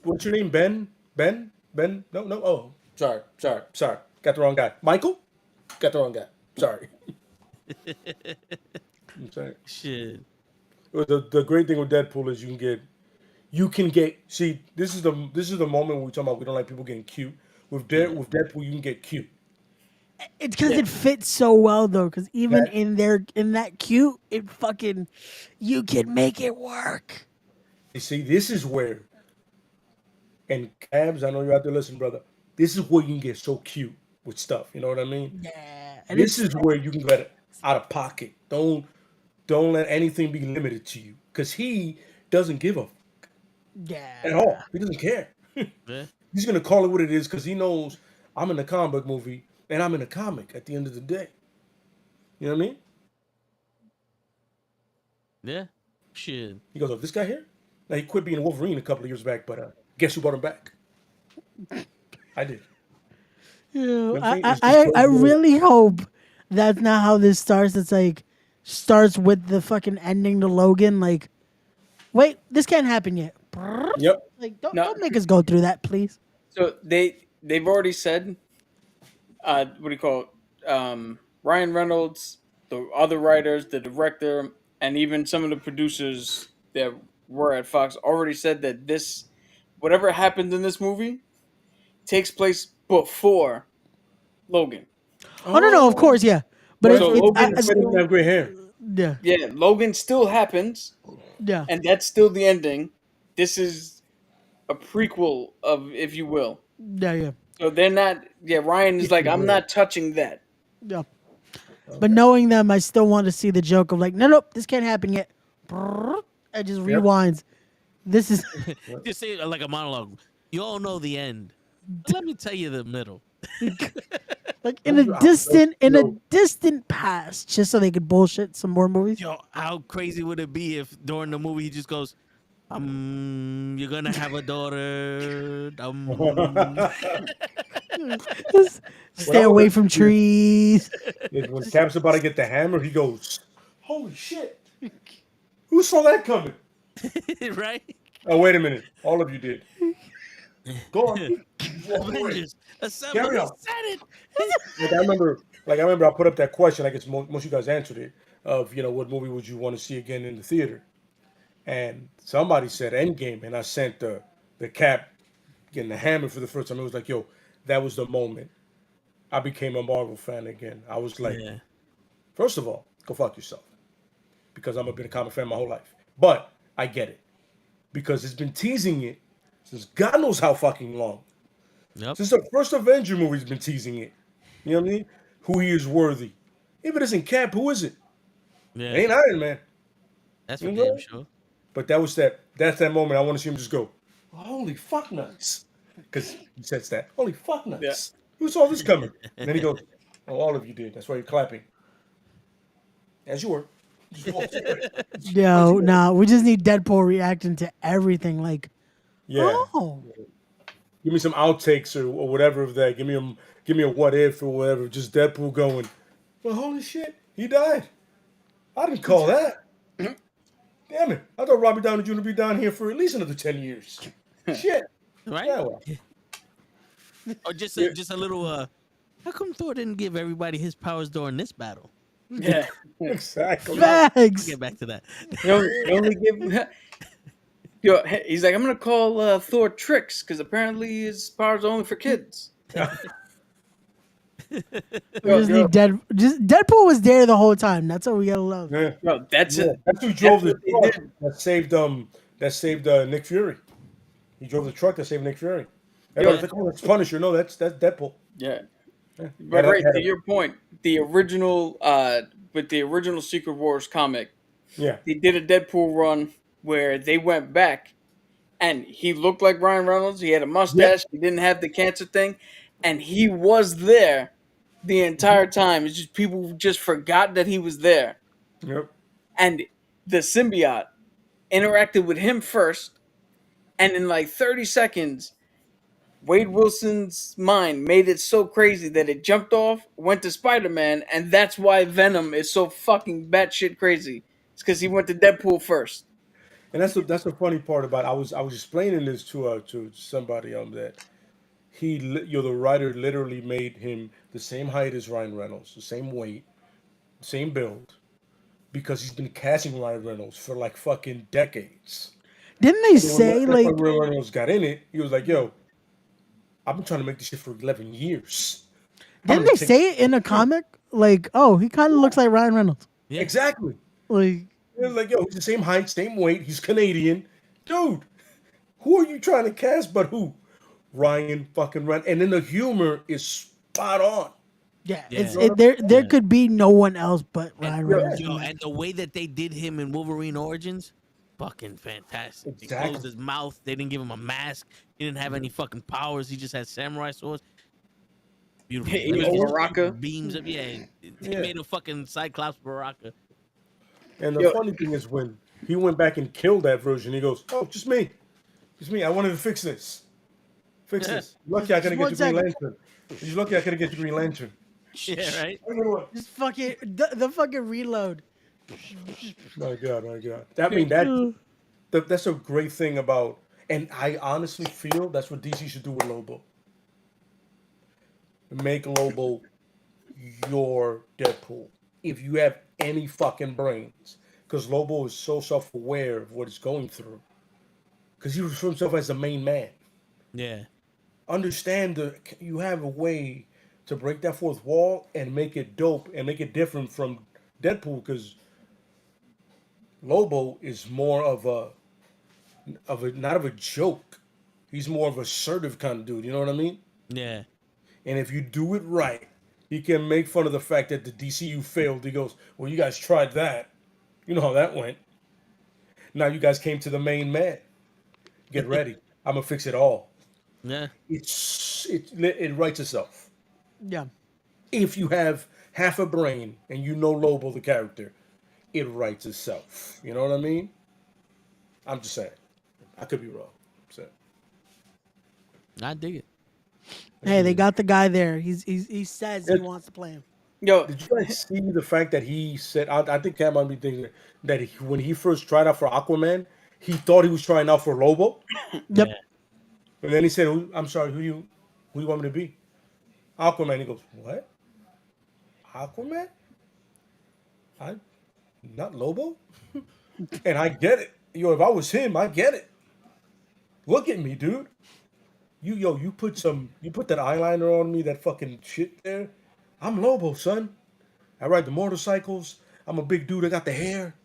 What's your name? Ben? Ben? Ben? No, no. Oh, sorry. Got the wrong guy. Michael? Got the wrong guy. Sorry. I'm sorry. Shit. The great thing with Deadpool is you can get see this is the moment when we talk about we don't like people getting cute with Deadpool you can get cute. It's because it fits so well though. Because even Yeah. in that cute, it fucking you can make it work. You see, this is where, and Cabs, I know you're out there listening, brother. This is where you can get so cute with stuff. You know what I mean? Yeah, and This is where you can get out of pocket. Don't let anything be limited to you because he doesn't give a at all. He doesn't care. Yeah. He's gonna call it what it is because he knows I'm in a comic book movie and I'm in a comic at the end of the day. You know what I mean? Yeah. Shit. He goes, "Oh, this guy here? Now he quit being Wolverine a couple of years back, but guess who brought him back? I did." Yeah, I'm saying? It's just I so good. really hope that's not how this starts. It's like starts with the fucking ending to Logan. Like, wait, this can't happen yet. Yep. Like, No. don't make us go through that, please. So they've already said, what do you call it? Ryan Reynolds, the other writers, the director, and even some of the producers that were at Fox already said that this, whatever happens in this movie, takes place before Logan. Oh no, of course, yeah. But Well, it's Logan he doesn't have gray hair. yeah, Yeah, Logan still happens, yeah. and that's still the ending. This is a prequel of, if you will. Yeah. So they're not. Yeah, Ryan is like, I'm not touching that. Yeah. But knowing them, I still want to see the joke of like, nope, this can't happen yet. It just rewinds. This is Just say like a monologue. You all know the end. But let me tell you the middle. like in a distant past, just so they could bullshit some more movies. Yo, how crazy would it be if during the movie he just goes, you're gonna have a daughter. Just stay away from trees. When Cap's about to get the hammer, he goes, "Holy shit! Who saw that coming?" Right? Oh, wait a minute. All of you did. Go on. Avengers, assemble. Carry He on. said it. Like I remember I put up that question. I guess most of you guys answered it. Of what movie would you want to see again in the theater? And somebody said Endgame, and I sent the Cap getting the hammer for the first time. It was like, yo, that was the moment I became a Marvel fan again. I was like, Yeah. first of all, go fuck yourself, because I've been a comic fan my whole life. But I get it because it's been teasing it since God knows how fucking long. Yep. Since the first Avenger movie's been teasing it. You know what I mean? Who he is worthy. If it isn't Cap, who is it? Yeah. It ain't Iron Man. That's for You know? damn sure. But that's that moment I want to see him just go, holy fuck nuts. Because he says that. Holy fuck nuts. Yeah. Who saw this coming? And then he goes, oh, all of you did. That's why you're clapping. As you were. Just walked away. Yo, nah, we just need Deadpool reacting to everything. Like, Yeah. oh, Give me some outtakes or whatever of that. Give me a what if or whatever. Just Deadpool going, well, holy shit, he died. I didn't call that. Damn it. I thought Robert Downey Jr. would be down here for at least another 10 years. Shit. Right? Yeah, well. Or just a little. How come Thor didn't give everybody his powers during this battle? Yeah. Exactly. facts. We'll get back to that. He only give. Yo, he's like, I'm gonna call Thor Tricks because apparently his powers are only for kids. We just need Deadpool was there the whole time. That's what we gotta love. Yeah. No, that's Yeah. it. That's who drove the That's what they truck did. that saved Nick Fury. He drove the truck that saved Nick Fury. Everybody's like, oh, that's Punisher. No, that's Deadpool. Yeah. Yeah. But right to your point, the original with the original Secret Wars comic, Yeah. they did a Deadpool run where they went back and he looked like Ryan Reynolds. He had a mustache. He didn't have the cancer thing, and he was there the entire time. It's just people just forgot that he was there, Yep. and the symbiote interacted with him first, and in like 30 seconds, Wade Wilson's mind made it so crazy that it jumped off, went to Spider-Man, and that's why Venom is so fucking batshit crazy. It's because he went to Deadpool first. And that's the funny part about I was explaining this to somebody that the writer literally made him the same height as Ryan Reynolds, the same weight, same build, because he's been casting Ryan Reynolds for like fucking decades. Didn't they So say when like? Ryan Reynolds got in it, he was like, "Yo, I've been trying to make this shit for 11 years." Didn't they say it in a comic? Like, oh, he kind of looks like Ryan Reynolds. Yeah. Exactly. Like, It was like, yo, he's the same height, same weight. He's Canadian, dude. Who are you trying to cast? But who? Ryan fucking Reynolds. And then the humor is spot on. yeah, Yeah. there could be no one else but Ryan Reynolds. Yo, and the way that they did him in Wolverine Origins, fucking fantastic. They Exactly. closed his mouth. They didn't give him a mask. He didn't have any fucking powers. He just had samurai swords. Beautiful. He was Baraka. Beams of They made a fucking Cyclops Baraka. And the funny thing is when he went back and killed that version, he goes, "Oh, just me. Just me. I wanted to fix this. Fix this. Lucky I couldn't get Just the Green one Lantern. Just lucky I couldn't get the Green Lantern." Yeah, right. Just fucking the fucking reload. My God. That's a great thing about, and I honestly feel that's what DC should do with Lobo. Make Lobo your Deadpool. If you have any fucking brains, because Lobo is so self-aware of what he's going through, because he refers to himself as the main man. Yeah. Understand you have a way to break that fourth wall and make it dope and make it different from Deadpool, because Lobo is more of a not of a joke. He's more of an assertive kind of dude. You know what I mean? Yeah. And if you do it right, he can make fun of the fact that the DCU failed. He goes, "Well, you guys tried that. You know how that went. Now you guys came to the main man. Get ready. I'm gonna fix it all." Yeah. It writes itself. Yeah. If you have half a brain and you know Lobo the character, it writes itself. You know what I mean? I'm just saying. I could be wrong. I dig it. Hey, they got the guy there. He says he wants to play him. Yo, Did you guys see the fact that he said? I think Cam might be thinking that when he first tried out for Aquaman, he thought he was trying out for Lobo, Yep. Yeah. and then he said, "I'm sorry, who you want me to be?" Aquaman. He goes, "What? Aquaman? Not Lobo?" And I get it. Yo, if I was him, I get it. Look at me, dude. You put that eyeliner on me, that fucking shit there. I'm Lobo, son. I ride the motorcycles. I'm a big dude. I got the hair.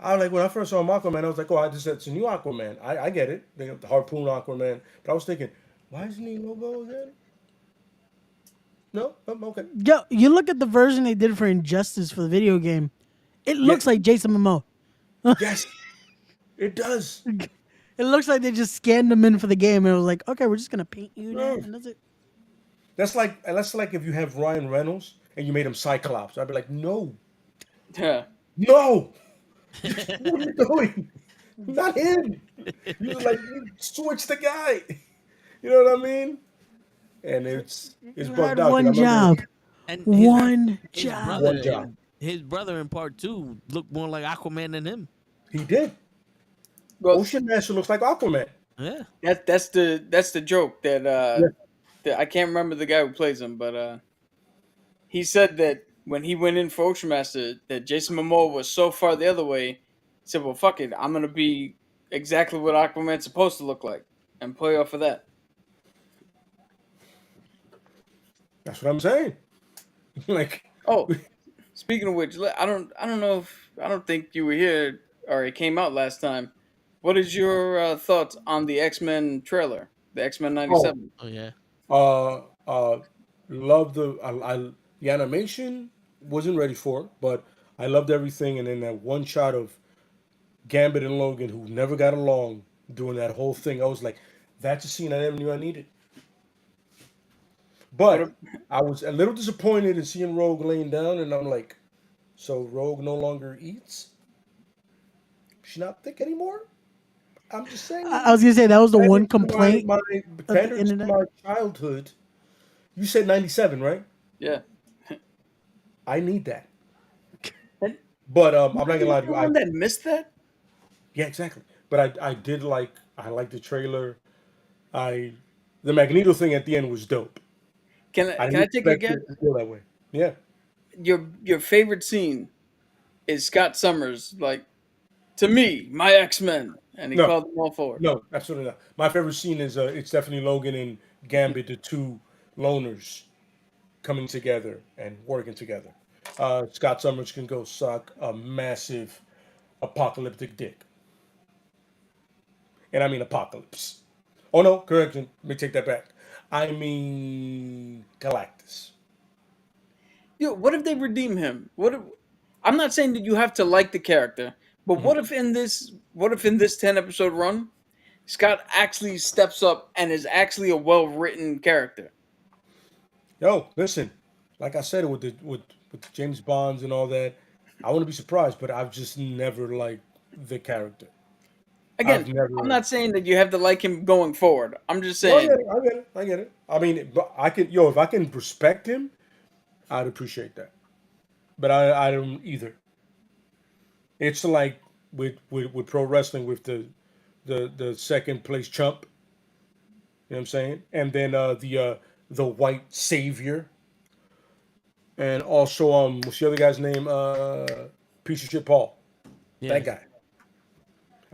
I was like, when I first saw Aquaman, I was like, oh, it's a new Aquaman. I get it. They got the harpoon Aquaman. But I was thinking, why isn't he Lobo again? No? Okay. Yo, you look at the version they did for Injustice for the video game. It looks like Jason Momoa. Yes, it does. It looks like they just scanned him in for the game and it was like, okay, we're just gonna paint you now, and that's it. That's like if you have Ryan Reynolds and you made him Cyclops. I'd be like, no. yeah. No! What are you doing? Not him. You switch the guy. You know what I mean? And it's You bugged had out. one job. And One his job. brother, One job. His brother in part 2 looked more like Aquaman than him. He did. Well, Ocean Master looks like Aquaman. Yeah. that's the joke that I can't remember the guy who plays him, but he said that when he went in for Ocean Master, that Jason Momoa was so far the other way. He said, "Well, fuck it, I'm gonna be exactly what Aquaman's supposed to look like, and play off of that." That's what I'm saying. Oh, speaking of which, I don't think you were here or it came out last time. What is your thoughts on the X-Men trailer, the X-Men '97? Oh yeah. Love the animation. Wasn't ready for it, but I loved everything. And then that one shot of Gambit and Logan, who never got along, doing that whole thing. I was like, that's a scene I never knew I needed. But I was a little disappointed in seeing Rogue laying down, and I'm like, so Rogue no longer eats? She's not thick anymore? I'm just saying. I was gonna say that was the one complaint My of the panders to internet. my childhood. You said 97, right? Yeah. I need that. But I'm not gonna lie to you. Anyone that missed that? Yeah, exactly. But I liked the trailer. The Magneto thing at the end was dope. Can I take a expect guess? it to feel that way. Yeah. Your favorite scene is Scott Summers, like, to me, my X-Men, and he No. called them all forward. No, absolutely not. My favorite scene is it's definitely Logan and Gambit, the two loners coming together and working together. Scott Summers can go suck a massive apocalyptic dick. And I mean apocalypse. Oh no, correction. Let me take that back. I mean Galactus. Yo, what if they redeem him? I'm not saying that you have to like the character, but what if in this 10 episode run, Scott actually steps up and is actually a well written character? Yo, listen, like I said with the James Bonds and all that, I wouldn't be surprised, but I've just never liked the character. Again, I'm not saying that you have to like him going forward. I'm just saying. I get it. I mean, but if I can respect him, I'd appreciate that. But I don't either. It's like with pro wrestling with the second place chump. You know what I'm saying? And then the white savior. And also what's the other guy's name? Piece of shit Paul. Yeah. That guy.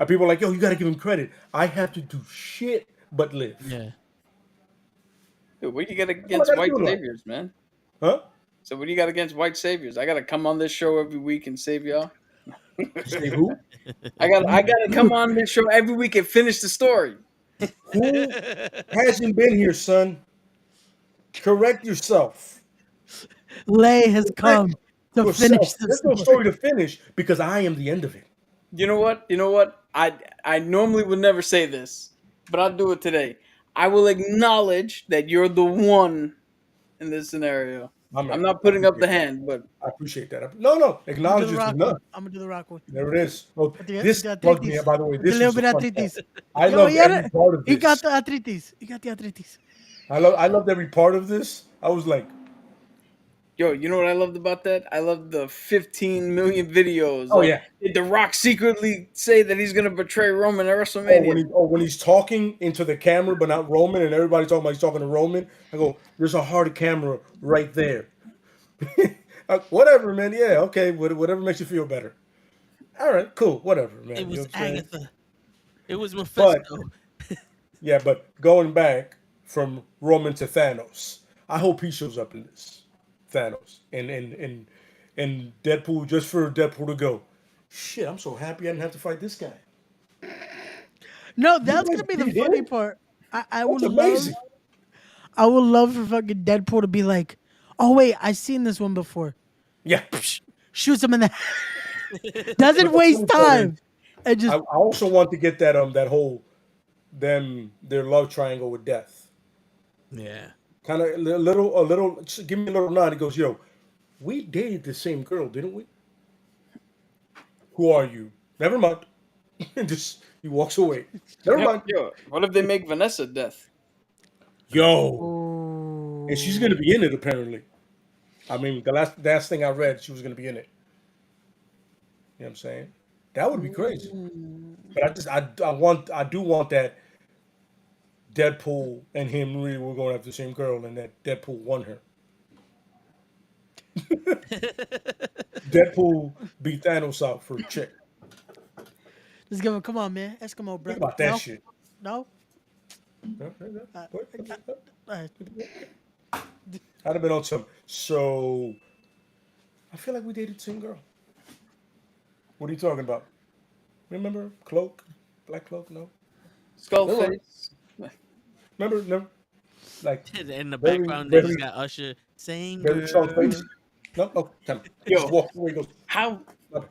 People are like, yo, you gotta give him credit. I have to do shit but live. Yeah. Dude, what do you got against white saviors, man? Huh? So what do you got against white saviors? I gotta come on this show every week and save y'all. Save who? I gotta come on this show every week and finish the story. Who hasn't been here, son? Correct yourself. Lay has come to finish the There's no story to finish because I am the end of it. You know what? I normally would never say this, but I'll do it today. I will acknowledge that you're the one in this scenario. I'm not putting up the hand, but I appreciate that. No, acknowledge it's enough. I'm gonna do the rock one. There it is. Oh, Yeah, this got bugged me, arthritis. by the way. This A little is bit a of fun arthritis. part. I love every part of this. He got the arthritis. He got the arthritis. I loved every part of this. I was like, yo, you know what I loved about that? I loved the 15 million videos. Oh, yeah. Did The Rock secretly say that he's gonna betray Roman at WrestleMania? when he's talking into the camera but not Roman, and everybody's talking about he's talking to Roman. I go, there's a hard camera right there. Whatever, man. Yeah, okay. Whatever makes you feel better. All right, cool. Whatever, man. It You was know what I'm saying? Agatha. It was Mephisto. Yeah, but going back from Roman to Thanos, I hope he shows up in this. Thanos and Deadpool, just for Deadpool to go, shit, I'm so happy I didn't have to fight this guy. No, that's gonna be the funny part. I would love for fucking Deadpool to be like, oh wait, I seen this one before. Yeah. Shoots him in the head. Doesn't waste time. And just I also want to get that that whole their love triangle with Death. Yeah. Kind of a little. Just give me a little nod. He goes, "Yo, we dated the same girl, didn't we? Who are you? Never mind." Just he walks away. Never mind. Yo, what if they make Vanessa Death? Yo, and she's gonna be in it apparently. I mean, the last thing I read, she was gonna be in it. You know what I'm saying? That would be crazy. But I do want that Deadpool and him really were going after the same girl, and that Deadpool won her. Deadpool beat Thanos out for a chick. just give him, come on, man. Eskimo, bro. Think about that shit. No. I'd have been on some. So, I feel like we dated the same girl. What are you talking about? Remember Cloak? Black Cloak? No. Skullface. Remember? No. Like In the very, background, very- they got Usher saying, very strong face. No. Oh, come on. Yo. Just walk away. Goes. How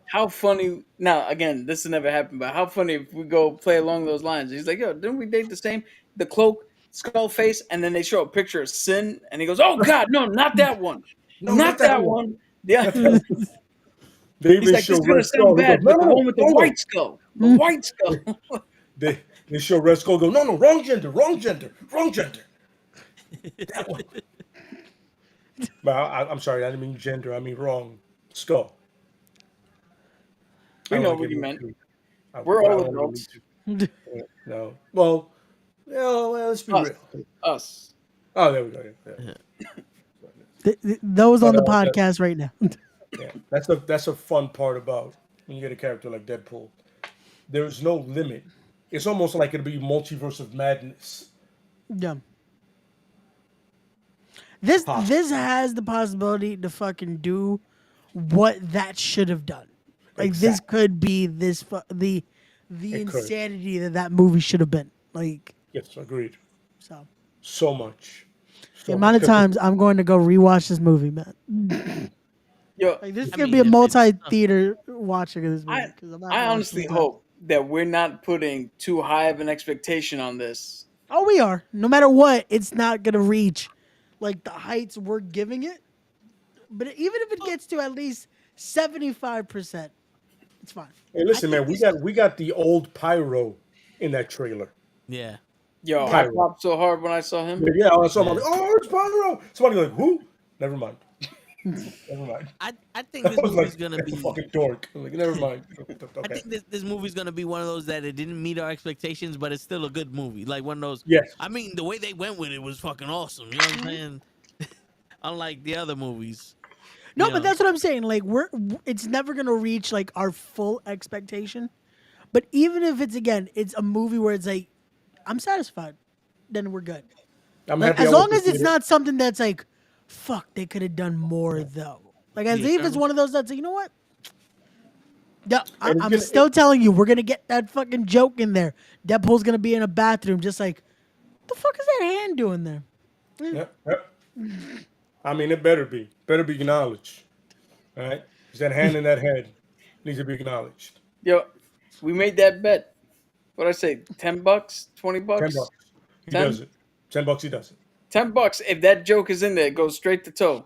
how funny. Now, again, this has never happened, but how funny if we go play along those lines. He's like, yo, didn't we date the same? The cloak, skull face, and then they show a picture of Sin, and he goes, oh, God, no, not that one. No, Not that one. Yeah. They He's even like, show this is going Red to Skull. sound He goes, bad, but the one with the no. white skull. The white skull. They show Red Skull go, no, wrong gender. That one. But I'm sorry, I didn't mean gender. I mean wrong. Skull. We I don't know wanna what get you into meant. it. We're I all don't wanna get adults. into it. No. Well, let's be real. Us. Oh, there we go. Yeah. Those on the But, podcast right now. Yeah, that's a fun part about when you get a character like Deadpool. There's no limit. It's almost like it'll be multiverse of madness. Yeah. This has the possibility to fucking do what that should have done. Like this could be the insanity that movie should have been. Like Yes, agreed. So much. the amount of times I'm going to go rewatch this movie, man. Yo, Like this is gonna be a multi-theater watching of this movie. I honestly hope that we're not putting too high of an expectation on this. Oh, we are. No matter what, it's not gonna reach like the heights we're giving it. But even if it gets to at least 75%, it's fine. Hey, listen, man, we got the old Pyro in that trailer. Yeah. Yo, Pyro. I popped so hard when I saw him. Yeah, I saw him. I'm like, oh, it's Pyro. Somebody like, who? Never mind. Never mind. I think this movie's gonna be fucking dork. I'm like, never mind. Okay. I think this movie's gonna be one of those that it didn't meet our expectations, but it's still a good movie. Like one of those. Yes. I mean, the way they went with it was fucking awesome. You know what I'm saying? Unlike the other movies. No, but that's what I'm saying. Like it's never gonna reach like our full expectation. But even if it's a movie where it's like, I'm satisfied, then we're good. Like, as long as it's not something that's like, fuck, they could have done more though. Like as if it's one of those that's like, you know what? Yeah, I'm still telling you, we're gonna get that fucking joke in there. Deadpool's gonna be in a bathroom, just like, what the fuck is that hand doing there? Yep. I mean, it better be acknowledged. All right, because that hand in that head needs to be acknowledged. Yo, we made that bet. What did I say? $10, $20? $10. He does it. $10. He does it. $10. If that joke is in there, it goes straight to toe.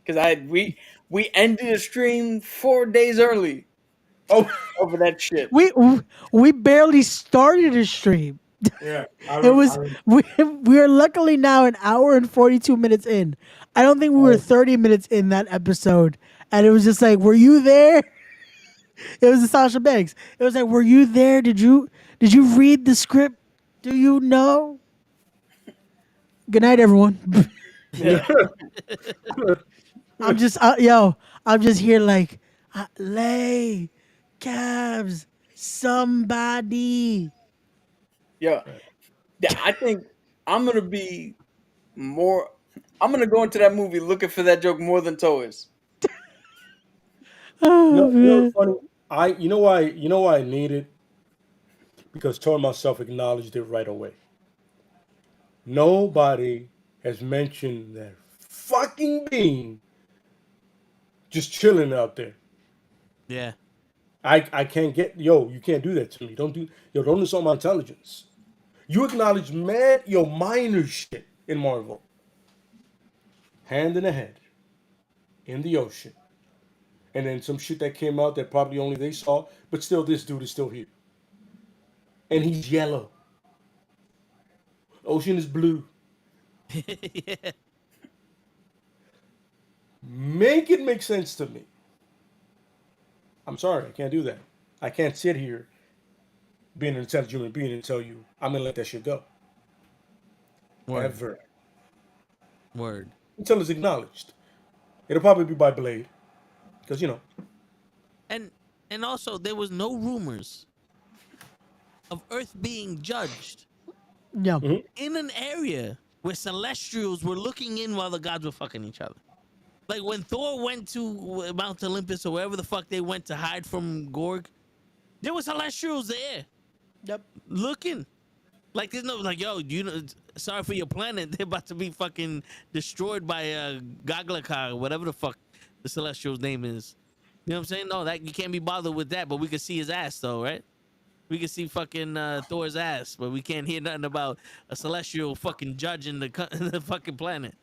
Because we ended the stream 4 days early. Oh, over that shit. We barely started a stream. Yeah, we are luckily now an hour and 42 minutes in. I don't think we were 30 minutes in that episode, and it was just like, were you there? It was Sasha Banks. It was like, were you there? Did you read the script? Do you know? Good night, everyone. I'm just I'm just here like, lay cabs, somebody. Yeah, I think I'm gonna go into that movie looking for that joke more than Toe is. Funny. You know why I need it? Because Toe and myself acknowledged it right away. Nobody has mentioned that fucking being just chilling out there. Yeah. I can't get you can't do that to me. Don't insult my intelligence. You acknowledge minor shit in Marvel. Hand in the head. In the ocean. And then some shit that came out that probably only they saw, but still this dude is still here. And he's yellow. Ocean is blue. Yeah. Make it make sense to me. I'm sorry, I can't do that. I can't sit here being an intelligent human being and tell you I'm gonna let that shit go. Word. Ever. Word. Until it's acknowledged. It'll probably be by Blade. Because And also there was no rumors of Earth being judged. Yeah. Mm-hmm. In an area where Celestials were looking in while the gods were fucking each other. Like when Thor went to Mount Olympus or wherever the fuck they went to hide from Gorg, there were Celestials there. Yep. Looking. Like there's no sorry for your planet. They're about to be fucking destroyed by Gaglaka, whatever the fuck. the Celestial's name is. You know what I'm saying? No, that you can't be bothered with that, but we can see his ass though, right? We can see fucking Thor's ass, but we can't hear nothing about a Celestial fucking judging the fucking planet.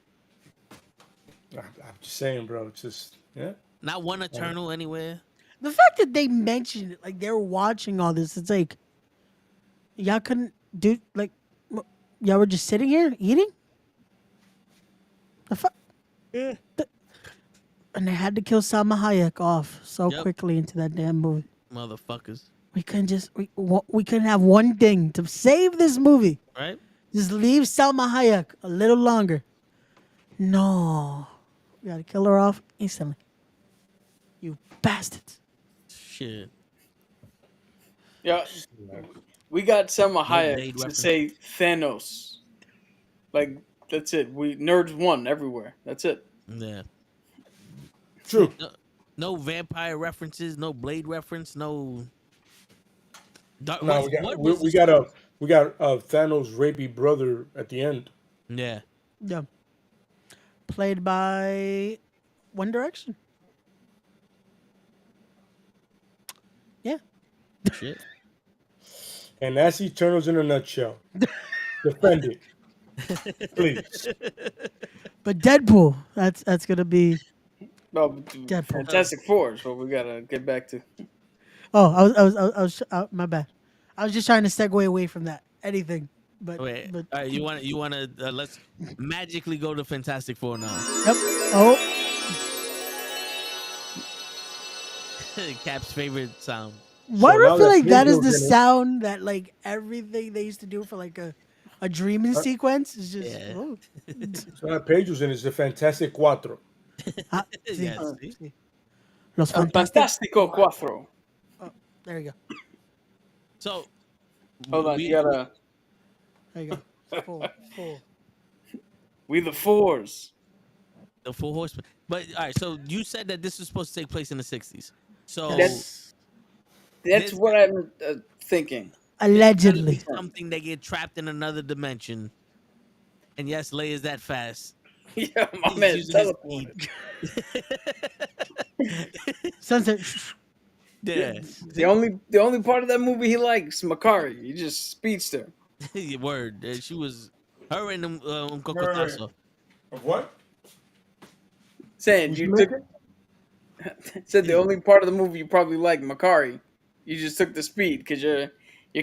I'm just saying, bro. It's just Not one Eternal anywhere. The fact that they mentioned it, like they're watching all this, it's like y'all couldn't do like y'all were just sitting here eating. The fuck. Yeah. And they had to kill Salma Hayek off so Yep. quickly into that damn movie. Motherfuckers. We couldn't just we couldn't have one thing to save this movie. Right? Just leave Salma Hayek a little longer. No, we gotta kill her off instantly. You bastards. Shit. Yeah, we got Selma Blade Hayek to reference. say Thanos. Like that's it. We nerds won everywhere. That's it. Yeah. true. No vampire references, no Blade reference, no. No, we got Thanos' rapey brother at the end. Yeah. Yeah. Played by One Direction. Yeah. Shit. And that's Eternals in a nutshell. Defend it, please. But Deadpool, that's gonna be. No, Deadpool. Fantastic Four is what we gotta get back to. Oh, I was my bad. I was just trying to segue away from that. Anything, but Wait. but All right, you want to let's magically go to Fantastic Four now. yep. Oh, Cap's favorite sound. why So do I now feel that like that is the Pedro's in it- sound that like everything they used to do for like a dreaming sequence is just. Yeah. Oh. So that page was in is the Fantastic Cuatro. Ah, see, Yes, see? see. Los Fantastic. Fantastico Cuatro. There you go. So Hold on, we- you gotta. There you go. Full. We the Fours. the Four Horsemen. But all right, so you said that this was supposed to take place in the 60s. So That's This- what I'm thinking. Allegedly. something they get trapped in another dimension. And yes, Leia's that fast. Yeah, my He's man. using his Teleport. Sunset. Yeah. The only part of that movie he likes, Makari. He just speedster. Word. She was her and Cocotazo. Of what? Saying you took said the only part of the movie you probably like, Makari. You just took the speed because your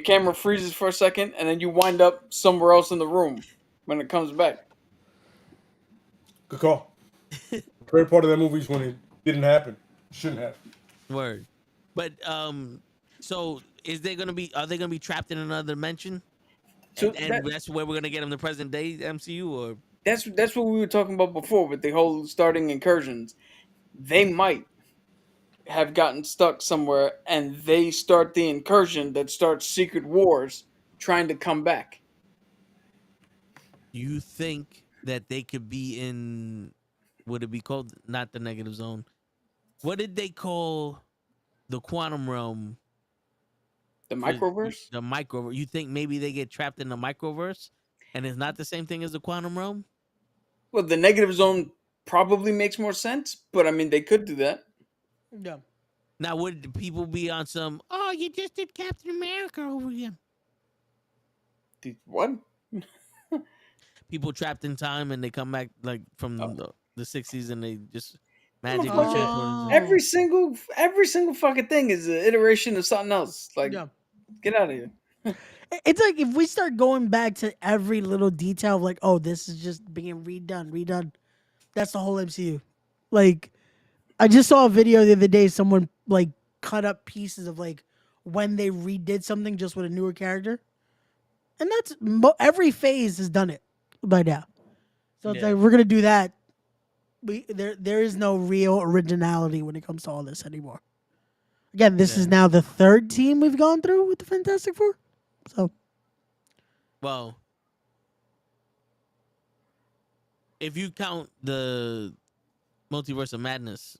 camera freezes for a second and then you wind up somewhere else in the room when it comes back. Good call. Favorite part of that movie is when it didn't happen. Shouldn't have. Word. But so are they gonna be trapped in another dimension? So And that's where we're gonna get them the present day MCU, or that's what we were talking about before with the whole starting incursions. They might have gotten stuck somewhere and they start the incursion that starts Secret Wars trying to come back. you think that they could be in, would it be called, not the negative zone? What did they call the quantum realm? The microverse? The micro. You think maybe they get trapped in the microverse, and it's not the same thing as the quantum realm? Well, the negative zone probably makes more sense, but I mean, they could do that. Yeah. Now, would people be on some? Oh, you just did Captain America over again. What? People trapped in time, and they come back like from the 60s, and they just magically Motherfucker. transform. Every single fucking thing is an iteration of something else. Like, Yeah. get out of here. It's like if we start going back to every little detail of like, oh, this is just being redone. That's the whole MCU. Like, I just saw a video the other day. Someone like cut up pieces of like when they redid something just with a newer character, and that's every phase has done it by now. So it's Yeah. like we're gonna do that. There is no real originality when it comes to all this anymore. Again, this is now the third team we've gone through with the Fantastic Four. So Well, if you count the Multiverse of Madness,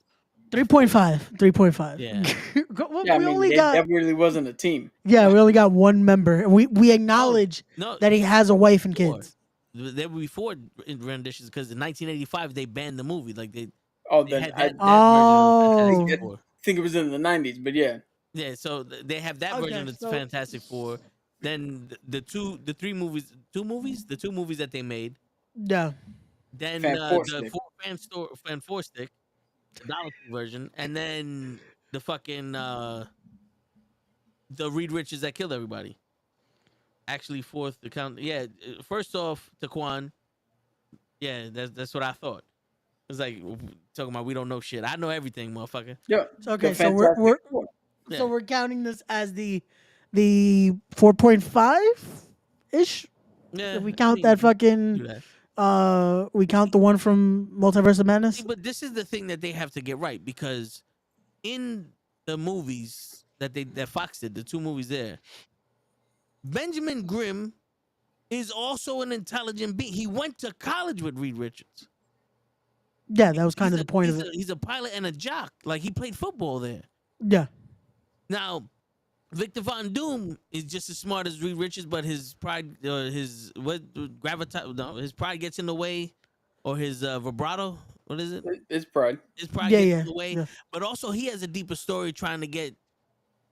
3.5. Yeah. Well, Yeah, I we mean, only that got really wasn't a team. we only got one member, and we acknowledge no, that he has a wife and four. kids. There were before renditions because in 1985 they banned the movie. Like they Oh, They then had I that version of the Fantastic Oh. Four. think it was in the 90s, but yeah. Yeah, so they have that version Okay, of the so Fantastic Four. Then the two movies, the two movies that they made. yeah, Then Fan Four the Stick. fan four stick, the dollar version, and then the fucking the Reed Richards that killed everybody. Actually, fourth the count. Yeah, first off, Taquan. Yeah, that's what I thought. It's like talking about we don't know shit. I know everything, motherfucker. Yeah. so okay, The so Fantastic Four. Yeah. we're counting this as the 4.5 ish. Yeah, If we I count mean, that do fucking that. we count the one from Multiverse of Madness. See, but this is the thing that they have to get right because in the movies that Fox did, the two movies there, Benjamin Grimm is also an intelligent being. He went to college with Reed Richards. Yeah, that was kind of the point of it. He's a pilot and a jock. Like he played football there. Yeah, Now, Victor Von Doom is just as smart as Reed Richards, but his pride, his his pride gets in the way, or his vibrato. What is it? It's Pride. His pride Yeah, gets yeah, in the way. yeah. But also, he has a deeper story trying to get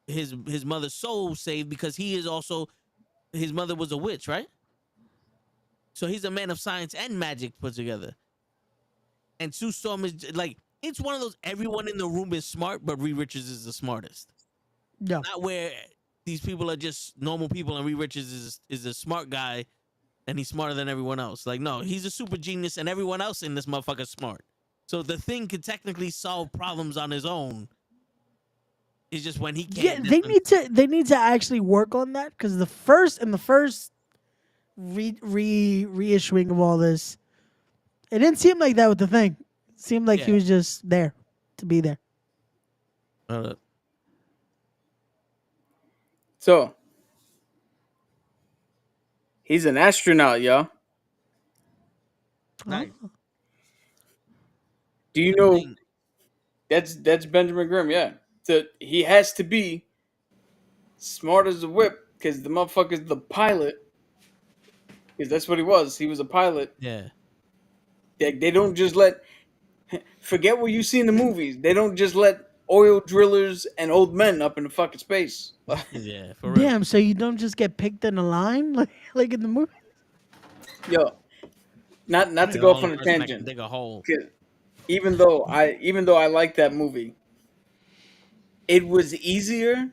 his mother's soul saved because he is also his mother was a witch, right? So he's a man of science and magic put together. And Sue Storm is like it's one of those everyone in the room is smart, but Reed Richards is the smartest. yeah. Not where these people are just normal people and Reed Richards is a smart guy and he's smarter than everyone else. Like, no, he's a super genius and everyone else in this motherfucker's smart. So the thing could technically solve problems on his own. It's just when he can't. Yeah, they need to actually work on that because the first reissuing of all this, it didn't seem like that with the Thing. It seemed like he Yeah. was just there to be there. So he's an astronaut, y'all. Nice. Do you know that's Benjamin Grimm? Yeah. So he has to be smart as a whip because the motherfucker's the pilot. Because that's what he was. He was a pilot. Yeah. They don't just let. Forget what you see in the movies. They don't just let oil drillers and old men up in the fucking space. Yeah, for real. Damn, so you don't just get picked in a line like in the movie? Yo, not to The go off only on a person that can tangent. dig a hole. 'Cause even though I like that movie, it was easier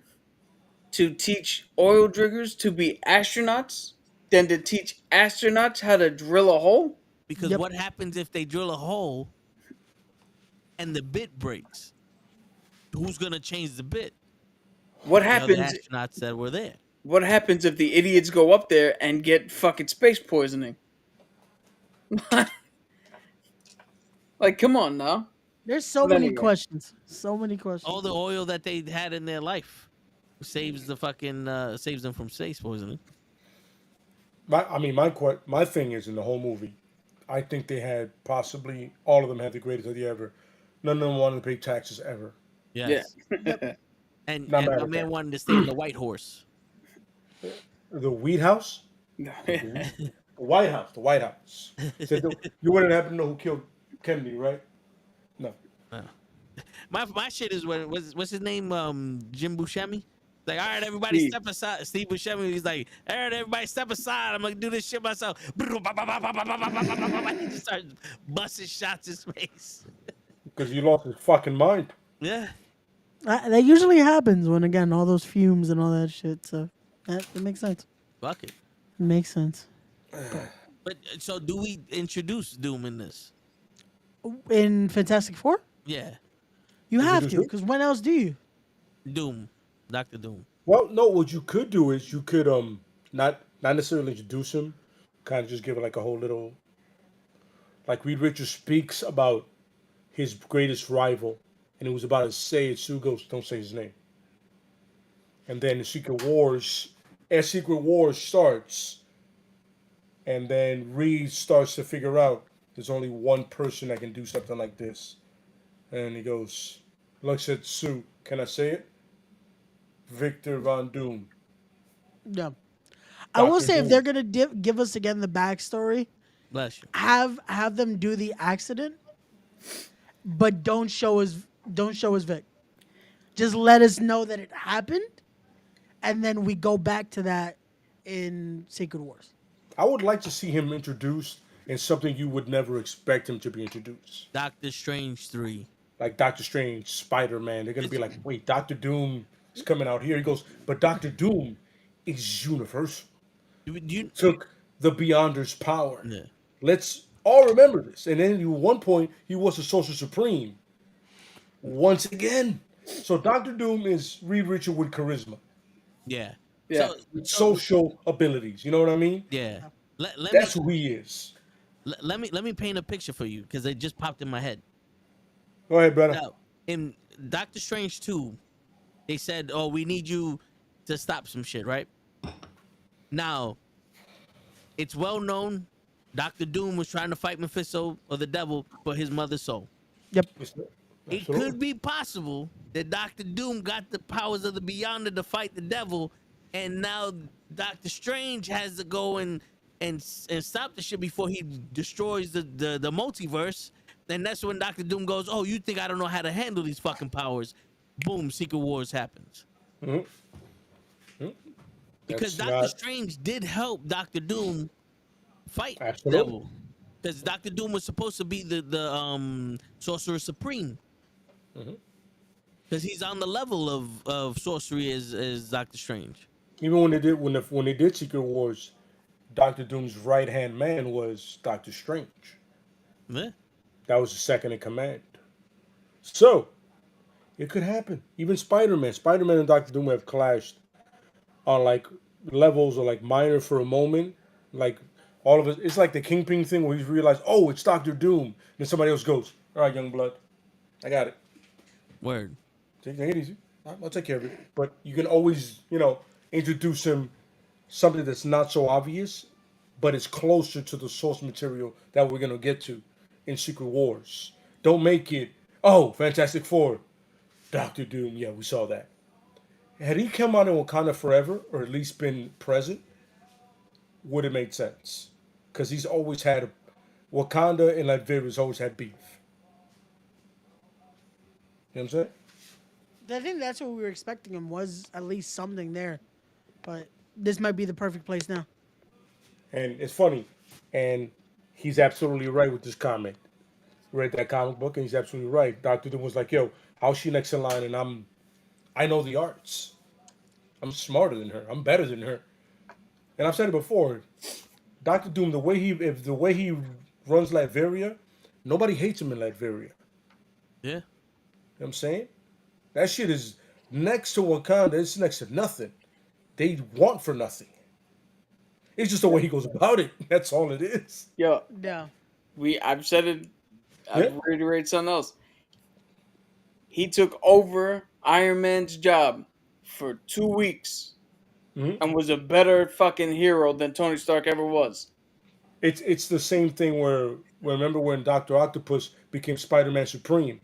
to teach oil driggers to be astronauts than to teach astronauts how to drill a hole. Because Yep. what happens if they drill a hole and the bit breaks? Who's gonna change the bit? What The other happens? astronauts that were there. What happens if the idiots go up there and get fucking space poisoning? Like, come on now. There's so But many anyway. questions. So many questions. All the oil that they had in their life saves the fucking saves them from space poisoning. My thing is in the whole movie, I think they had possibly all of them had the greatest idea ever. None of them wanted to pay taxes ever. Yes. Yeah. And Not mad my at man that. wanted to stay in the White Horse. The Wheat House, the White House, the White House. You wouldn't happen to know who killed Kennedy, right? No. My shit is when what's his name? Jim Buscemi. Like, all right, everybody Steve. step aside. Steve Buscemi. He's like, all right, everybody step aside. I'm gonna do this shit myself. He just starts busting shots in space. Because he lost his fucking mind. Yeah. That usually happens when again all those fumes and all that shit. So that makes sense. Fuck it. It makes sense. But so do we introduce Doom in this? In Fantastic Four, Yeah. you have do to who? because when else do you? Doom. Dr. Doom. Well, no. What you could do is you could not necessarily introduce him, kind of just give it like a whole little. Like Reed Richards speaks about his greatest rival, and it was about to say it. Sue goes, "Don't say his name." And then the Secret Wars starts, and then Reed starts to figure out there's only one person that can do something like this, and he goes, looks at Sue. Can I say it? Victor Von Doom. Yeah. I will Dr. say if Doom. they're gonna give us again the backstory, Bless you. have them do the accident, but don't show us Vic. Just let us know that it happened, and then we go back to that in Secret Wars. I would like to see him introduced in something you would never expect him to be introduced. Doctor Strange 3. Like Doctor Strange, Spider-Man. They're going to be like, wait, Doctor Doom is coming out here. He goes, but Doctor Doom is universal. You, Took the Beyonder's power. yeah. Let's all remember this. And then at one point, he was the Sorcerer Supreme. Once again. So Doctor Doom is Reed Richards with charisma. Yeah. Yeah. So, With social abilities. You know what I mean? yeah. That's who he is. Let me paint a picture for you because it just popped in my head. Go ahead, brother. Now, in Doctor Strange 2, they said, "Oh, we need you to stop some shit," right? Now, it's well known Doctor Doom was trying to fight Mephisto or the devil for his mother's soul. Yep. It could be possible that Doctor Doom got the powers of the Beyonder to fight the devil, and now Doctor Strange has to go and stop the shit before he destroys the multiverse. Then that's when Doctor Doom goes, "Oh, you think I don't know how to handle these fucking powers?" Boom, Secret Wars happens. Because Doctor Strange did help Doctor Doom fight the devil. Because Doctor Doom was supposed to be the Sorcerer Supreme. Because he's on the level of sorcery as Doctor Strange. Even when they did Secret Wars, Doctor Doom's right hand man was Doctor Strange. Yeah. That was the second in command. So it could happen. Even Spider-Man and Doctor Doom have clashed on like levels or like minor for a moment. Like all of it, it's like the Kingpin thing where he's realized, oh, it's Doctor Doom. Then somebody else goes, all right, young blood, I got it. Word. Take it easy. I'll take care of it. But you can always, introduce him something that's not so obvious, but it's closer to the source material that we're gonna get to in Secret Wars. Don't make it, oh, Fantastic Four, Doctor Doom. Yeah, we saw that. Had he come out in Wakanda Forever, or at least been present, would have made sense. Because he's always had Wakanda and Latvia's always had beef. You know what I'm saying? I think that's what we were expecting him, was at least something there. But this might be the perfect place now. And it's funny. And he's absolutely right with this comment. Read that comic book and he's absolutely right. Dr. Doom was like, yo, how's she next in line? And I know the arts. I'm smarter than her. I'm better than her. And I've said it before. Dr. Doom, the way he runs Latveria, nobody hates him in Latveria. Yeah. You know what I'm saying? That shit is next to Wakanda. It's next to nothing. They want for nothing. It's just the way he goes about it. That's all it is. Yo, Yeah. I've said it. Yeah. I've reiterated something else. He took over Iron Man's job for 2 weeks and was a better fucking hero than Tony Stark ever was. It's the same thing where remember when Dr. Octopus became Spider-Man Supreme?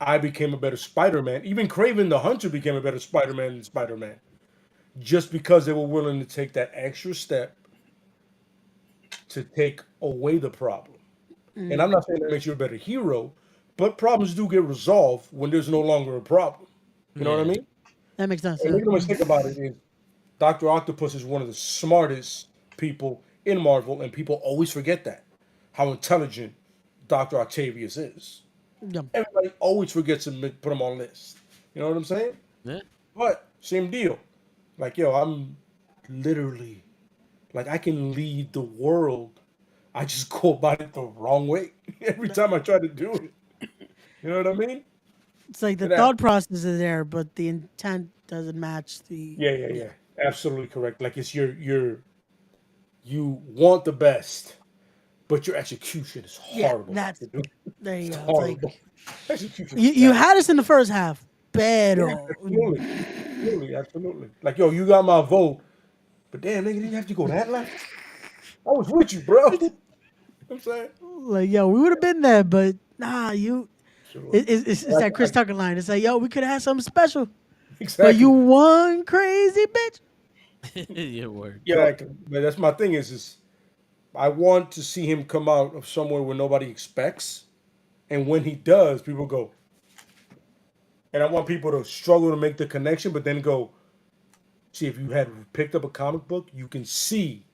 I became a better Spider-Man. Even Kraven the Hunter became a better Spider-Man than Spider-Man. Just because they were willing to take that extra step to take away the problem. And I'm not saying that makes you a better hero, but problems do get resolved when there's no longer a problem. You know what I mean? That makes sense. And make no mistake about it, is Dr. Octopus is one of the smartest people in Marvel, and people always forget that. How intelligent Dr. Octavius is. Yeah. Everybody always forgets to put him on list. You know what I'm saying? Yeah. But same deal. Like, yo, I'm literally, like, I can lead the world. I just go about it the wrong way every time I try to do it. You know what I mean? It's like the thought process is there, but the intent doesn't match the. Yeah. Absolutely correct. Like, it's you want the best, but your execution is horrible. That's there you go. It's Horrible. like, Execution. you had us in the first half. Better. Absolutely. Like, yo, you got my vote, but damn, nigga, didn't have to go that left. I was with you, bro. You know what I'm saying? Like, yo, we would have been there, but nah, you. Sure. It's that Chris Tucker line. It's like, yo, we could have had something special, Exactly. but you one crazy bitch. Yeah, word. Exactly. But that's my thing is I want to see him come out of somewhere where nobody expects And when he does, people go, and I want people to struggle to make the connection, but then go, see, if you had picked up a comic book, you can see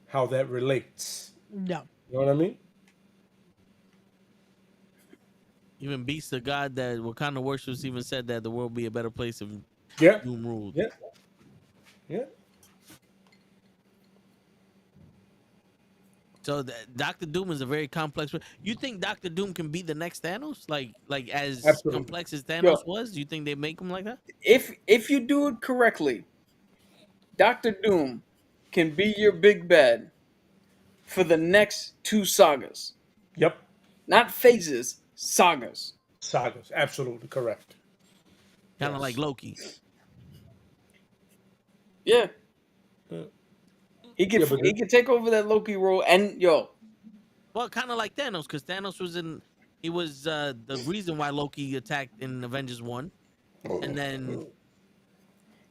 how that relates. Yeah. You know what I mean? Even Beast the God that Wakanda worships even said that the world would be a better place if Yeah. Doom ruled. Yeah. Yeah. So Doctor Doom is a very complex. You think Doctor Doom can be the next Thanos? Like as Absolutely. complex as Yo. Thanos was? Do you think they make him like that? If you do it correctly, Doctor Doom can be your big bad for the next 2 sagas. Yep. Not phases, sagas. Sagas. Absolutely correct. Kind of like Loki. Yeah. Yeah. He could Yeah, but he could take over that Loki role, and Well, kind of like Thanos, because Thanos was in. He was the reason why Loki attacked in Avengers 1, and then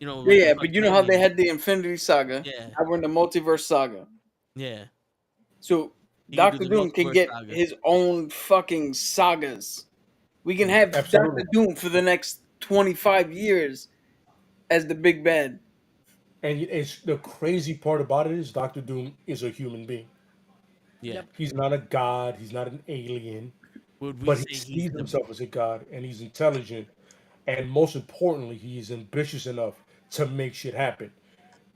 yeah, but you know how they had the Infinity Saga. Yeah. Now we're in the multiverse saga. Yeah. So He can do Doctor the Doom can multiverse get saga. his own fucking sagas. We can have Absolutely. Doctor Doom for the next 25 years as the big bad. And it's the crazy part about it is Doctor Doom is a human being. Yeah. He's not a god. He's not an alien. Would we But say he he's sees the himself as a god, and he's intelligent, and most importantly, he's ambitious enough to make shit happen.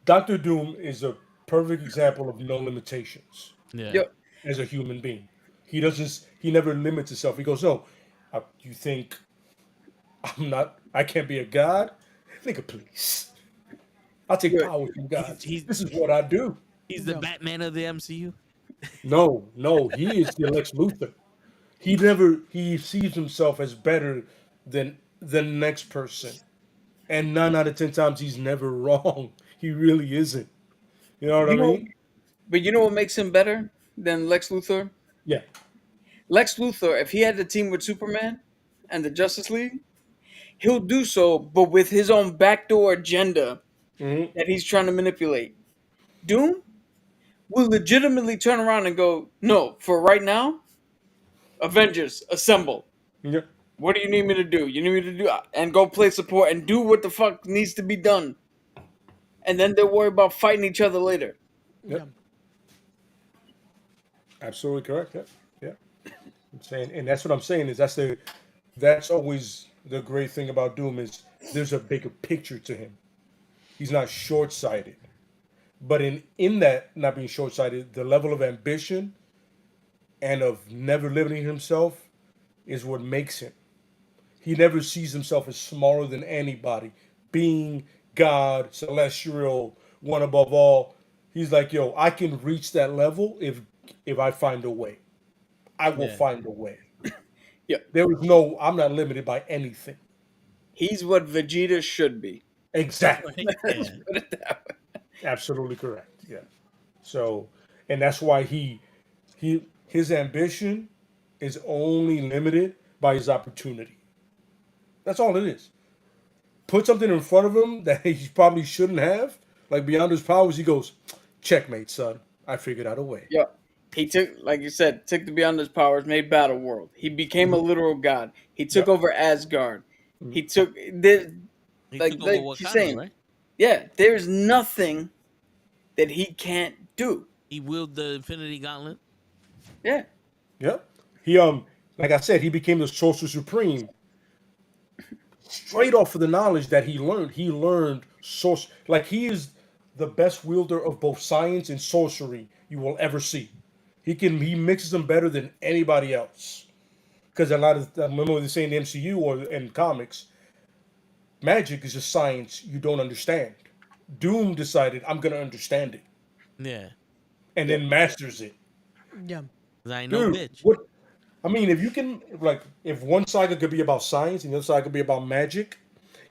Doctor Doom is a perfect example of no limitations yeah. Yo, as a human being. He doesn't. He never limits himself. He goes, "Oh, you think I'm not? I can't be a god? Nigga, please. I'll take Good. power from gods. He's- This is what I do." He's the Batman of the MCU. No, he is the Lex Luthor. He sees himself as better than the next person. And 9 out of 10 times he's never wrong. He really isn't. You know what I You know, mean? but you know what makes him better than Lex Luthor? Yeah. Lex Luthor, if he had to team with Superman and the Justice League, he'll do so, but with his own backdoor agenda Mhm. that he's trying to manipulate. Doom will legitimately turn around and go, no, for right now, Avengers, assemble. Yeah. What do you need me to do? You need me to do and go play support and do what the fuck needs to be done. And then they'll worry about fighting each other later. Yep. Absolutely correct. Yeah. Yeah. I'm saying, and that's what I'm saying is that's always the great thing about Doom is there's a bigger picture to him. He's not short-sighted. But in that not being short-sighted, the level of ambition and of never limiting himself is what makes him. He never sees himself as smaller than anybody, being God, celestial, one above all. He's like, yo, I can reach that level if I find a way. I will find a way. Yeah. I'm not limited by anything. He's what Vegeta should be. Exactly. Yeah. Put it that way. Absolutely correct. Yeah. So, and that's why his ambition is only limited by his opportunity. That's all it is. Put something in front of him that he probably shouldn't have, like beyond his powers. He goes, checkmate, son. I figured out a way. Yeah. He took, like you said, took the Beyond His Powers, made Battle World. He became a literal god. He took over Asgard. He took this, He like took over you're Wakanda, saying, right? yeah. There's nothing that he can't do. He wielded the Infinity Gauntlet. Yeah. Yeah. He like I said, he became the Sorcerer Supreme straight off of the knowledge that he learned. He learned like he is the best wielder of both science and sorcery you will ever see. He mixes them better than anybody else. Because a lot of remember they say in the MCU or in comics, magic is just science you don't understand. Doom decided I'm gonna understand it. Yeah. And then masters it. Yeah. 'Cause I ain't no Dude, bitch. what? I mean, if you can, like, if one saga could be about science and the other saga could be about magic,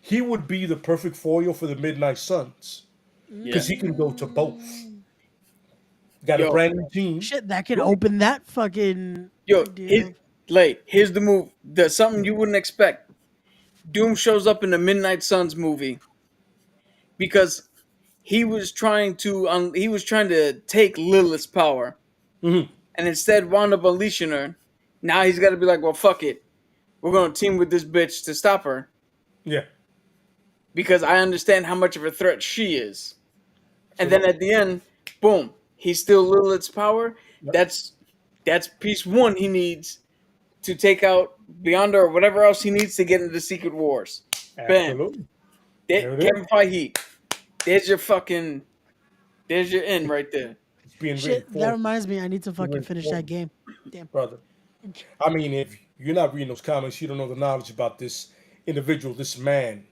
he would be the perfect foil for the Midnight Suns because he can go to both. Got a brand new team. Shit, that could open that fucking deal. Here's the move. There's something you wouldn't expect. Doom shows up in the Midnight Suns movie because he was trying to take Lilith's power, and instead wound up unleashing her Now he's got to be like, well, fuck it. We're going to team with this bitch to stop her Yeah. because I understand how much of a threat she is. And then at the end, boom, he's still Lilith's power. That's piece one he needs to take out Beyonder or whatever else he needs to get into the Secret Wars. Bam. Absolutely. There it Kevin is. Feige. There's your end right there. It's being Shit, that reinforced, reminds me. I need to fucking finish that game. Damn. brother. I mean, if you're not reading those comics, you don't know the knowledge about this individual, this man.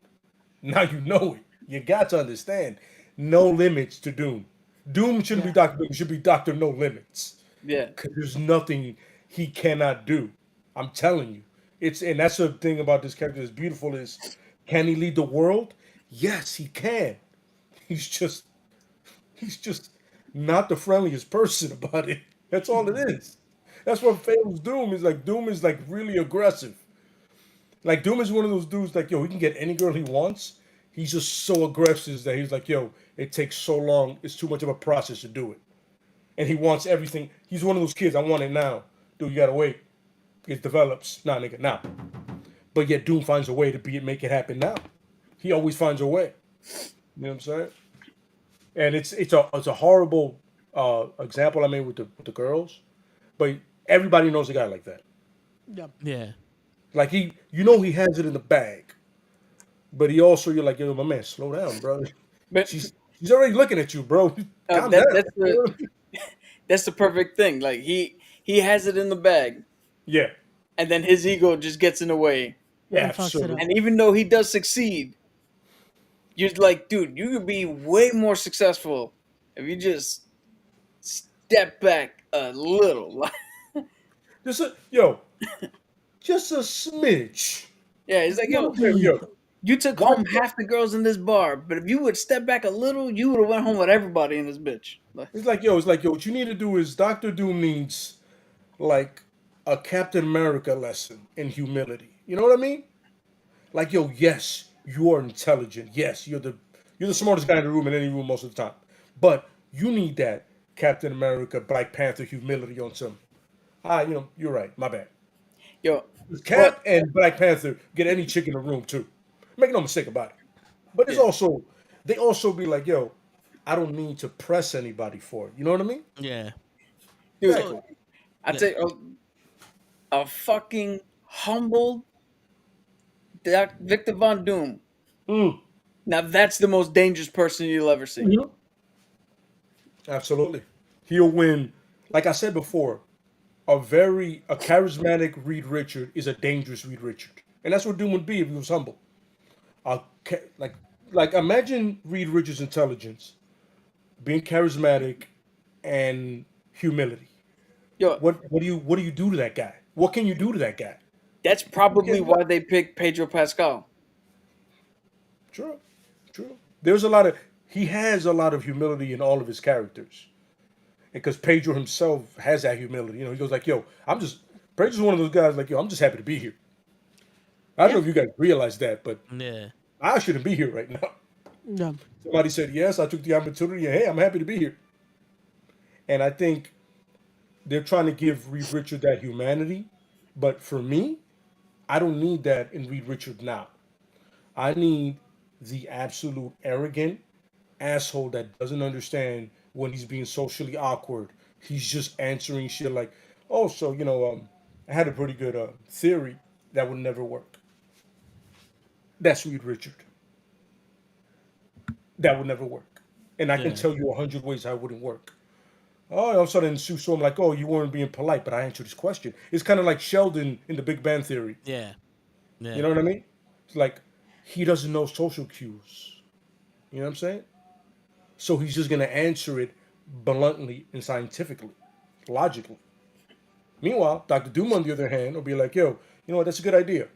Now you know it. You got to understand. No limits to Doom. Doom shouldn't be Dr. Doom. It should be Dr. No Limits. Yeah. Because there's nothing he cannot do. I'm telling you. And that's the thing about this character that's beautiful is, can he lead the world? Yes, he can. He's just not the friendliest person about it. That's all it is. That's what fails Doom is like. Doom is like really aggressive. Like Doom is one of those dudes like, yo, he can get any girl he wants. He's just so aggressive that he's like, yo, it takes so long. It's too much of a process to do it. And he wants everything. He's one of those kids. I want it now. Dude, you gotta wait. It develops. Nah, nigga, now. But yet Doom finds a way to make it happen now. He always finds a way. You know what I'm saying? And it's a horrible example I made with the girls, but everybody knows a guy like that. Yep. Yeah. Like he has it in the bag, but you're like, yo, my man, slow down, bro. But She's already looking at you, bro. Calm down. that's the perfect thing. Like he has it in the bag, Yeah. and then his ego just gets in the way. Yeah, And fucks it absolutely. up. And even though he does succeed, you're like, dude, you could be way more successful if you just step back a little. Just a smidge. Yeah, it's like, yo, you took home half the girls in this bar, but if you would step back a little, you would have went home with everybody in this bitch. It's like, yo, what you need to do is Doctor Doom needs like a Captain America lesson in humility. You know what I mean? Like, yo, yes, you are intelligent. Yes, you're the smartest guy in the room in any room most of the time. But you need that Captain America, Black Panther humility on some. You're right. My bad. Yo, Cap and Black Panther get any chick in the room too. Make no mistake about it. But it's they also be like, yo, I don't need to press anybody for it. You know what I mean? Yeah. dude, Exactly. I'd say a fucking humble Victor Von Doom. Now that's the most dangerous person you'll ever see. Mm-hmm. Absolutely. He'll win. Like I said before, a charismatic Reed Richard is a dangerous Reed Richard. And that's what Doom would be if he was humble. Like imagine Reed Richards' intelligence, being charismatic and humility. Yo, What do you do to that guy? What can you do to that guy? that's probably why they picked Pedro Pascal. True. He has a lot of humility in all of his characters. Because Pedro himself has that humility. You know, he goes like, yo, Pedro's one of those guys like, yo, I'm just happy to be here. I don't know if you guys realize that, but Yeah. I shouldn't be here right now. Yeah. Somebody said, yes, I took the opportunity, and hey, I'm happy to be here. And I think they're trying to give Reed Richard that humanity. But for me, I don't need that in Reed Richard now. I need the absolute arrogant asshole that doesn't understand when he's being socially awkward. He's just answering shit like, oh, so, I had a pretty good theory that would never work. That's Reed Richard. That would never work. And I can tell you 100 ways how it wouldn't work. Oh, all of a sudden, Sue saw him like, oh, you weren't being polite, but I answered his question. It's kind of like Sheldon in the Big Bang Theory. Yeah. Yeah. You know what I mean? It's like, he doesn't know social cues. You know what I'm saying? So he's just going to answer it bluntly and scientifically, logically. Meanwhile, Dr. Doom, on the other hand, will be like, yo, you know what? That's a good idea.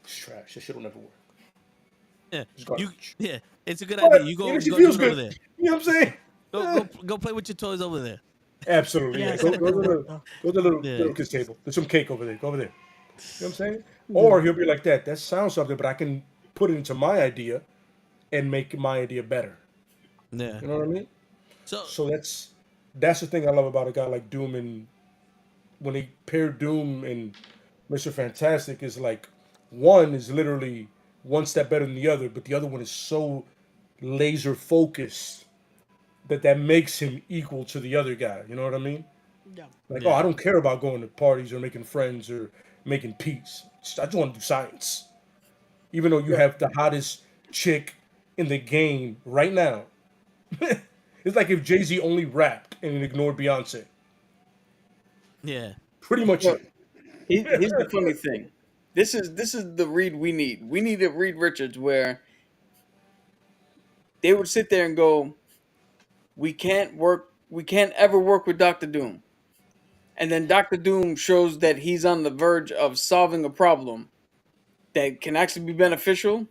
It's trash. That shit will never work. Yeah. It's garbage. It's a good But idea. You go, even if go she do feels it good, over there. you know what I'm saying? Go play with your toys over there. Absolutely. Yeah. Yeah. Go to the little Yeah. kids table. There's some cake over there. Go over there. You know what I'm saying? Or he'll be like that. That sounds something, but I can put it into my idea and make my idea better. Yeah. You know what I mean? So So that's the thing I love about a guy like Doom and when they pair Doom and Mr. Fantastic is like one is literally one step better than the other, but the other one is so laser focused that makes him equal to the other guy. You know what I mean? Yeah. Like, Yeah. oh, I don't care about going to parties or making friends or making peace. I just want to do science. Even though you have the hottest chick in the game right now. It's like if Jay-Z only rapped and ignored Beyonce. Yeah. Pretty much Look, it. here's the funny thing. This is the Reed we need. We need a Reed Richards where they would sit there and go, we can't ever work with Doctor Doom. And then Doctor Doom shows that he's on the verge of solving a problem that can actually be beneficial.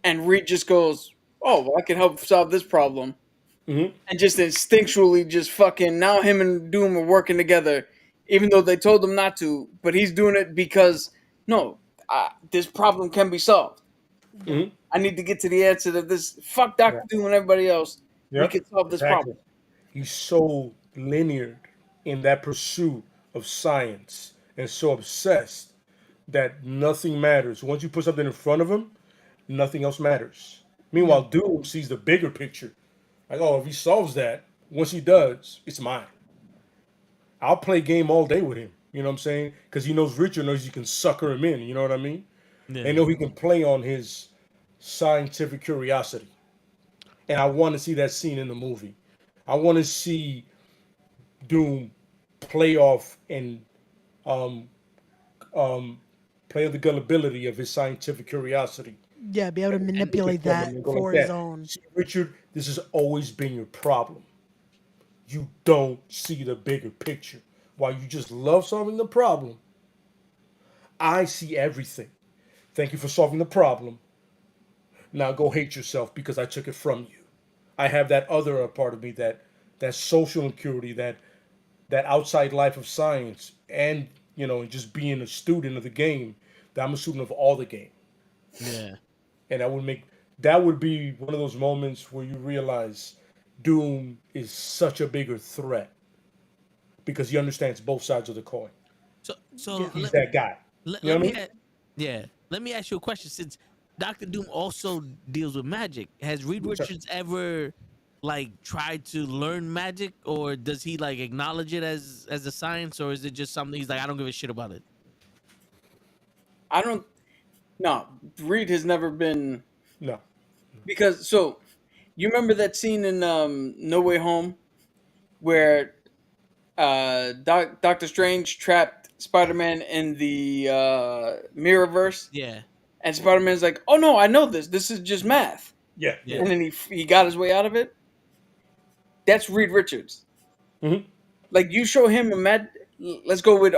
And Reed just goes, oh, well, I can help solve this problem. Mm-hmm. And just instinctually just fucking, now him and Doom are working together, even though they told him not to, but he's doing it because, no, this problem can be solved. Mm-hmm. I need to get to the answer to this. Fuck Doctor Doom and everybody else. We Yep, can solve this exactly. problem. He's so linear in that pursuit of science and so obsessed that nothing matters. Once you put something in front of him, nothing else matters. Meanwhile, Doom sees the bigger picture. Like, oh, if he solves that, once he does, it's mine. I'll play game all day with him. You know what I'm saying? Because he knows Richard knows he can sucker him in. You know what I mean? Yeah. They know he can play on his scientific curiosity. And I want to see that scene in the movie. I want to see Doom play off and play on the gullibility of his scientific curiosity. Yeah, be able to manipulate From him that and go for like his that. own. See, Richard, this has always been your problem. You don't see the bigger picture. While you just love solving the problem, I see everything. Thank you for solving the problem. Now go hate yourself because I took it from you. I have that other part of me, that social insecurity, that outside life of science, and just being a student of the game. That I'm a student of all the game, Yeah. and that would be one of those moments where you realize Doom is such a bigger threat because he understands both sides of the coin. So He's that guy. Let, You know let what I me yeah. Let me ask you a question. Since Doctor Doom also deals with magic, has Reed Richards ever tried to learn magic, or does he acknowledge it as a science, or is it just something he's like, I don't give a shit about it? I don't. No, Reed has never been, No. because you remember that scene in No Way Home where Doctor Strange trapped Spider-Man in the Mirrorverse, Yeah. and Spider-Man's like, "Oh no, I know this. This is just math." Yeah. Yeah. And then he got his way out of it. That's Reed Richards. Mm-hmm. Like, you show him let's go with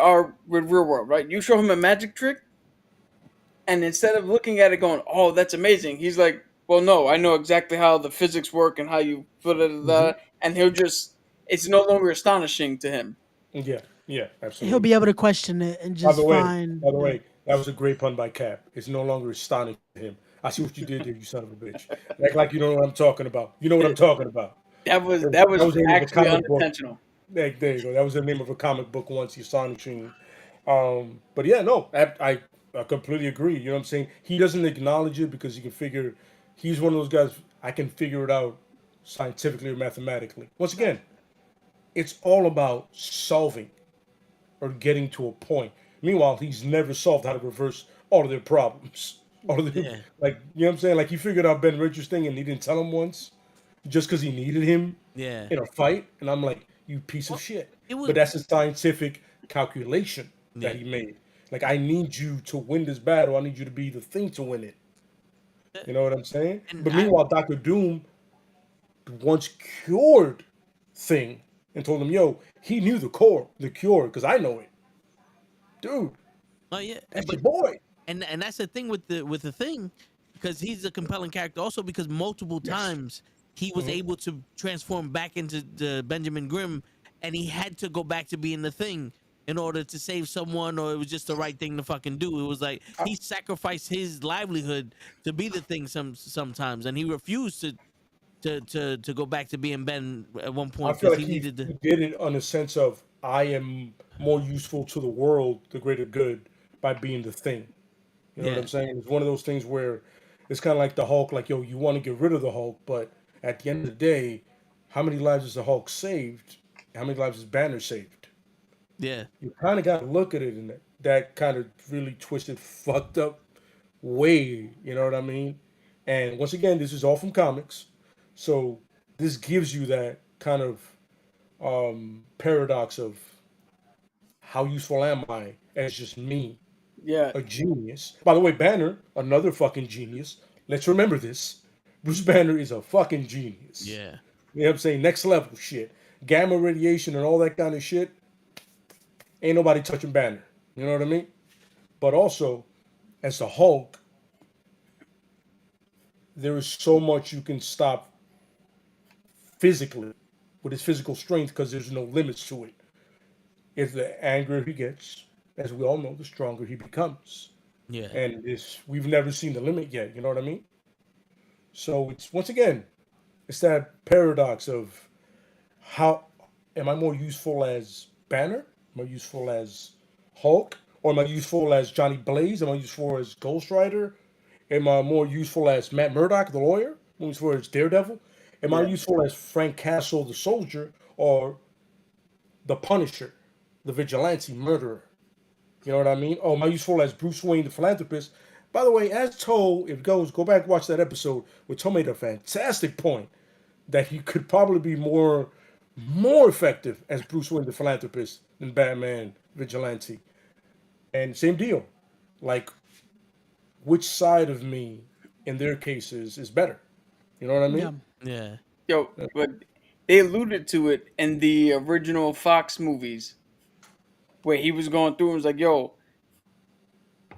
real world, right? You show him a magic trick, and instead of looking at it going, "Oh, that's amazing," he's like, "Well, no, I know exactly how the physics work and how you put it," and it's no longer astonishing to him. Yeah. Yeah. Absolutely. He'll be able to question it and just find. By the way, that was a great pun by Cap. It's no longer astonishing to him. I see what you did there, you son of a bitch. Act like you know what I'm talking about. You know what I'm talking about. That was the name of a actually comic book. unintentional. There you go. That was the name of a comic book once, you astonishing. But yeah, no, I completely agree. You know what I'm saying? He doesn't acknowledge it because he can figure. He's one of those guys. I can figure it out scientifically or mathematically. Once again, it's all about solving or getting to a point. Meanwhile, he's never solved how to reverse all of their problems. All of their, Yeah. you know what I'm saying? Like, he figured out Ben Richards' thing and he didn't tell him once just because he needed him Yeah. in a fight. And I'm like, you piece of shit. it was- But that's a scientific calculation that Yeah. he made. Like, I need you to win this battle. I need you to be the thing to win it. You know what I'm saying? And But meanwhile, Dr. Doom once cured Thing and told him, yo, he knew the cure, because I know it. Dude, Oh yeah. that's But- your boy. and that's the thing with the thing, because he's a compelling character also because multiple times he was able to transform back into the Benjamin Grimm, and he had to go back to being the Thing in order to save someone, or it was just the right thing to fucking do. It was like he sacrificed his livelihood to be the Thing sometimes, and he refused to go back to being Ben at one I point feel because like he he needed to. did it on a sense of I am more useful to the world, the greater good, by being the thing. You know what Yeah. I'm saying? It's one of those things where it's kind of like the Hulk, like, yo, you want to get rid of the Hulk, but at the end of the day, how many lives has the Hulk saved? How many lives has Banner saved? Yeah. You kind of got to look at it in that kind of really twisted, fucked up way. You know what I mean? And once again, this is all from comics. So this gives you that kind of paradox of how useful am I as just me, Yeah, a genius. By the way, Banner, another fucking genius. Let's remember this. Bruce Banner is a fucking genius. Yeah. You know what I'm saying? Next level shit. Gamma radiation and all that kind of shit. Ain't nobody touching Banner. You know what I mean? But also, as the Hulk, there is so much you can stop physically with his physical strength because there's no limits to it. If the angrier he gets, as we all know, the stronger he becomes. Yeah. And this, we've never seen the limit yet. You know what I mean? So it's once again, it's that paradox of how am I more useful as Banner? Am I useful as Hulk? Or am I useful as Johnny Blaze? Am I useful as Ghost Rider? Am I more useful as Matt Murdock, the lawyer? Am I useful as Daredevil? Am I Yeah. useful as Frank Castle, the soldier, or the Punisher, the vigilante murderer? You know what I mean? Oh, am I useful as Bruce Wayne, the philanthropist? By the way, as Toe, if it goes, go back and watch that episode where Toe made a fantastic point that he could probably be more effective as Bruce Wayne, the philanthropist, than Batman, vigilante. And same deal. Like, which side of me, in their cases, is better? You know what I Yeah. mean? Yeah. yo, but they alluded to it in the original Fox movies where he was going through and was like, "Yo,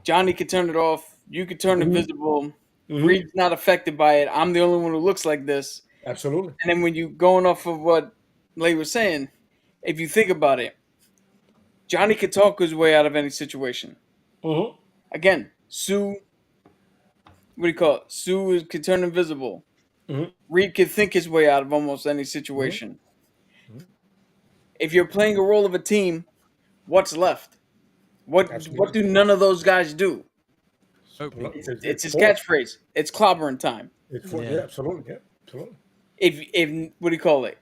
Johnny could turn it off. You could turn invisible. Reed's not affected by it. I'm the only one who looks like this." Absolutely. And then when you going off of what Lay was saying, if you think about it, Johnny could talk his way out of any situation. Mm-hmm. Again, Sue, what do you call it? Could turn invisible. Mhm. Reed could think his way out of almost any situation. If you're playing a role of a team, what's left? What Absolutely. do none of those guys do? It's It's his force. catchphrase. It's clobbering time. It's force. Yeah. Yeah, absolutely. Yeah, absolutely. If what do you call it?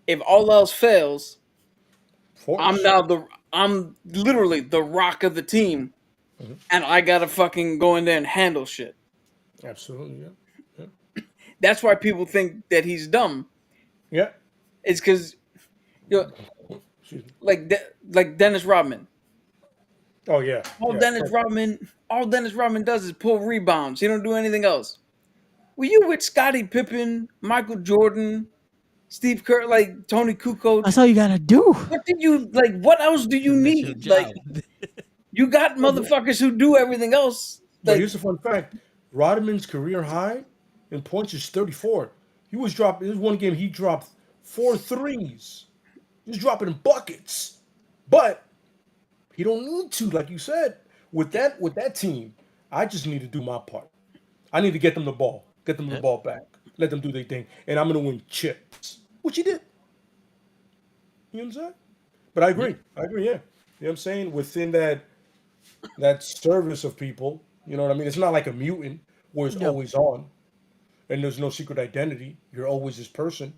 If all else fails, Force. I'm literally the rock of the team, and I gotta fucking go in there and handle shit. Absolutely. Yeah. That's why people think that he's dumb. Yeah. It's because Excuse me. like Dennis Rodman. Oh yeah. All Yeah. Dennis Rodman does is pull rebounds. He don't do anything else. Were you with Scottie Pippen, Michael Jordan, Steve Kerr, like Tony Kukoc? That's all you gotta do. What did you like? What else do you That's your need? job. Like you got motherfuckers who do everything else. But Like here's the fun fact: Rodman's career high in points is 34. He was dropping. This one game he dropped 4 threes. He's dropping in buckets, but he don't need to, like you said. With that team, I just need to do my part. I need to get them the ball, get them the ball back, let them do their thing, and I'm gonna win chips, which he did. You know what I'm saying? But I agree. I agree. Yeah. You know what I'm saying? Within that service of people, you know what I mean? It's not like a mutant where it's always on and there's no secret identity. You're always this person.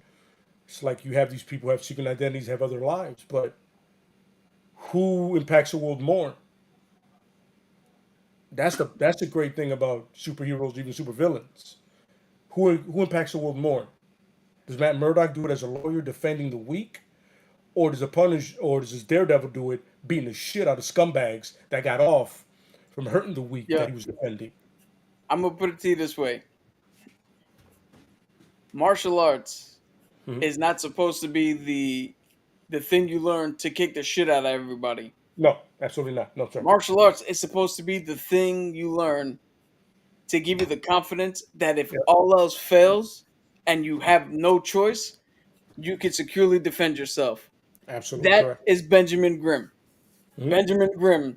It's like you have these people who have secret identities, have other lives, but who impacts the world more? That's the great thing about superheroes, even supervillains. Who impacts the world more? Does Matt Murdock do it as a lawyer defending the weak? Or does this Daredevil do it beating the shit out of scumbags that got off from hurting the weak Yeah. that he was defending? I'm gonna put it to you this way: martial arts is not supposed to be the thing you learn to kick the shit out of everybody. No, absolutely not. No, sir. Martial arts is supposed to be the thing you learn to give you the confidence that if all else fails and you have no choice, you can securely defend yourself. Absolutely That correct. is Benjamin Grimm. Benjamin Grimm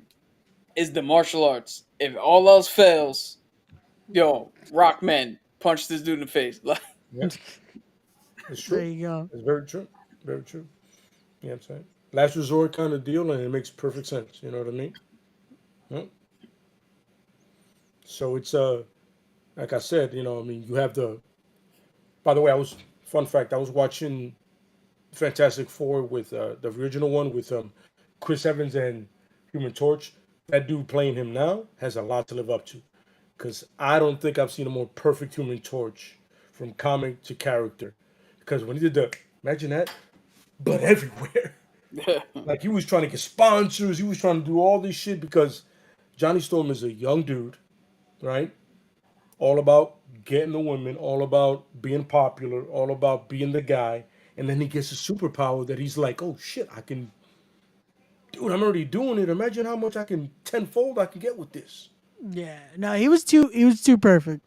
is the martial arts. If all else fails, Rockman punched this dude in the face. Like, Yeah. It's true. There you go. It's very true. Very true. You know what I'm saying? last resort kind of deal, and it makes perfect sense. You know what I mean? Huh? So it's like I said, I mean, you have the. By the way, fun fact. I was watching Fantastic Four with the original one with Chris Evans and Human Torch. That dude playing him now has a lot to live up to, because I don't think I've seen a more perfect Human Torch from comic to character. Because when he did imagine that, but everywhere. Like he was trying to get sponsors, he was trying to do all this shit because Johnny Storm is a young dude, right? All about getting the women, all about being popular, all about being the guy. And then he gets a superpower that he's like, oh shit, dude, I'm already doing it. Imagine how much tenfold I can get with this. Yeah. No, he was too perfect.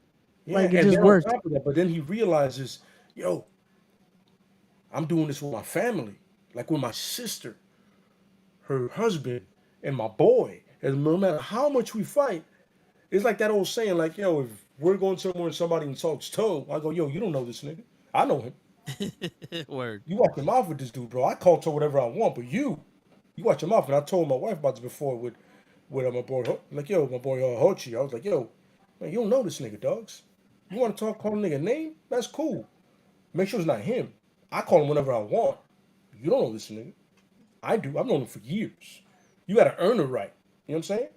Yeah, Like it and just then worked. on top of that, but then he realizes, yo, I'm doing this with my family, like with my sister, her husband, and my boy. And no matter how much we fight, it's like that old saying, like, yo, if we're going somewhere and somebody insults Toe, I go, yo, you don't know this nigga. I know him. Word. You watch your mouth with this dude, bro. I call Toe whatever I want, but you watch your mouth. And I told my wife about this before with my boy, like, yo, my boy Hochi. I was like, yo, man, you don't know this nigga, dogs. You want to call a nigga name? That's cool. Make sure it's not him. I call him whenever I want. You don't know this nigga. I do. I've known him for years. You got to earn the right. You know what I'm saying?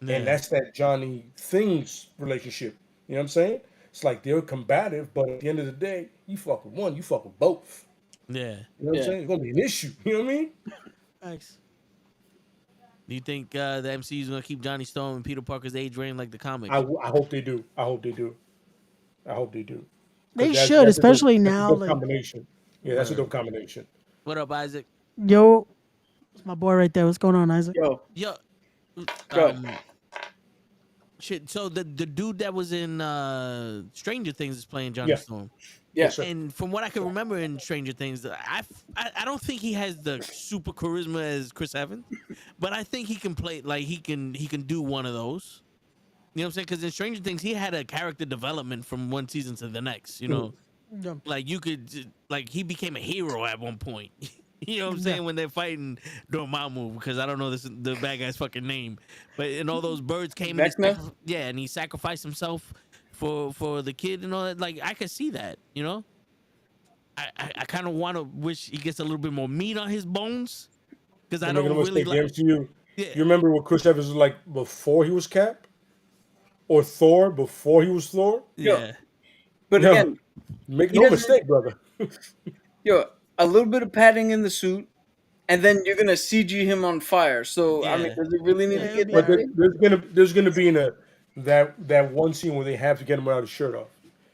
Yeah. And that's that Johnny Things relationship. You know what I'm saying? It's like they're combative, but at the end of the day, you fuck with one, you fuck with both. Yeah. You know what I'm saying? It's gonna be an issue. You know what I mean? Thanks. Do you think the MCU is gonna keep Johnny Storm and Peter Parker's age range like the comics? I hope they do. I hope they do. I hope they do. They should, especially now. That's a good Like, combination. Yeah, that's a good combination. What up, Isaac? yo, it's my boy right there. What's going on, Isaac? Yo. Go. Shit. So the dude that was in Stranger Things is playing Johnny Storm. Yeah. sir. And from what I can remember in Stranger Things, I don't think he has the super charisma as Chris Evans, but I think he can play like he can do one of those. You know what I'm saying? Because in Stranger Things, he had a character development from one season to the next. You know, Yeah. like you could like he became a hero at one point. You know what I'm saying? When they're fighting Dormammu, because I don't know the bad guy's fucking name, but and all those birds came and and he sacrificed himself for the kid and all that. Like I could see that, you know. I kind of want to wish he gets a little bit more meat on his bones, because I don't really like. MCU. Yeah. You remember what Chris Evans was like before he was Cap, or Thor before he was Thor? Yeah. But again, make no mistake, brother. A little bit of padding in the suit, and then you're gonna CG him on fire. So I mean, does it really need to get? But there's gonna be that one scene where they have to get him without his shirt off.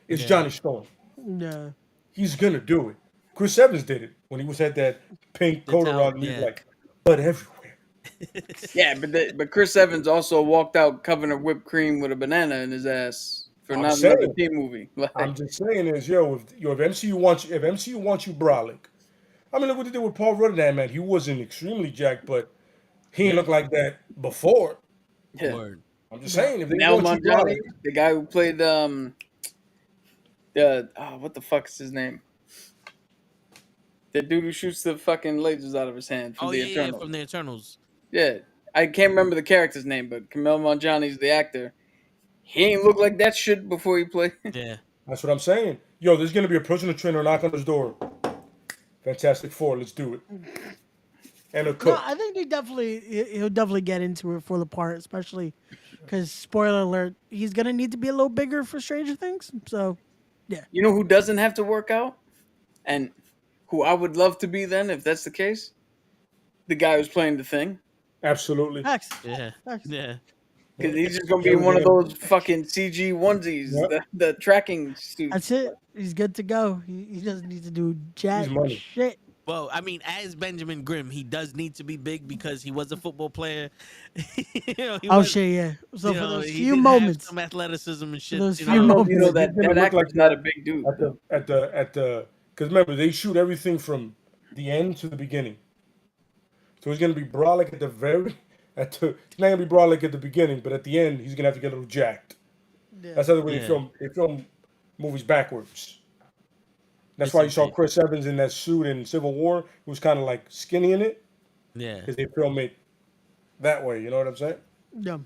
It's Johnny Storm. Yeah. He's gonna do it. Chris Evans did it when he had that pink coat around. He's like, but everywhere. Yeah, but Chris Evans also walked out covered in whipped cream with a banana in his ass for not another team movie. Like, I'm just saying is, if MCU wants you brolic. I mean, look what they did with Paul Rudd. Man, he wasn't extremely jacked, but he didn't look like that before. Yeah. Word. I'm just saying, if they Mel want you Monjani, brolic, the guy who played what the fuck is his name? The dude who shoots the fucking lasers out of his hand from the Eternals. From the Eternals. Yeah, I can't remember the character's name, but Kumail Nanjiani's the actor. He ain't look like that shit before he played. Yeah, that's what I'm saying. Yo, there's gonna be a personal trainer knock on his door. Fantastic Four, let's do it. And a cook. No, I think he'll definitely get into it for the part, especially because spoiler alert, he's gonna need to be a little bigger for Stranger Things. So, yeah. You know who doesn't have to work out, and who I would love to be then if that's the case? The guy who's playing the Thing. Absolutely. Facts. Yeah. Facts. Yeah. Because he's just gonna be in one of those fucking CG onesies, the tracking suits. That's it. He's good to go. He doesn't need to do jack shit. Well, I mean, as Benjamin Grimm, he does need to be big because he was a football player. Shit, yeah. So for those few did moments, have some athleticism and shit. Those few moments, that actor's not a big dude. At the because remember they shoot everything from the end to the beginning. So he's gonna be brolic at the he's not gonna be brolic at the beginning, but at the end he's gonna have to get a little jacked. Yeah. That's how they film movies backwards. That's why you saw Chris Evans in that suit in Civil War. He was kind of like skinny in it. Yeah. because they film it that way. You know what I'm saying? Yeah.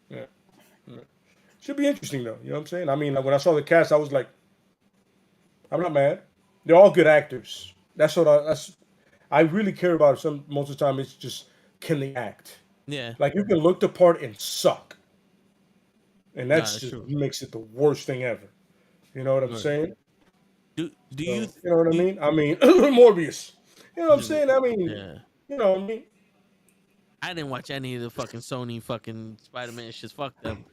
Yeah. Should be interesting though. You know what I'm saying? I mean, like, when I saw the cast, I was like, I'm not mad. They're all good actors. I really care about some most of the time. It's just, can they act? Yeah. Like, you can look the part and suck, and Nah, that's that's just true. makes it the worst thing ever. You know what I'm Right. saying? Do So, you you know what I do mean? I mean, Morbius. You know what I'm saying? I mean, yeah. you know what I mean? I didn't watch any of the fucking Sony fucking Spider-Man shit. Fuck them.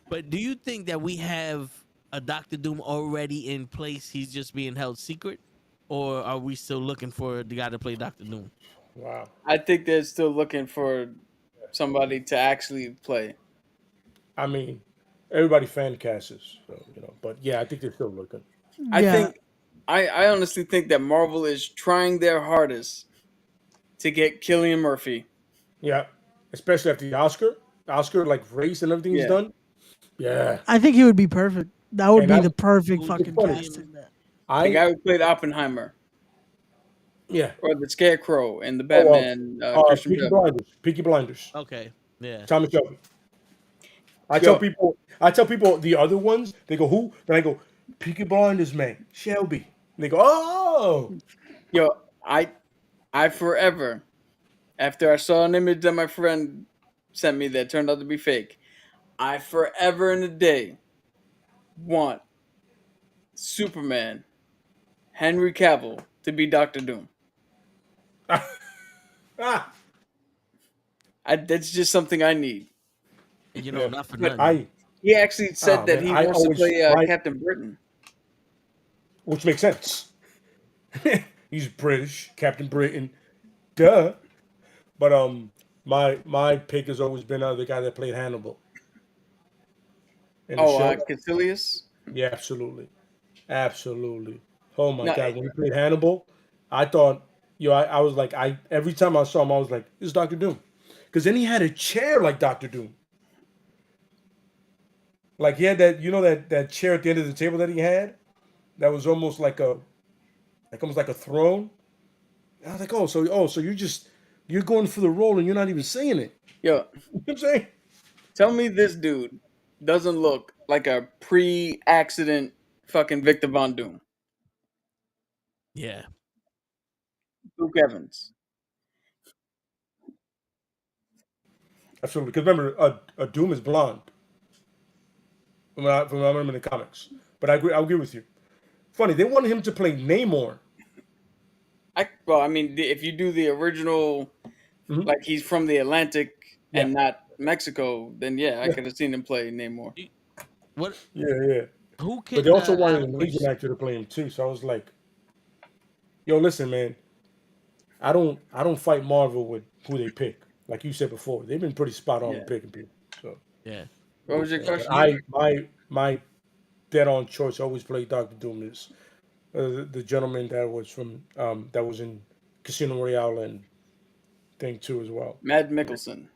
But do you think that we have a Doctor Doom already in place? He's just being held secret, or are we still looking for the guy to play Doctor Doom? Wow. I think they're still looking for somebody to actually play. I mean, everybody fan casts, so, but yeah, I think they're still looking. I Yeah. think I honestly think that Marvel is trying their hardest to get Cillian Murphy. Yeah, especially after the Oscar like race and everything he's Yeah. done. Yeah, I think he would be perfect. That would and be I, the perfect Who's fucking funny. casting. That. The I guy who played Oppenheimer yeah. or the Scarecrow in the Oh, Batman Christian Peaky Bale. Blinders, Peaky Blinders, Okay. Yeah. Thomas Shelby. Yo, I tell people the other ones. They go, who? Then I go, Peaky Blinders, man, Shelby. And they go, oh, yo, I forever, after I saw an image that my friend sent me that turned out to be fake, I forever and a day want Superman, Henry Cavill, to be Doctor Doom. ah, That's just something I need. You know, yeah. not for But nothing. He actually said that man, he I wants to always play my Captain Britain. which makes sense. He's British, Captain Britain, duh. But my pick has always been the guy that played Hannibal in the Oh, show. Caecilius? Yeah, absolutely, absolutely. Oh my No, God, when he played Hannibal, I thought, I was like, every time I saw him, I was like, this is Doctor Doom, because then he had a chair like Doctor Doom. Like, he had that chair at the end of the table that he had, that was almost like a throne. I was like, so you're going for the role and you're not even saying it. yo, You know what I'm saying? tell me this dude doesn't look like a pre-accident fucking Victor Von Doom. Yeah. Luke Evans. Absolutely. Because remember, a Doom is blonde. From what I remember in the comics. But I'll agree with you. Funny, they wanted him to play Namor. I mean, if you do the original, Mhm. like he's from the Atlantic Yeah. and not Mexico, then yeah, I Yeah. could have seen him play Namor. What? Yeah. Who can? But they also wanted Alan an Asian Richardson- actor to play him too. So I was like, yo, listen, man. I don't fight Marvel with who they pick. Like you said before, they've been pretty spot on Yeah. with picking people. So Yeah. What was your but question? my dead on choice always played Doctor Doom is the gentleman that was from that was in Casino Royale and thing too as well. Mad Mickelson.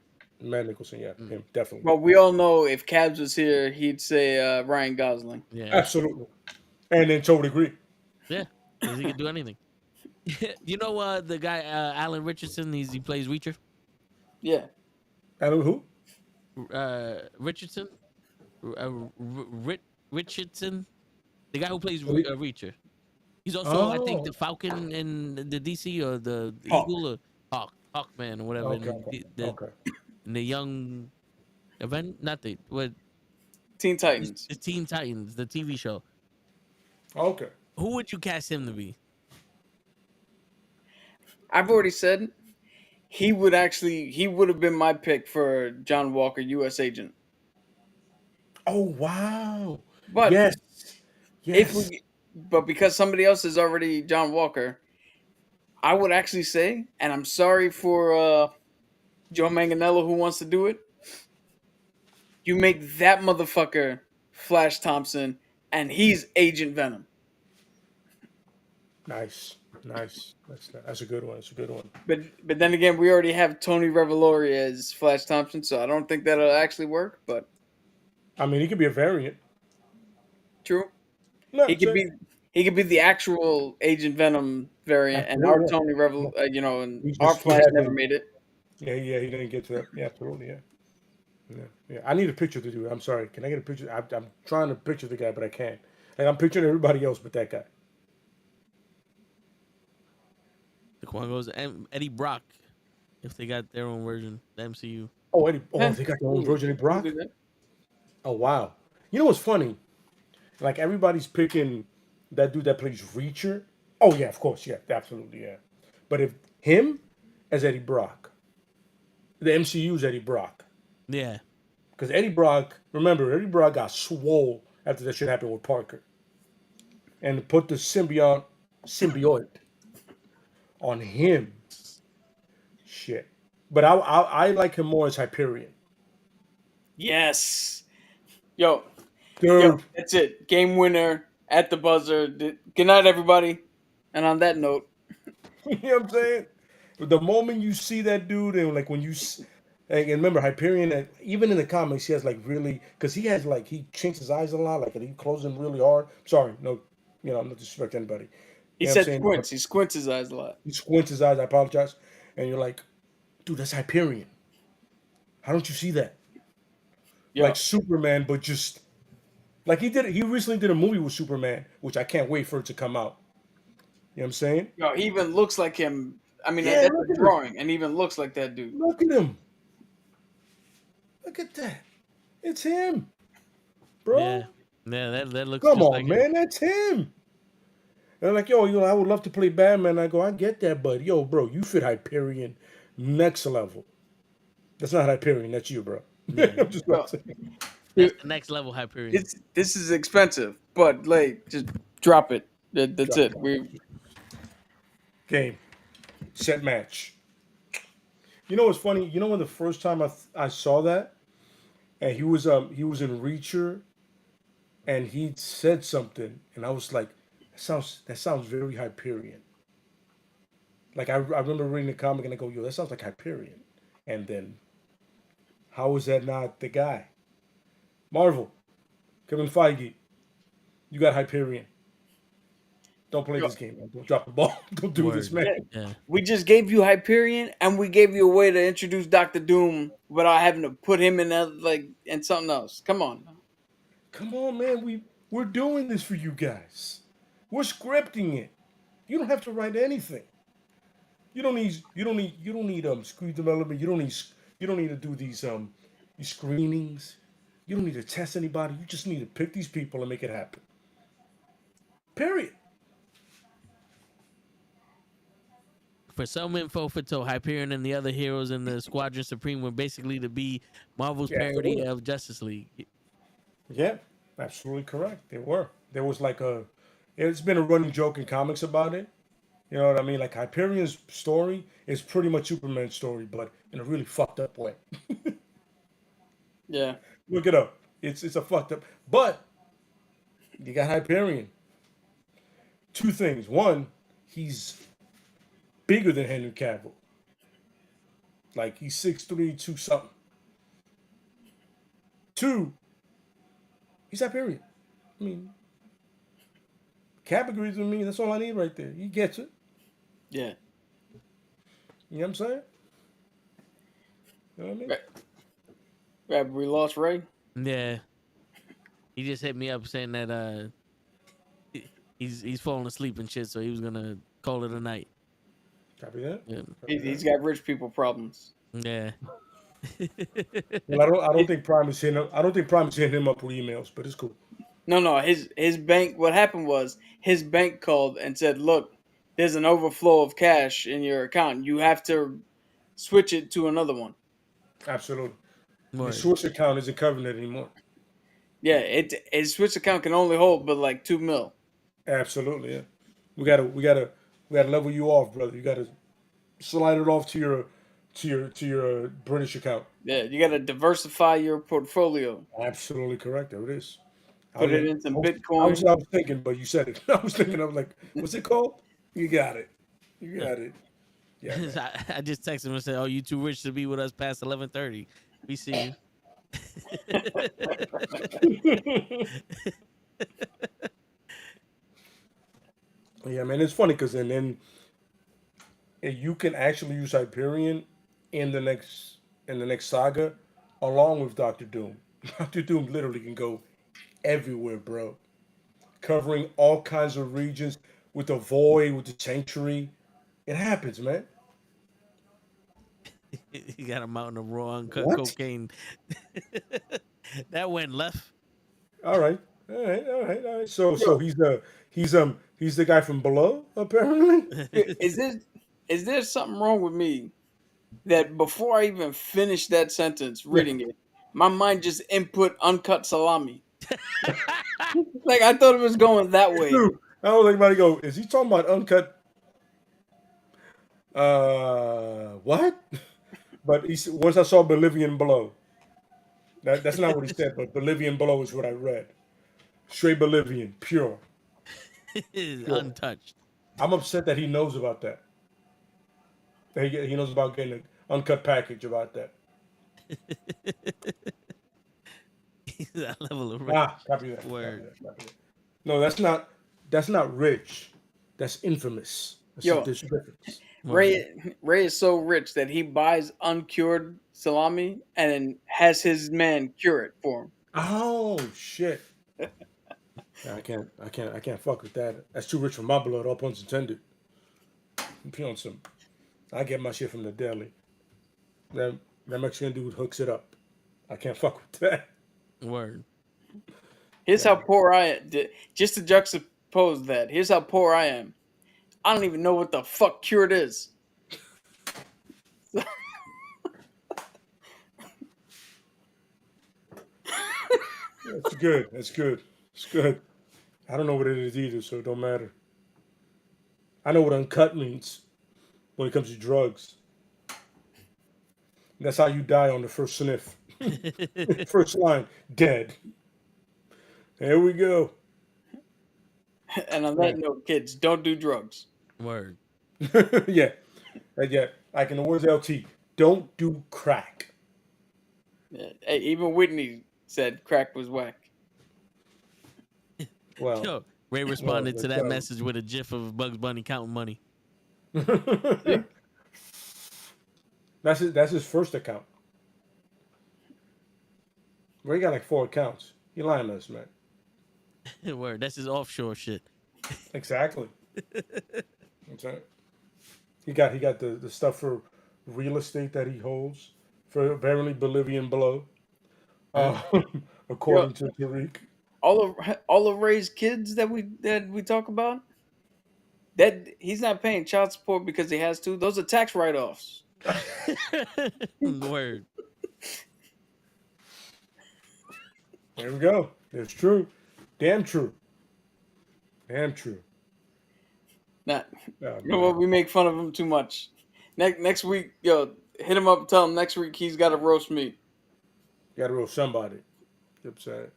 Matt Nicholson, yeah, him definitely. Well, we all know if Cabs was here, he'd say Ryan Gosling. Yeah. Absolutely. And then totally agree. Yeah. Because he can do anything. You know the guy Alan Richardson? He plays Reacher. Yeah. And who? Richardson. Richardson, the guy who plays Reacher. He's also, I think, Oh. the Falcon in the DC or the Hawk. Eagle or Hawkman or whatever. Okay. Okay. In the Young Event, not the what? Teen Titans. The Teen Titans, the TV show. Okay. Who would you cast him to be? I've already said he would have been my pick for John Walker, U.S. Agent. Oh wow. But Yes. but because somebody else is already John Walker, I would actually say, and I'm sorry for Joe Manganiello who wants to do it, you make that motherfucker Flash Thompson, and he's Agent Venom. Nice. That's a good one. That's a good one. But then again, we already have Tony Revolori as Flash Thompson, so I don't think that'll actually work. But I mean, he could be a variant. true, No, he could be the actual Agent Venom variant, and our Tony and He's our just- he Flash hasn't- never made it. Yeah, he didn't get to that. Yeah, absolutely, yeah. I need a picture to do it. I'm sorry. Can I get a picture? I'm trying to picture the guy, but I can't. Like I'm picturing everybody else but that guy. The one goes Eddie Brock, if they got their own version, the MCU. Oh, Eddie. Oh, Yeah, they got their own yeah, version of we'll Brock. do that. Oh, wow. You know what's funny? Like everybody's picking that dude that plays Reacher. Oh yeah, of course, yeah, absolutely, yeah. But if him as Eddie Brock, the MCU's Eddie Brock, Yeah. because Eddie Brock, remember Eddie Brock got swole after that shit happened with Parker, and to put the symbiote on him, shit. But I like him more as Hyperion, Yes. Yo, dude. that's it. Game winner at the buzzer. Good night, everybody. And on that note, You know what I'm saying? But the moment you see that dude, and like when and remember Hyperion, even in the comics, he has like really, because he has like he chinks his eyes a lot, like and he closes them really hard. Sorry, no, I'm not disrespecting anybody. he You know what I'm said saying? squints. He squints his eyes a lot. He squints his eyes. I apologize, and you're like, dude, that's Hyperion. How don't you see that? Yo, Like Superman, but just like he did. He recently did a movie with Superman, which I can't wait for it to come out. You know what I'm saying? he even looks like him. I mean, Yeah, that's look a at him. drawing, and even looks like that dude. Look at him. Look at that. It's him, bro. Yeah. Yeah, that looks Come just on, like man, him. that's him. And they're like, yo, I would love to play Batman. I go, I get that, but yo, bro, you fit Hyperion next level. That's not Hyperion, that's you, bro. I'm just about to say. That's the next level Hyperion. This is expensive, but like, just drop it. That's Drop it. it. Game, set, match. You know what's funny? You know when the first time I saw that, and he was in Reacher, and he said something, and I was like, that sounds very Hyperion. Like I remember reading the comic and I go, yo, that sounds like Hyperion. And then, how is that not the guy? Marvel, Kevin Feige, you got Hyperion. Don't play this game, man. Don't drop the ball. Don't do this, man. Yeah. We just gave you Hyperion, and we gave you a way to introduce Doctor Doom without having to put him in in something else. Come on. Come on, man. We're doing this for you guys. We're scripting it. You don't have to write anything. You don't need screen development. You don't need to do these screenings. You don't need to test anybody. You just need to pick these people and make it happen. Period. For some info, Hyperion and the other heroes in the Squadron Supreme were basically to be Marvel's parody of Justice League. Yeah, absolutely correct. They were. There was it's been a running joke in comics about it. You know what I mean? Like Hyperion's story is pretty much Superman's story, but in a really fucked up way. Yeah. Look it up. It's a fucked up. But you got Hyperion. Two things. One, he's bigger than Henry Cavill. Like he's 6'3", 2 something. Two, he's Hyperion. I mean, Cap agrees with me. That's all I need right there. He gets it. Yeah. You know what I'm saying? You know what I mean? Right. We lost Ray. Yeah. He just hit me up saying that he's falling asleep and shit, so he was gonna call it a night. Copy that. Yeah. He's got rich people problems. Yeah. Well, I don't think Prime is hitting. I don't think Prime is hitting him up with emails, but it's cool. No. His bank. What happened was his bank called and said, "Look, there's an overflow of cash in your account. You have to switch it to another one." Absolutely. Word. The Swiss account isn't covering it anymore. Yeah, his Switch account can only hold but like $2 million. Absolutely, yeah. We gotta level you off, brother. You gotta slide it off to your British account. Yeah, you got to diversify your portfolio. Absolutely correct. There it is. Put it in some I Bitcoin. was thinking, but you said it. I was like, what's it called? You got it. You got it. Yeah. Man. I just texted him and said, "Oh, you too rich to be with us past 11:30. We see you." Yeah, man, it's funny because then you can actually use Hyperion in the next saga, along with Doctor Doom. Doctor Doom literally can go everywhere, bro. Covering all kinds of regions with the Void, with the Sanctuary. It happens, man. He got a mountain of raw uncut What? cocaine. That went left. All right. All right, all right, all right. So Yo, he's the guy from below, apparently. is there something wrong with me that before I even finished that sentence Yeah. reading it, my mind just input uncut salami. Like I thought it was going that way. Dude, I was like, about to go, is he talking about uncut? What? But once I saw Bolivian below, that's not what he said, but Bolivian below is what I read. Straight Bolivian, pure. Untouched. I'm upset that he knows about that. He knows about getting an uncut package about that. That level of Copy that. Word. Copy that. No, that's not rich. That's infamous. There's a difference. Ray is so rich that he buys uncured salami and then has his man cure it for him. Oh shit. I can't fuck with that. That's too rich for my blood, all puns intended. I'm feeling some. I get my shit from the deli. That Mexican dude hooks it up. I can't fuck with that. Word. Here's how poor I am. Just to juxtapose that, here's how poor I am. I don't even know what the fuck cured is. That's good. That's good. It's good. I don't know what it is either, so it don't matter. I know what uncut means when it comes to drugs. That's how you die on the first sniff. First line, dead. There we go. And on that note, kids, don't do drugs. Word. Yeah. Yeah. Like in the words of LT, don't do crack. Hey, even Whitney said crack was whack. Well, Yo, Ray responded to that so- message with a gif of Bugs Bunny counting money. that's his first account. Ray got like 4 accounts. He lying to us, man. Word. That's his offshore shit. Exactly. That's right. He got the stuff for real estate that he holds for apparently Bolivian below. According to Tariq. All of Ray's kids that we talk about, that he's not paying child support because he has to. Those are tax write-offs. Word. There we go. It's true. Damn true. Damn true. Nah, Oh, you know what? We make fun of him too much. Next week, yo, hit him up and tell him next week he's got to roast me. Got to roast somebody. You know what I'm saying?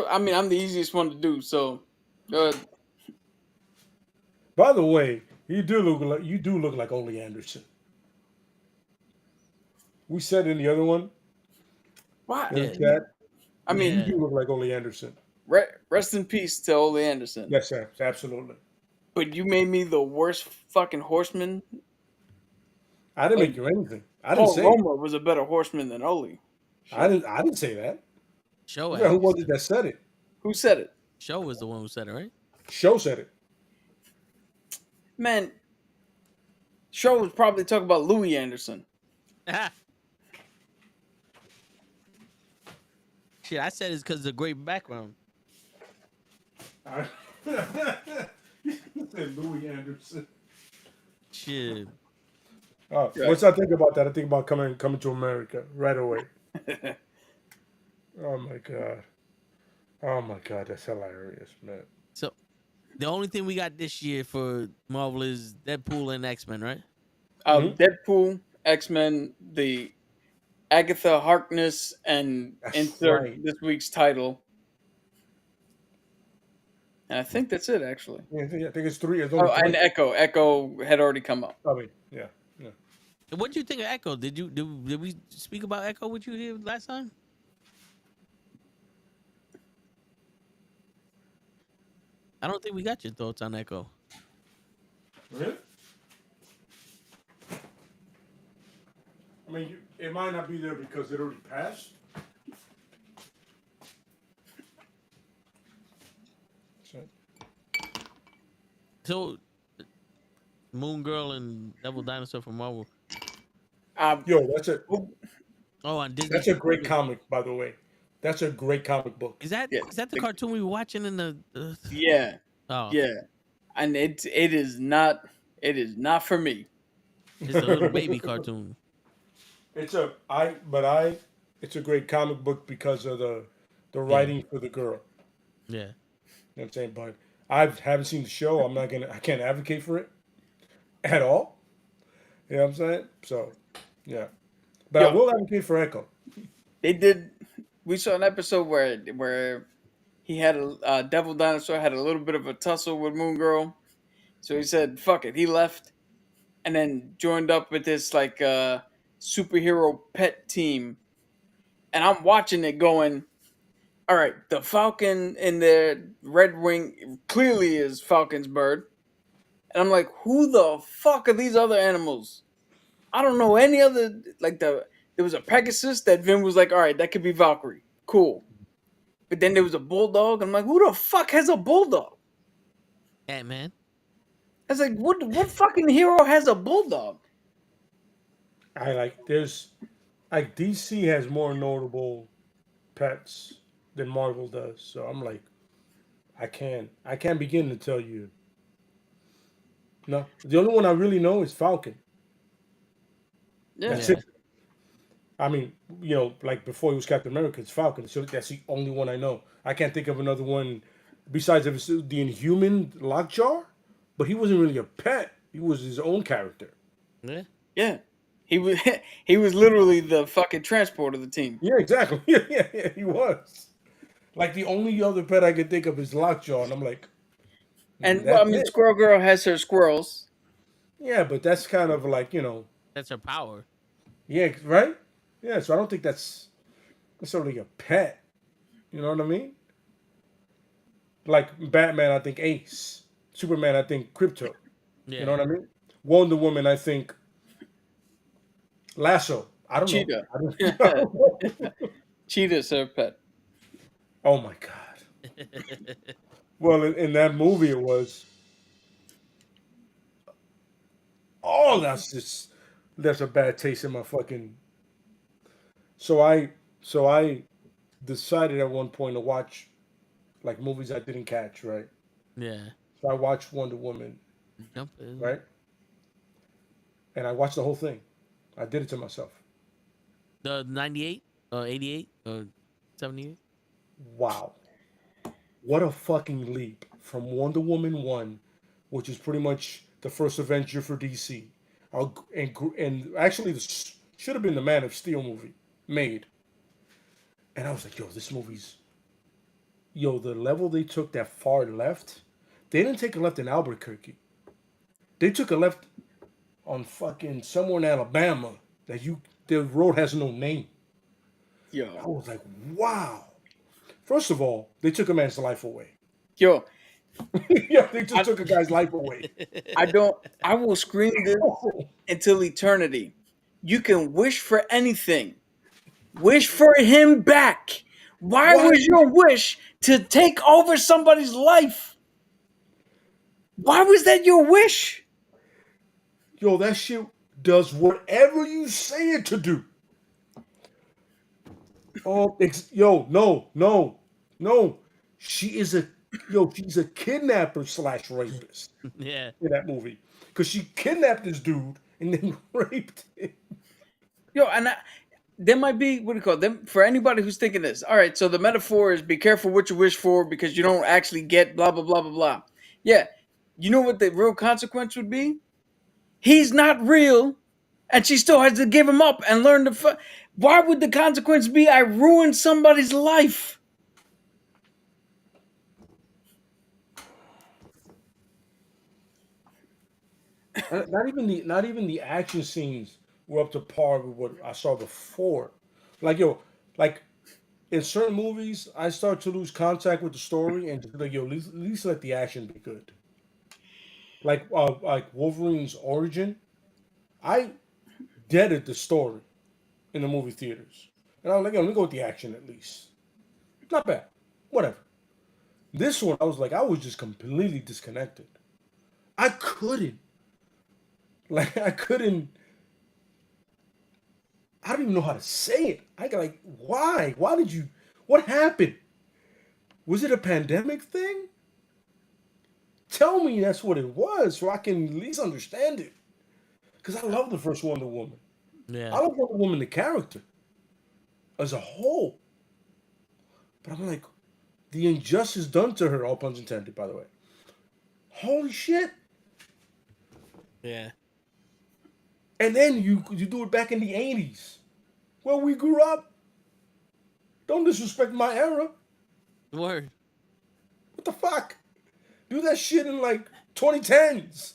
I mean, I'm the easiest one to do, so go ahead. By the way, you do look like Ole Anderson. We said in the other one. Why? In the chat. I mean, you do look like Ole Anderson. Rest in peace to Ole Anderson. Yes, sir. Absolutely. But you made me the worst fucking horseman. I didn't make you anything. I didn't Paul say Roma was a better horseman than Ole. I didn't say that. Show Who was it that said it? Who said it? Show was the one who said it, right? Show said it. Man, Show was probably talking about Louis Anderson. Shit, I said it's because of the great background. Louis Anderson. Shit. Once I think about that, I think about coming to America right away. Oh my god, that's hilarious, man. So, the only thing we got this year for Marvel is Deadpool and X-Men, right? Deadpool, X-Men, the Agatha Harkness, and insert this week's title. And I think that's it, actually. Yeah, I think it's 3. It's Oh, and Echo. Echo had already come up. I mean, yeah. What do you think of Echo? Did we speak about Echo with you here last time? I don't think we got your thoughts on Echo. Really? mean, it might not be there because it already passed. So, Moon Girl and Devil Dinosaur from Marvel. Yo, that's on Disney. That's a great comic, by the way. That's a great comic book. Is that the cartoon we were watching in the? Yeah. Oh. Yeah. And it is not for me. It's a little baby cartoon. It's a great comic book because of the writing for the girl. Yeah. You know what I'm saying? But I haven't seen the show. I can't advocate for it at all. You know what I'm saying? So, yeah. But I will advocate for Echo. We saw an episode where he had a Devil Dinosaur had a little bit of a tussle with Moon Girl. So he said, fuck it. He left and then joined up with this like superhero pet team. And I'm watching it going, all right, the Falcon in the Red Wing clearly is Falcon's bird. And I'm like, who the fuck are these other animals? I don't know any other, like there was a Pegasus that Vin was like, all right, that could be Valkyrie. Cool. But then there was a bulldog. I'm like, who the fuck has a bulldog? Ant-Man. I was like, what fucking hero has a bulldog? There's DC has more notable pets than Marvel does. So I'm like, I can't begin to tell you. No, the only one I really know is Falcon. Yeah. That's it. I mean, like before he was Captain America, it's Falcon. So that's the only one I know. I can't think of another one besides if it's the Inhuman Lockjaw, but he wasn't really a pet. He was his own character. Yeah. Yeah. He was literally the fucking transport of the team. Yeah, exactly. Yeah, he was. Like the only other pet I could think of is Lockjaw, and I'm like, and well, I mean, Squirrel Girl has her squirrels. Yeah, but that's kind of like that's her power. Yeah, right. Yeah, so I don't think that's necessarily a pet. You know what I mean? Like Batman, I think Ace. Superman, I think Crypto. Yeah. You know what I mean? Wonder Woman, I think Lasso. I don't Cheetah. know. Cheetah's her pet. Oh my god. Well, in that movie, it was. Oh, that's a bad taste in my fucking. So I decided at one point to watch like movies I didn't catch, right? Yeah. So I watched Wonder Woman. Right? And I watched the whole thing. I did it to myself. The 98 or 88 or 78? Wow. What a fucking leap from Wonder Woman 1, which is pretty much the first Avenger for DC. And actually, this should have been the Man of Steel movie made. And I was like, this movie's... the level they took that far left, they didn't take a left in Albuquerque. They took a left on fucking somewhere in Alabama the road has no name. Yo. I was like, wow. First of all, they took a man's life away. Yo. Yeah, they just took a guy's life away. I will scream this until eternity. You can wish for anything. Wish for him back. Why was your wish to take over somebody's life? Why was that your wish? That shit does whatever you say it to do. Oh, no. She's a kidnapper / rapist. Yeah. In that movie. Because she kidnapped this dude and then raped him. And there might be, what do you call them? For anybody who's thinking this, all right, so the metaphor is be careful what you wish for because you don't actually get blah, blah, blah, blah, blah. Yeah. You know what the real consequence would be? He's not real, and she still has to give him up and learn to... Why would the consequence be I ruined somebody's life? Not even the action scenes were up to par with what I saw before. Like in certain movies, I start to lose contact with the story and just like at least let the action be good. Like Wolverine's origin, I deaded the story. in the movie theaters. And I was like, let me go with the action at least. Not bad. Whatever. This one, I was like, I was just completely disconnected. I couldn't. Like, I couldn't. I don't even know how to say it. I got like, why? Why did you? What happened? Was it a pandemic thing? Tell me that's what it was so I can at least understand it. Because I love the first Wonder Woman. Yeah. I love Wonder Woman, the character, as a whole. But I'm like, the injustice done to her, all puns intended, by the way. Holy shit. Yeah. And then you do it back in the 80s, where we grew up. Don't disrespect my era. Word. What the fuck? Do that shit in like 2010s.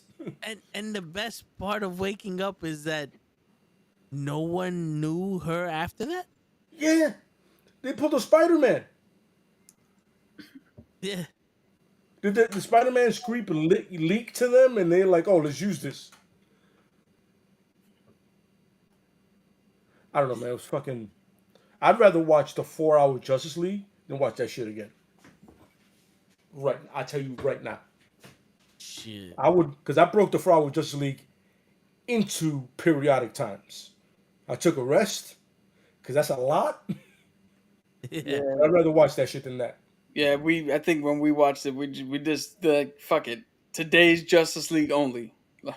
And the best part of waking up is that no one knew her after that. Yeah. They pulled a Spider-Man. Yeah. Did the Spider-Man script leak to them and they're like, oh, let's use this? I don't know, man. It was fucking... I'd rather watch the 4-hour Justice League than watch that shit again. Right. I tell you right now. Shit. I would... Because I broke the 4-hour Justice League into periodic times. I took a rest because that's a lot. Yeah. I'd rather watch that shit than that. Yeah, I think when we watched it, we just fuck it. Today's Justice League only.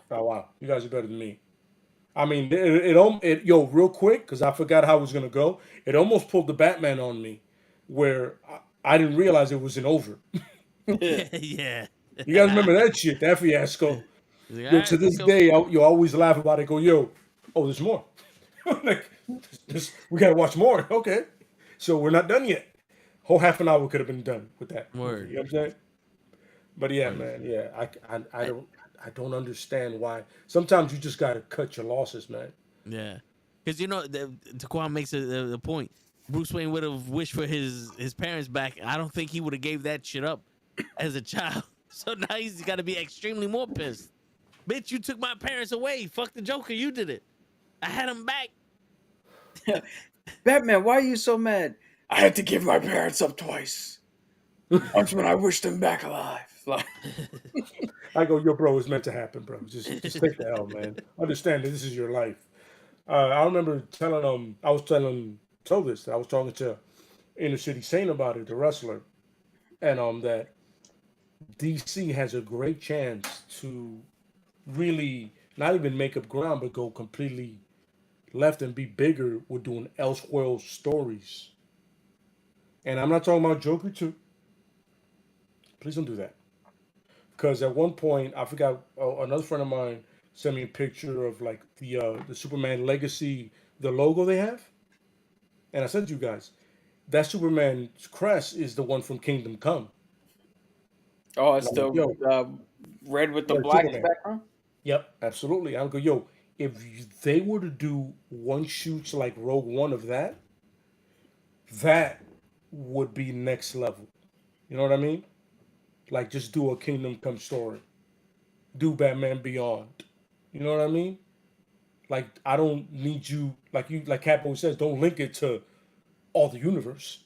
Oh wow, you guys are better than me. I mean, it yo, real quick, because I forgot how it was gonna go. It almost pulled the Batman on me, where I didn't realize it wasn't over. Yeah. You guys remember that shit, that fiasco? Like, Yo, to this day, you always laugh about it. Go, yo, oh, there's more. Like, we gotta watch more. Okay, so we're not done yet. Whole half an hour could have been done with that. Word. You know what I'm saying? But yeah, man, yeah, I don't understand why. Sometimes you just gotta cut your losses, man. Yeah, because Taquan makes the point. Bruce Wayne would have wished for his parents back. I don't think he would have gave that shit up as a child. So now he's got to be extremely more pissed. Bitch, you took my parents away. Fuck the Joker, you did it. I had him back. Batman, why are you so mad? I had to give my parents up twice. Once when I wished them back alive. Like, I go, yo, bro, it's meant to happen, bro. Just take the L, man. Understand that this is your life. I remember telling I was talking to Inner City Saint about it, the wrestler, and that DC has a great chance to really not even make up ground, but go completely left and be bigger with doing Elseworld stories. And I'm not talking about Joker 2. Please don't do that. Because at one point, I forgot, another friend of mine sent me a picture of like the Superman Legacy, the logo they have. And I said to you guys, that Superman's crest is the one from Kingdom Come. oh, it's the red with the black Superman. background? Yep, absolutely. I would go, yo, if they were to do one shoots like Rogue One of that, that would be next level. You know what I mean? Like, just do a Kingdom Come story. Do Batman Beyond. You know what I mean? Like, I don't need you, like Capo says, don't link it to all the universe.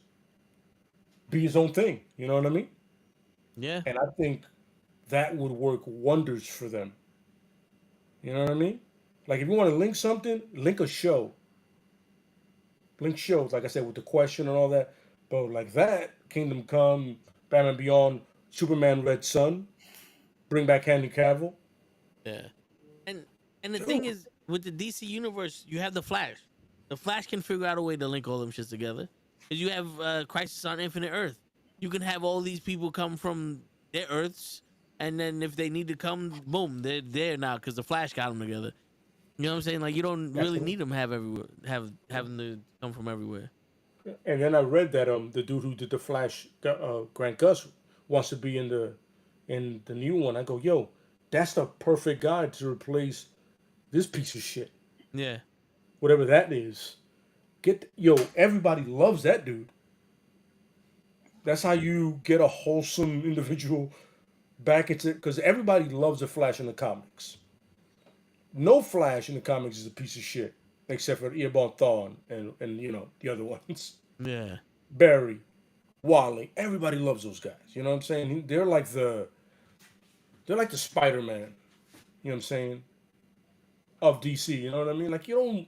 Be his own thing. You know what I mean? Yeah. And I think that would work wonders for them. You know what I mean? Like, if you want to link something, link a show. Link shows, like I said, with the question and all that. But like that, Kingdom Come, Batman Beyond, Superman Red Sun, bring back Henry Cavill. Yeah. And the thing is, with the DC universe, you have the Flash. The Flash can figure out a way to link all them shits together. Because you have Crisis on Infinite Earth. You can have all these people come from their Earths, and then if they need to come, boom, they're there now because the Flash got them together. You know what I'm saying? Like, you don't really need them having to come from everywhere. And then I read that the dude who did the Flash, Grant Gus, wants to be in the new one. I go, yo, that's the perfect guy to replace this piece of shit. Yeah. Whatever that is. Everybody loves that dude. That's how you get a wholesome individual back into, because everybody loves the Flash in the comics. No Flash in the comics is a piece of shit. except for Eobard Thawne and the other ones. Yeah. Barry, Wally, everybody loves those guys. You know what I'm saying? They're like the Spider-Man. You know what I'm saying? Of DC. You know what I mean? Like you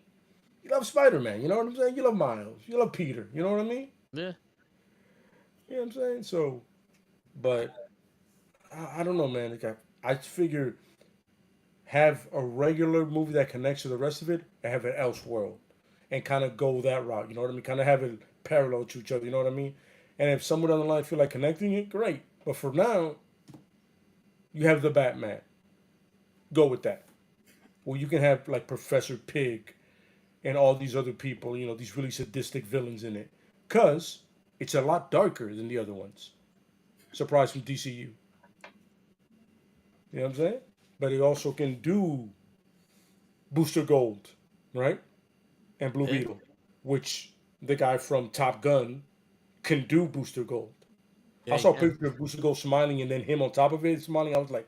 love Spider-Man. You know what I'm saying? You love Miles. You love Peter. You know what I mean? Yeah. You know what I'm saying? So, but I don't know, man. Like I figure have a regular movie that connects to the rest of it, and have an Elseworld, and kind of go that route. You know what I mean? Kind of have it parallel to each other. You know what I mean? And if someone down the line feel like connecting it, great. But for now, you have the Batman. Go with that. Well, you can have like Professor Pig and all these other people. These really sadistic villains in it, cause it's a lot darker than the other ones. Surprise from DCU. You know what I'm saying? But it also can do Booster Gold, right? And Blue Yeah. Beetle, which the guy from Top Gun can do Booster Gold. Yeah, I saw a yeah. picture of Booster Gold smiling and then him on top of it smiling. I was like,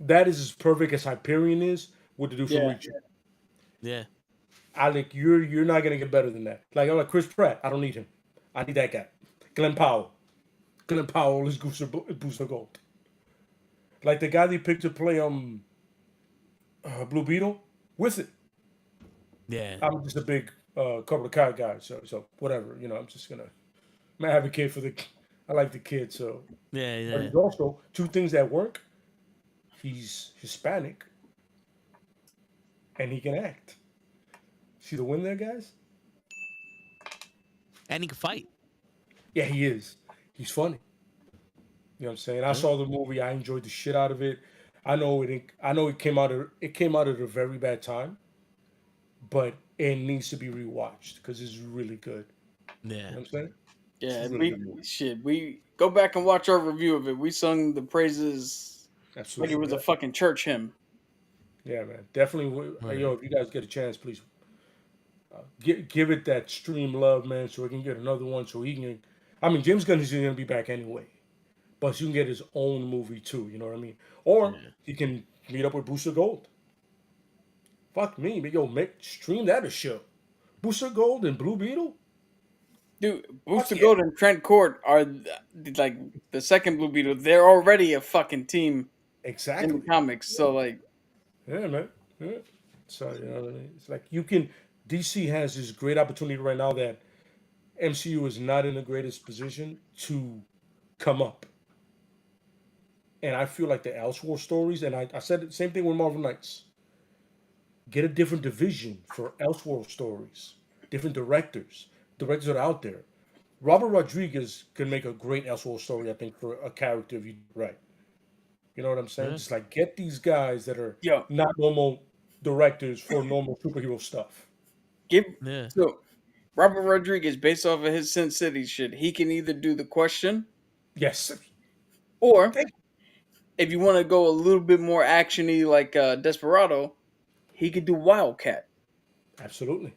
that is as perfect as Hyperion is with the dude from Yeah. Reach. Yeah. I like you're not gonna get better than that. Like I'm like Chris Pratt. I don't need him. I need that guy. Glenn Powell. Glenn Powell is Booster Gold. Like the guy they picked to play Blue Beetle with it. Yeah. I'm just a big Cobra Kai guy, so whatever. I'm just gonna. I'm an advocate for the. I like the kid, so. Yeah. But Yeah. he's also two things that work. He's Hispanic, and he can act. See the win there, guys? And he can fight. Yeah, he is. He's funny. You know what I'm saying? I saw the movie. I enjoyed the shit out of it. I know it came out at a very bad time, but it needs to be rewatched because it's really good. You know Yeah. what I'm saying? Yeah, It's a really good movie. we go back and watch our review of it. We sung the praises like Absolutely. it was a fucking church hymn. Yeah, man. Definitely. If you guys get a chance, please give it that stream love, man, so we can get another one. So he can. I mean, James Gunn is going to be back anyway, but you can get his own movie too. You know what I mean? Or he can meet up with Booster Gold. Fuck me, but stream that a show. Booster Gold and Blue Beetle. Dude, Booster yeah. Gold and Trent Court are like the second Blue Beetle. They're already a fucking team Exactly. in the comics. So like, yeah, man. Yeah. So you know what I mean? It's like you can. DC has this great opportunity right now that MCU is not in the greatest position to come up. And I feel like the Elseworld stories, and I said the same thing with Marvel Knights. Get a different division for Elseworld stories, different directors that are out there. Robert Rodriguez can make a great Elseworld story, I think, for a character if you do it right. You know what I'm saying? Yeah. Just like get these guys that are Yo. not normal directors for normal superhero stuff. Yeah. So Robert Rodriguez, based off of his Sin City shit, he can either do The Question, Yes. or if you want to go a little bit more actiony like Desperado, he could do Wildcat. Absolutely.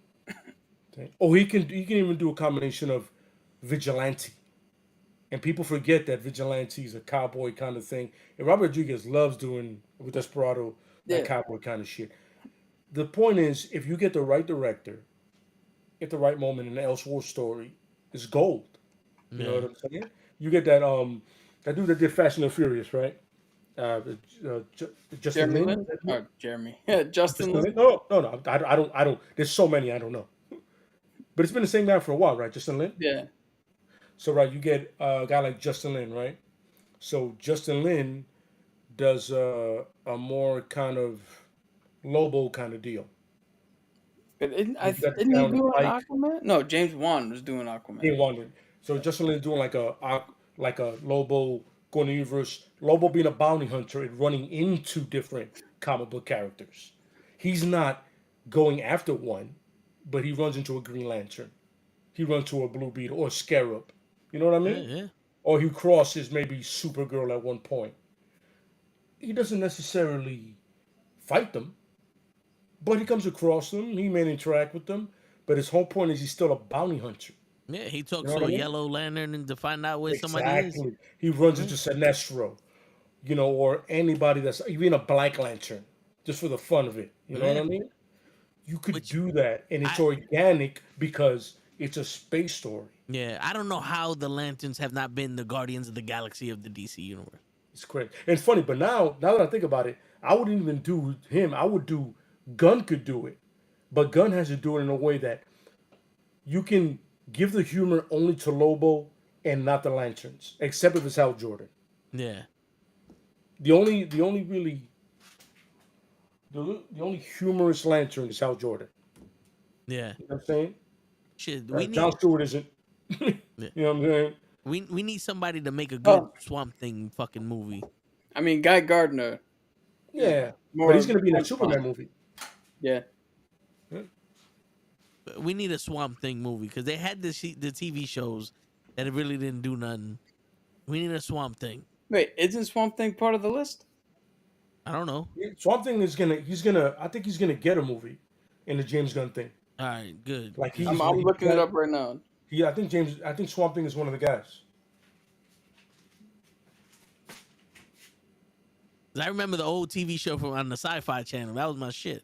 Oh, he can even do a combination of vigilante. And people forget that vigilante is a cowboy kind of thing. And Robert Rodriguez loves doing with Desperado that cowboy kind of shit. The point is, if you get the right director at the right moment in the Elseworld story, it's gold. You know what I'm saying? You get that dude that did Fast and the Furious, right? Justin Jeremy Lin. Lin? Jeremy. Yeah, Justin Lin. No. I don't. There's so many I don't know. But it's been the same guy for a while, right? Justin Lin. Yeah. So right, you get a guy like Justin Lin, right? So Justin Lin does a more kind of Lobo kind of deal. But didn't he do Aquaman? No, James Wan was doing Aquaman. He wanted. So Justin Lin is doing like a Lobo going to the universe. Lobo being a bounty hunter and running into different comic book characters. He's not going after one, but he runs into a Green Lantern. He runs to a Blue Beetle or a Scarab. You know what I mean? Yeah. Or he crosses maybe Supergirl at one point. He doesn't necessarily fight them, but he comes across them. He may interact with them, but his whole point is he's still a bounty hunter. Yeah, he talks You know to what a I mean? Yellow Lantern and to find out where somebody is. Exactly. He runs into Sinestro, or anybody that's even a Black Lantern, just for the fun of it. You know what I mean? you could Which do that, and it's I- organic because it's a space story. Yeah, I don't know how the Lanterns have not been the Guardians of the Galaxy of the DC universe. It's crazy. And it's funny, but now that I think about it, I wouldn't even do him. I would do Gunn could do it, but Gunn has to do it in a way that you can give the humor only to Lobo and not the Lanterns, except if it's Hal Jordan. Yeah. The only really the only humorous Lantern is Hal Jordan. Yeah. You know what I'm saying? Shit, John Stewart isn't. You know what I'm saying? we need somebody to make a good Oh. Swamp Thing fucking movie. I mean, Guy Gardner. Yeah, More but he's gonna be in a fun. Superman movie. Yeah. We need a Swamp Thing movie because they had the TV shows that it really didn't do nothing. We need a Swamp Thing. Wait, isn't Swamp Thing part of the list? I don't know. Swamp Thing is gonna. I think he's gonna get a movie in the James Gunn thing. All right, good. Like he's. I'm looking it up right now. Yeah, I think Swamp Thing is one of the guys. I remember the old TV show from on the Sci-Fi Channel. That was my shit.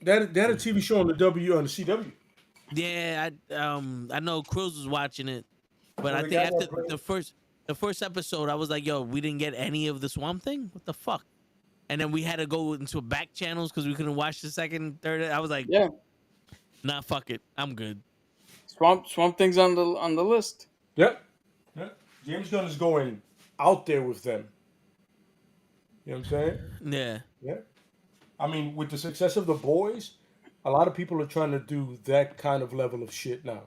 They had a TV show on the CW. Yeah, I know Cruz was watching it, but Well, I the think guy after that played- the first episode, I was like, "Yo, we didn't get any of the Swamp Thing. What the fuck?" And then we had to go into back channels because we couldn't watch the second, third. I was like, Yeah. "Nah, fuck it, I'm good." Swamp Thing's on the list. Yep. James Gunn is going out there with them. You know what I'm saying? Yeah, Yeah. I mean, with the success of The Boys, a lot of people are trying to do that kind of level of shit now.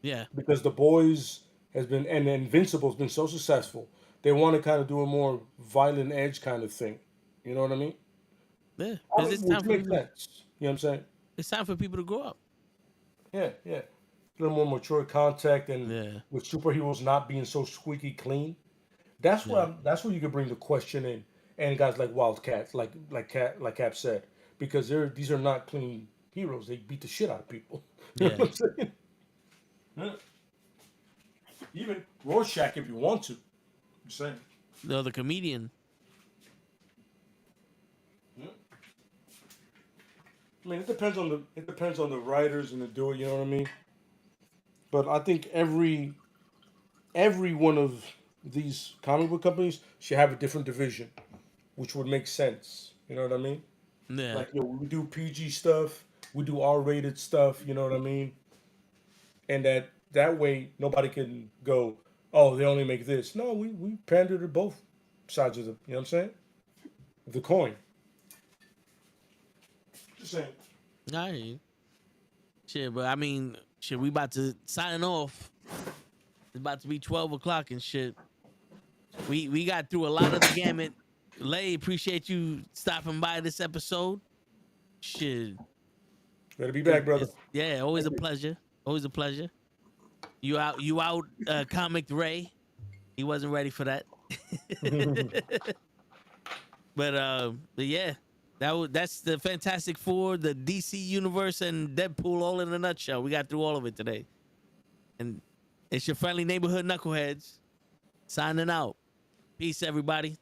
yeah, Because The Boys has been, and Invincible's been so successful, they want to kind of do a more violent edge kind of thing. You know what I mean? yeah. I 'Cause mean, it's which time for makes people, sense. You know what I'm saying? it's time for people to grow up. Yeah. A little more mature contact, and Yeah. with superheroes not being so squeaky clean, that's where you could bring the question in, and guys like Wildcats, like Cap said, because these are not clean heroes. They beat the shit out of people. You know Yeah. what I'm saying? Yeah. Even Rorschach, if you want to. I'm saying. The comedian. Yeah. I mean, it depends on the writers and the doer. You know what I mean? But I think every one of these comic book companies should have a different division, which would make sense. You know what I mean? Yeah, Like, we do PG stuff, we do R-rated stuff. You know what I mean? And that way nobody can go, oh, they only make this. No, we pander to both sides of the. You know what I'm saying? The coin. Just saying. all right. Shit, but I mean, shit, we about to sign off. It's about to be 12 o'clock and shit. We got through a lot of the gamut. Lay, appreciate you stopping by this episode. Shit. Better be back, brother. Yeah, always a pleasure. Always a pleasure. You out Comic Ray. He wasn't ready for that. But yeah. That's the Fantastic Four, the DC Universe, and Deadpool all in a nutshell. We got through all of it today. And it's your friendly neighborhood knuckleheads signing out. Peace, everybody.